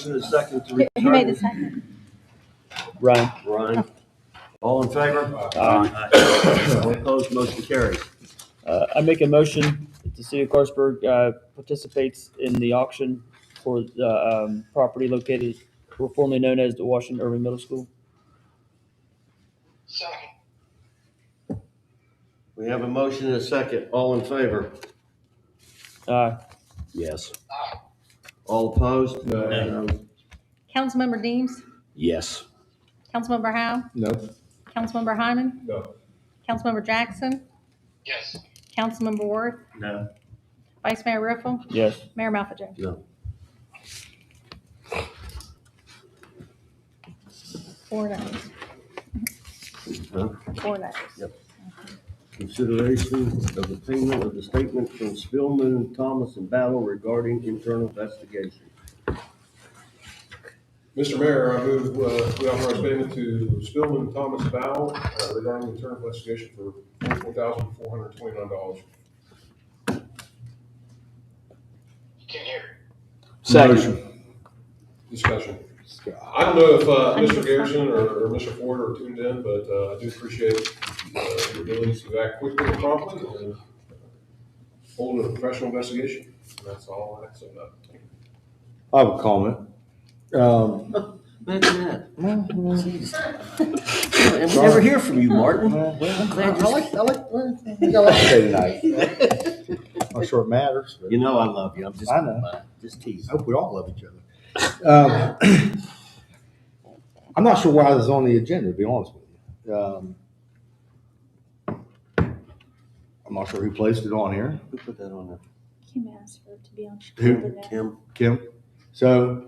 A second to Who made the second? Ryan. Ryan. All in favor? Aye. All opposed, motion carries. I make a motion that the city of Clarksburg participates in the auction for the property located, formerly known as the Washington Irving Middle School. We have a motion and a second. All in favor? Aye. Yes. All opposed? No. Councilmember Deems? Yes. Councilmember Howe? No. Councilmember Hyman? No. Councilmember Jackson? Yes. Councilmember Worth? No. Vice Mayor Riffle? Yes. Mayor Malfitcher? No. 4 noes. Huh? 4 noes. Yep. Consideration of the payment of the statement from Spillman, Thomas, and Battle regarding internal investigation. Mr. Mayor, I move, we authorize payment to Spillman, Thomas, Bow regarding internal investigation for $44,429. Can't hear. Second. Discussion. I don't know if Mr. Garrison or Mr. Ford are tuned in, but I do appreciate your ability to act quickly and promptly and hold a professional investigation. That's all I have to say about it. I have a comment. Imagine that. I never hear from you, Martin. I like to say tonight. I'm sure it matters. You know I love you. I'm just, I know. Just teasing. I hope we all love each other. I'm not sure why this is on the agenda, to be honest with you. I'm not sure who placed it on here. Who put that on there? Kim asked for it to be on. Who? Kim. So,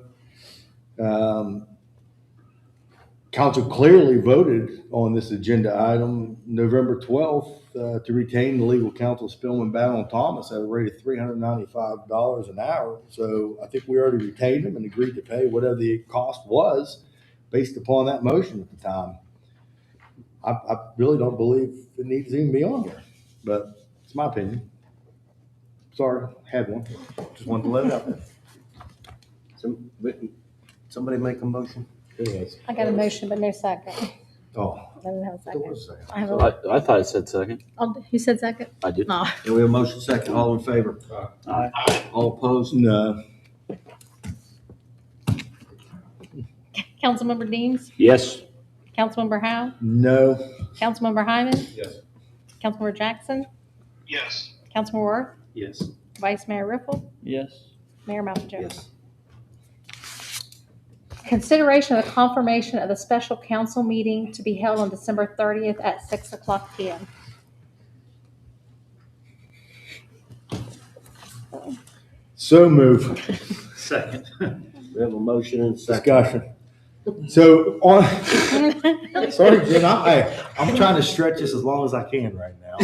council clearly voted on this agenda item November 12th to retain the legal counsel Spillman, Battle, and Thomas at a rate of $395 an hour. So I think we already retained them and agreed to pay whatever the cost was based upon that motion at the time. I really don't believe it needs to even be on here, but it's my opinion. Sorry, had one. Just wanted to let it out there. Somebody make a motion? I got a motion, but no second. Oh. I don't have a second. I have I thought it said second. Who said second? I did. No. And we have a motion second. All in favor? Aye. All opposed? No. Councilmember Deems? Yes. Councilmember Howe? No. Councilmember Hyman? Yes. Councilmember Jackson? Yes. Councilmember Worth? Yes. Vice Mayor Riffle? Yes. Mayor Malfitcher? Yes. Consideration of the confirmation of the special council meeting to be held on December 30th at 6:00 p.m. So move. Second. We have a motion and a second. Discussion. So on, sorry, Jen, I'm trying to stretch this as long as I can right now.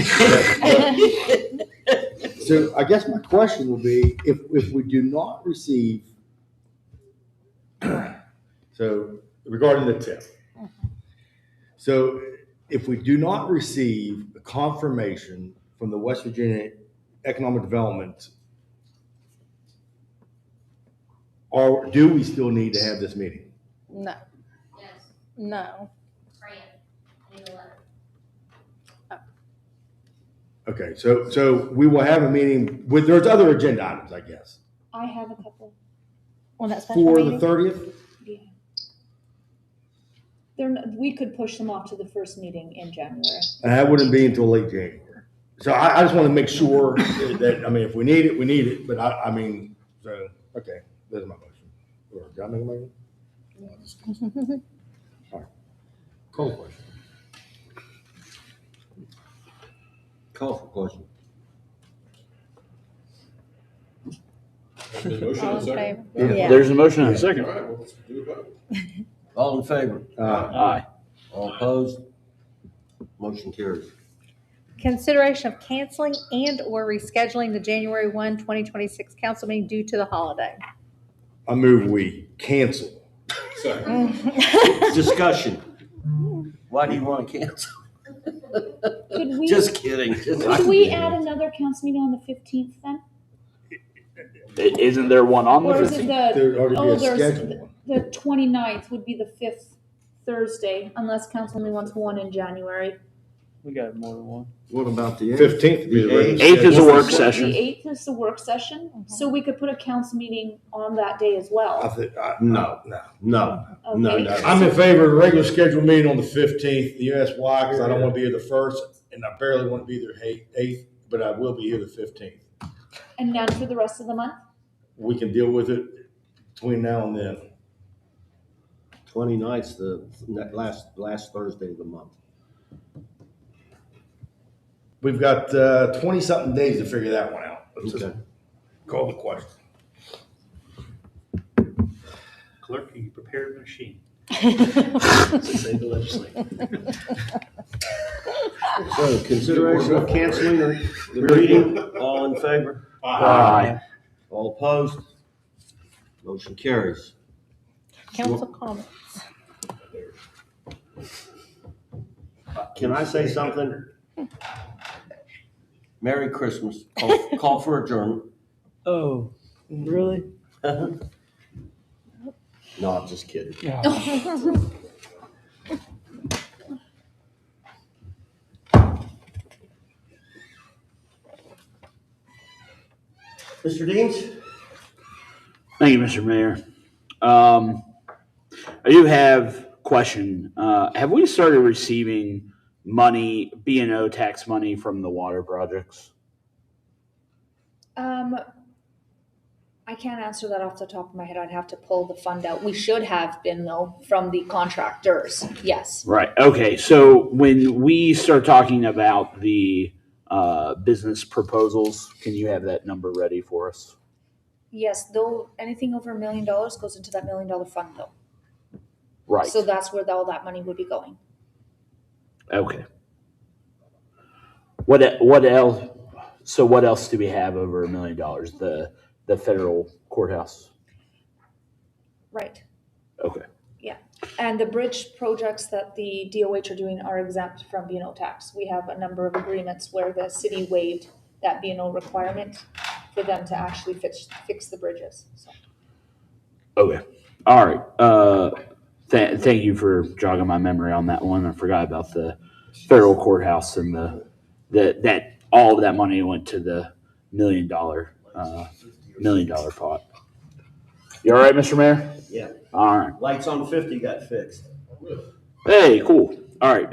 So I guess my question will be, if we do not receive, so regarding the tip. So if we do not receive a confirmation from the West Virginia Economic Development, or do we still need to have this meeting? No. Yes. No. Okay, so we will have a meeting with, there's other agenda items, I guess. I have a couple. On that special For meeting? the 30th? Yeah. We could push them off to the first meeting in January. And that wouldn't be until late January. So I just want to make sure that, I mean, if we need it, we need it, but I mean, so, okay, there's my motion. Or, did I make a motion? All right. Call the question. Call for question. There's been a motion and a second? Yeah. There's a motion and a second. All right, well, let's do it. All in favor? Aye. All opposed? Motion carries. Consideration of canceling and/or rescheduling the January 1, 2026 council meeting due to the holiday. I move we cancel. Second. Discussion. Why do you want to cancel? Could we? Just kidding. Could we add another council meeting on the 15th then? Isn't there one on the Or is it 15th? There'd already be a there's scheduled the 29th would be the 5th Thursday, unless council only wants one in January. We got more than one. What about the 15th would be the regular 8th is a work The session. 8th is the work session, so we could put a council meeting on that day as well. No. Okay. I'm in favor of the regular scheduled meeting on the 15th. You ask why, because I don't want to be here the 1st, and I barely want to be there 8th, but I will be here the 15th. And none for the rest of the month? We can deal with it between now and then. 29th's the last Thursday of the month. We've got 20-something days to figure that one out. Let's just call the question. Clerk, can you prepare the machine? Save the legislature. So, consideration of canceling the meeting, all in favor? Aye. All opposed? Motion carries. Council comments. Can I say something? Merry Christmas. Call for adjournment. Oh, really? No, I'm just kidding. Mr. Deans? Thank you, Mr. Mayor. I do have a question. Have we started receiving money, B&O tax money from the water projects? I can't answer that off the top of my head. I'd have to pull the fund out. We should have been though from the contractors. Yes. Right. Okay. So when we start talking about the business proposals, can you have that number ready for us? Yes, though anything over $1 million goes into that $1 million fund though. Right. So that's where all that money would be going. Okay. What else? So what else do we have over $1 million? The federal courthouse. Right. Okay. Yeah. And the bridge projects that the DOH are doing are exempt from B&O tax. We have a number of agreements where the city waived that B&O requirement for them to actually fix the bridges. So. Okay. All right. Thank you for jogging my memory on that one. I forgot about the federal courthouse and that all of that money went to the $1 million pot. You all right, Mr. Mayor? Yeah. All right. Lights on 50 got fixed. Hey, cool. All right.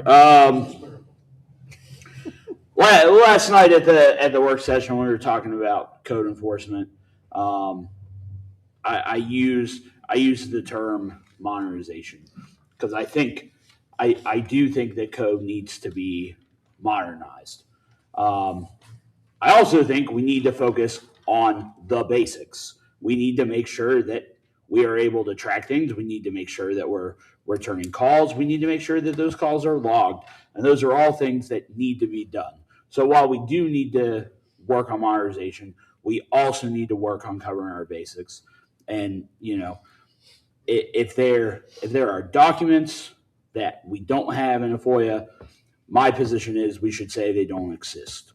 Last night at the work session, when we were talking about code enforcement, I used the term modernization because I do think that code needs to be modernized. I also think we need to focus on the basics. We need to make sure that we are able to track things. We need to make sure that we're returning calls. We need to make sure that those calls are logged. And those are all things that need to be done. So while we do need to work on modernization, we also need to work on covering our basics. And, if there are documents that we don't have in a FOIA, my position is we should say they don't exist.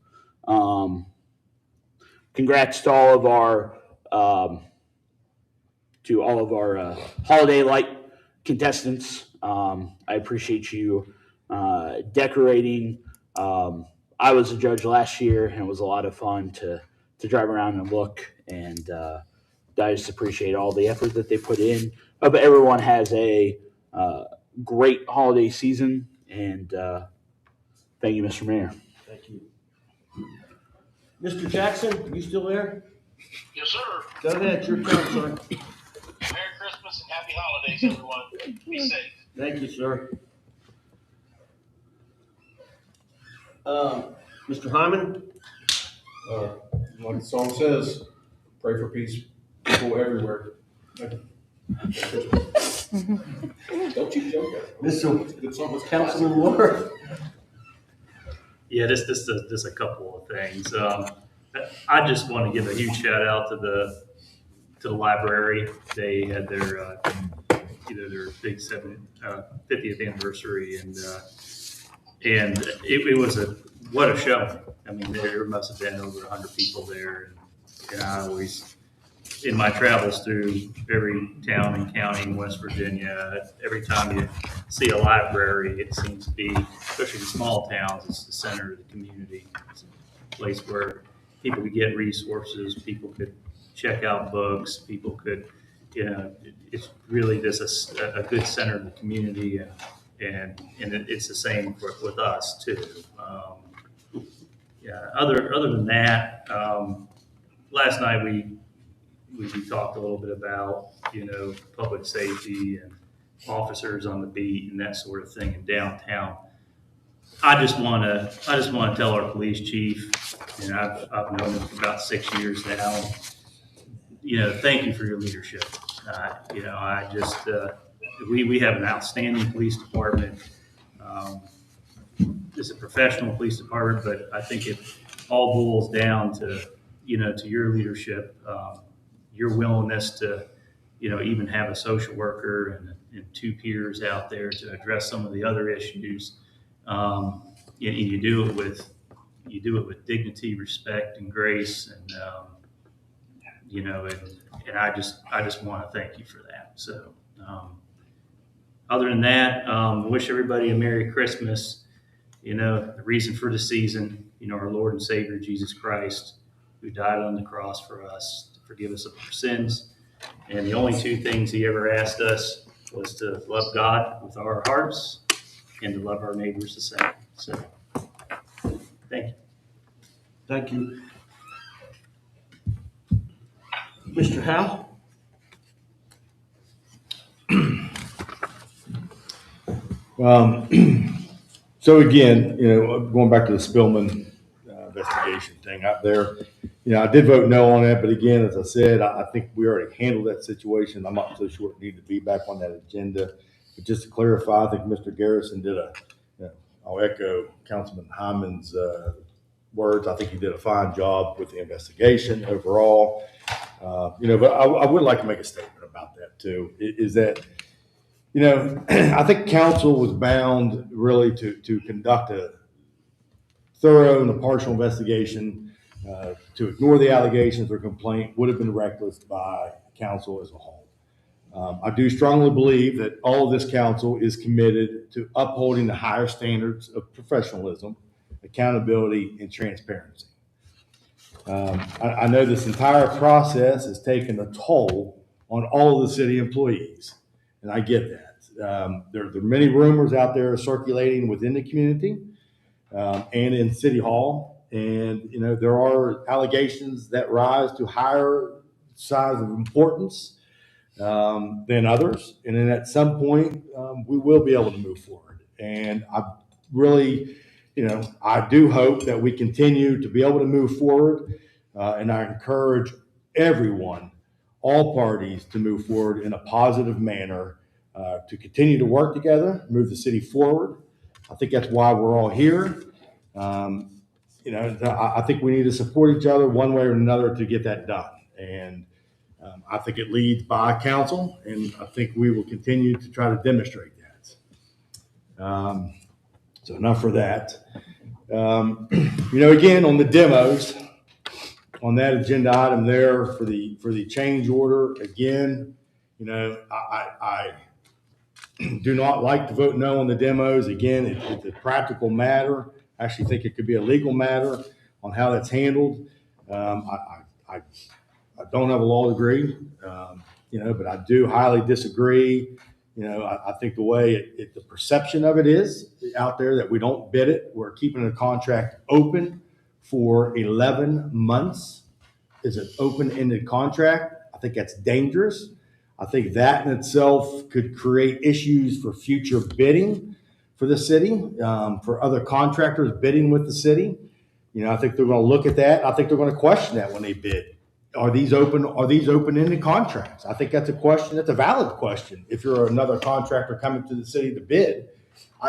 Congrats to all of our holiday light contestants. I appreciate you decorating. I was a judge last year, and it was a lot of fun to drive around and look. And I just appreciate all the effort that they put in. Hope everyone has a great holiday season. And thank you, Mr. Mayor. Thank you. Mr. Jackson, you still there? Yes, sir. Go ahead, your turn, sir. Merry Christmas and happy holidays, everyone. Be safe. Thank you, sir. Mr. Hyman? Like the song says, pray for peace, people everywhere. Don't you joke at me. Mr. Councilman Ward? Yeah, just a couple of things. I just want to give a huge shout out to the library. They had their their big 50th anniversary, and it was what a show. I mean, there must have been over 100 people there, and I always, in my travels through every town and county in West Virginia, every time you see a library, it seems to be, especially in small towns, it's the center of the community. It's a place where people could get resources, people could check out books, people could, it's really just a good center of the community, and it's the same with us too. Other than that, last night we talked a little bit about, public safety and officers on the beat and that sort of thing in downtown. I just want to tell our police chief, and I've known him for about 6 years now. Thank you for your leadership. I just we have an outstanding police department. It's a professional police department, but I think it all boils down to your leadership, your willingness to even have a social worker and two peers out there to address some of the other issues. And you do it with dignity, respect, and grace, and and I just want to thank you for that. So, other than that, wish everybody a Merry Christmas. The reason for the season, our Lord and Savior Jesus Christ, who died on the cross for us to forgive us of our sins. And the only two things he ever asked us was to love God with our hearts and to love our neighbors the same. So, thank you. Thank you. Mr. Howe? So again, going back to the Spillman investigation thing out there, I did vote no on that, but again, as I said, I think we already handled that situation. I'm not so sure it needed to be back on that agenda. But just to clarify, I think Mr. Garrison did I'll echo Councilman Hyman's words. I think he did a fine job with the investigation overall. But I would like to make a statement about that too, is that I think council was bound really to conduct a thorough and impartial investigation. To ignore the allegations or complaint would have been reckless by council as a whole. I do strongly believe that all of this council is committed to upholding the higher standards of professionalism, accountability, and transparency. I know this entire process has taken a toll on all of the city employees, and I get that. There are many rumors out there circulating within the community and in City Hall, and there are allegations that rise to higher size of importance than others, and then at some point we will be able to move forward. And I really, I do hope that we continue to be able to move forward, and I encourage everyone, all parties, to move forward in a positive manner, to continue to work together, move the city forward. I think that's why we're all here. I think we need to support each other one way or another to get that done. And I think it leads by council, and I think we will continue to try to demonstrate that. So enough for that. Again, on the demos, on that agenda item there for the change order, again, I do not like to vote no on the demos. Again, it's a practical matter. I actually think it could be a legal matter on how that's handled. I don't have a law degree, but I do highly disagree. I think the way the perception of it is out there that we don't bid it. We're keeping the contract open for 11 months. Is an open-ended contract. I think that's dangerous. I think that in itself could create issues for future bidding for the city, for other contractors bidding with the city. I think they're going to look at that. I think they're going to question that when they bid. Are these open-ended contracts? I think that's a question. That's a valid question. If you're another contractor coming to the city to bid,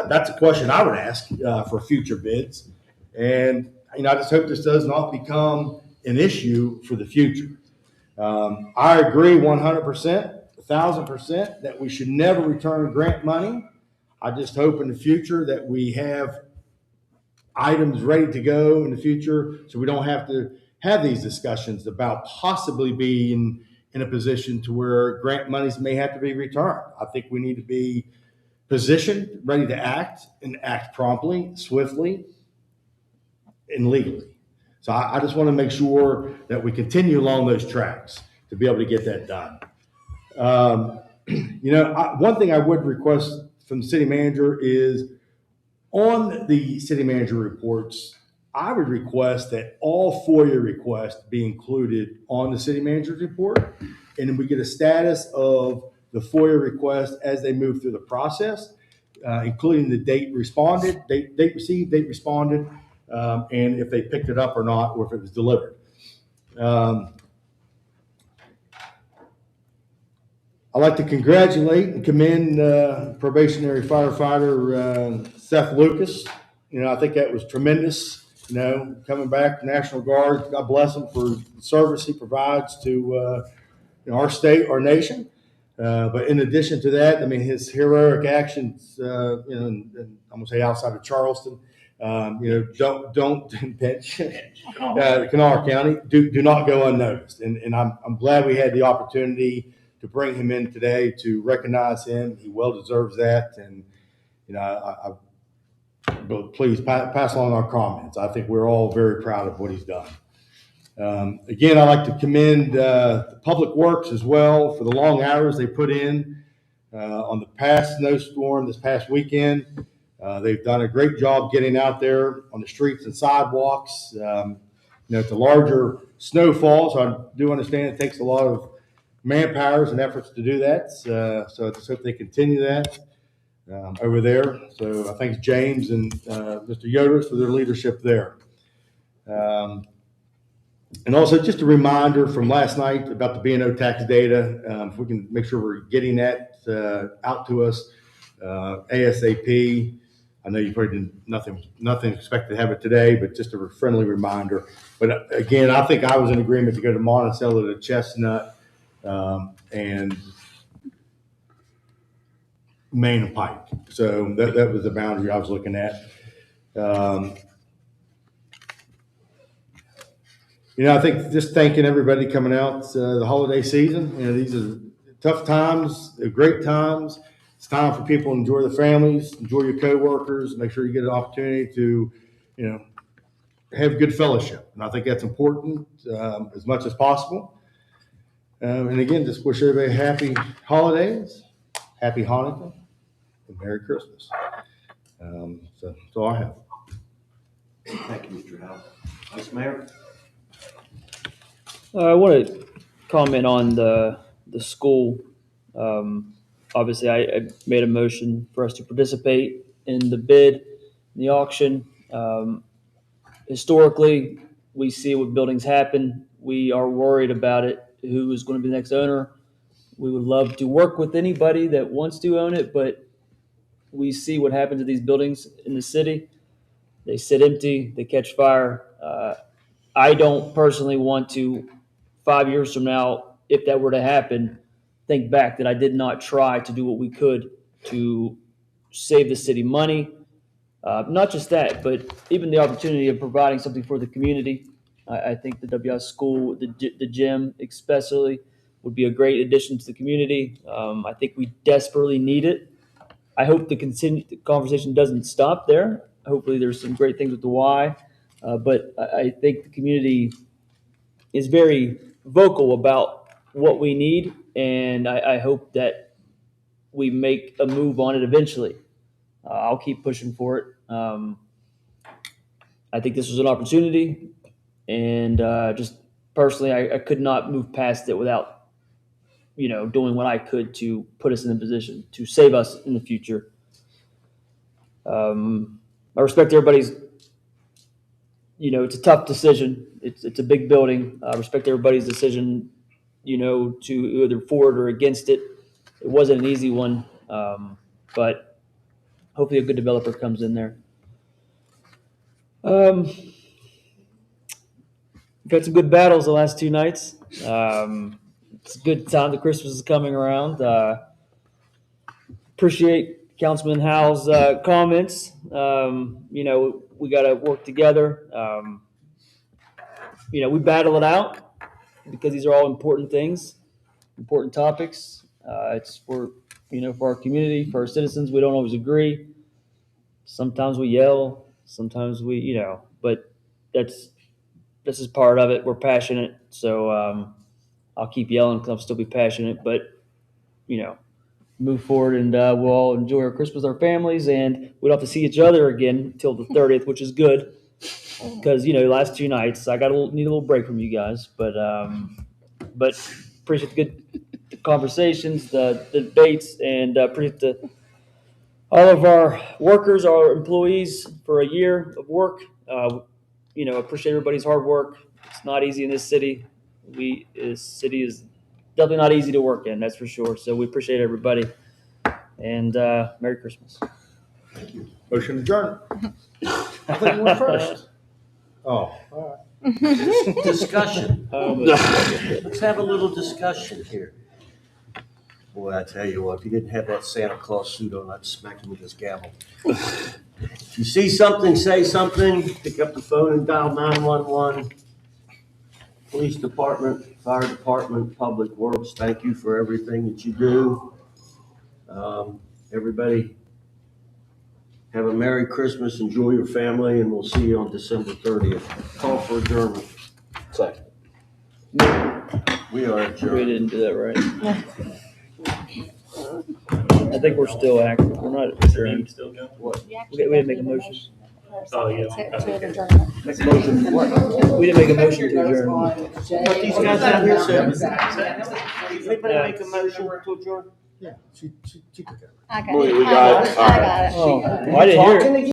that's a question I would ask for future bids. And I just hope this does not become an issue for the future. I agree 100%, 1,000% that we should never return grant money. I just hope in the future that we have items ready to go in the future so we don't have to have these discussions about possibly being in a position to where grant monies may have to be returned. I think we need to be positioned, ready to act, and act promptly, swiftly, and legally. So I just want to make sure that we continue along those tracks to be able to get that done. One thing I would request from the city manager is on the city manager reports, I would request that all FOIA requests be included on the city manager's report, and then we get a status of the FOIA request as they move through the process. including the date responded, date received, date responded, and if they picked it up or not, or if it was delivered. I'd like to congratulate and commend probationary firefighter Seth Lucas. I think that was tremendous. Coming back, National Guard, God bless him for the service he provides to our state, our nation. But in addition to that, his heroic actions, and I'm gonna say outside of Charleston, don't pinch Kanawha County, do not go unnoticed. And I'm glad we had the opportunity to bring him in today to recognize him. He well deserves that. And, but please pass along our comments. I think we're all very proud of what he's done. Again, I'd like to commend Public Works as well for the long hours they put in on the past snowstorm this past weekend. They've done a great job getting out there on the streets and sidewalks. It's a larger snowfall, so I do understand it takes a lot of manpowers and efforts to do that. So let's hope they continue that over there. So I thank James and Mr. Yoder for their leadership there. And also just a reminder from last night about the B&O tax data. If we can make sure we're getting that out to us ASAP. I know you probably didn't, nothing expected to have it today, but just a friendly reminder. But again, I think I was in agreement to go to Monticello to Chestnut and Main and Pike. So that was the boundary I was looking at. I think just thanking everybody coming out the holiday season. These are tough times, they're great times. It's time for people to enjoy their families, enjoy your coworkers, make sure you get an opportunity to, have good fellowship. And I think that's important as much as possible. And again, just wish everybody happy holidays, happy Hanukkah, and Merry Christmas. So that's all I have. Thank you, Mr. Howe. Vice Mayor? I want to comment on the school. Obviously, I made a motion for us to participate in the bid, in the auction. Historically, we see what buildings happen. We are worried about it. Who is going to be the next owner? We would love to work with anybody that wants to own it, but we see what happens to these buildings in the city. They sit empty, they catch fire. I don't personally want to, 5 years from now, if that were to happen, think back that I did not try to do what we could to save the city money. Not just that, but even the opportunity of providing something for the community. I think the WS school, the gym especially, would be a great addition to the community. I think we desperately need it. I hope the conversation doesn't stop there. Hopefully there's some great things with the Y. But I think the community is very vocal about what we need, and I hope that we make a move on it eventually. I'll keep pushing for it. I think this was an opportunity, and just personally, I could not move past it without, doing what I could to put us in a position to save us in the future. I respect everybody's. It's a tough decision. It's a big building. I respect everybody's decision, to either for it or against it. It wasn't an easy one, but hopefully a good developer comes in there. We've had some good battles the last 2 nights. It's a good time. The Christmas is coming around. Appreciate Councilman Howe's comments. We got to work together. We battle it out because these are all important things, important topics. It's for our community, for our citizens. We don't always agree. Sometimes we yell. Sometimes we, but this is part of it. We're passionate, so I'll keep yelling because I'll still be passionate. But move forward, and we'll all enjoy our Christmas with our families, and we don't have to see each other again until the 30th, which is good. Because last 2 nights I need a little break from you guys, but appreciate the good conversations, the debates, and appreciate all of our workers, our employees for a year of work. Appreciate everybody's hard work. It's not easy in this city. This city is definitely not easy to work in, that's for sure. So we appreciate everybody. And Merry Christmas. Thank you. Motion adjourned. I think you went first. Oh, all Discussion. Let's have a little discussion here. Boy, I tell you what, if you didn't have that Santa Claus suit on, I'd smack him with this gavel. If you see something, say something, pick up the phone and dial 911. Police department, fire department, public works, thank you for everything that you do. Everybody, have a Merry Christmas, enjoy your family, and we'll see you on December 30th. Call for adjournment. Second. We are adjourned. We didn't do that right. I think we're still active. We're not adjourned. Still going? What? We didn't make a motion. Oh, yeah. Make a motion for what? We didn't make a motion to adjourn. But these guys out here said, did anybody make a motion to adjourn? Yeah, she took it. I got We it. got it. I got it. Oh, I didn't hear it.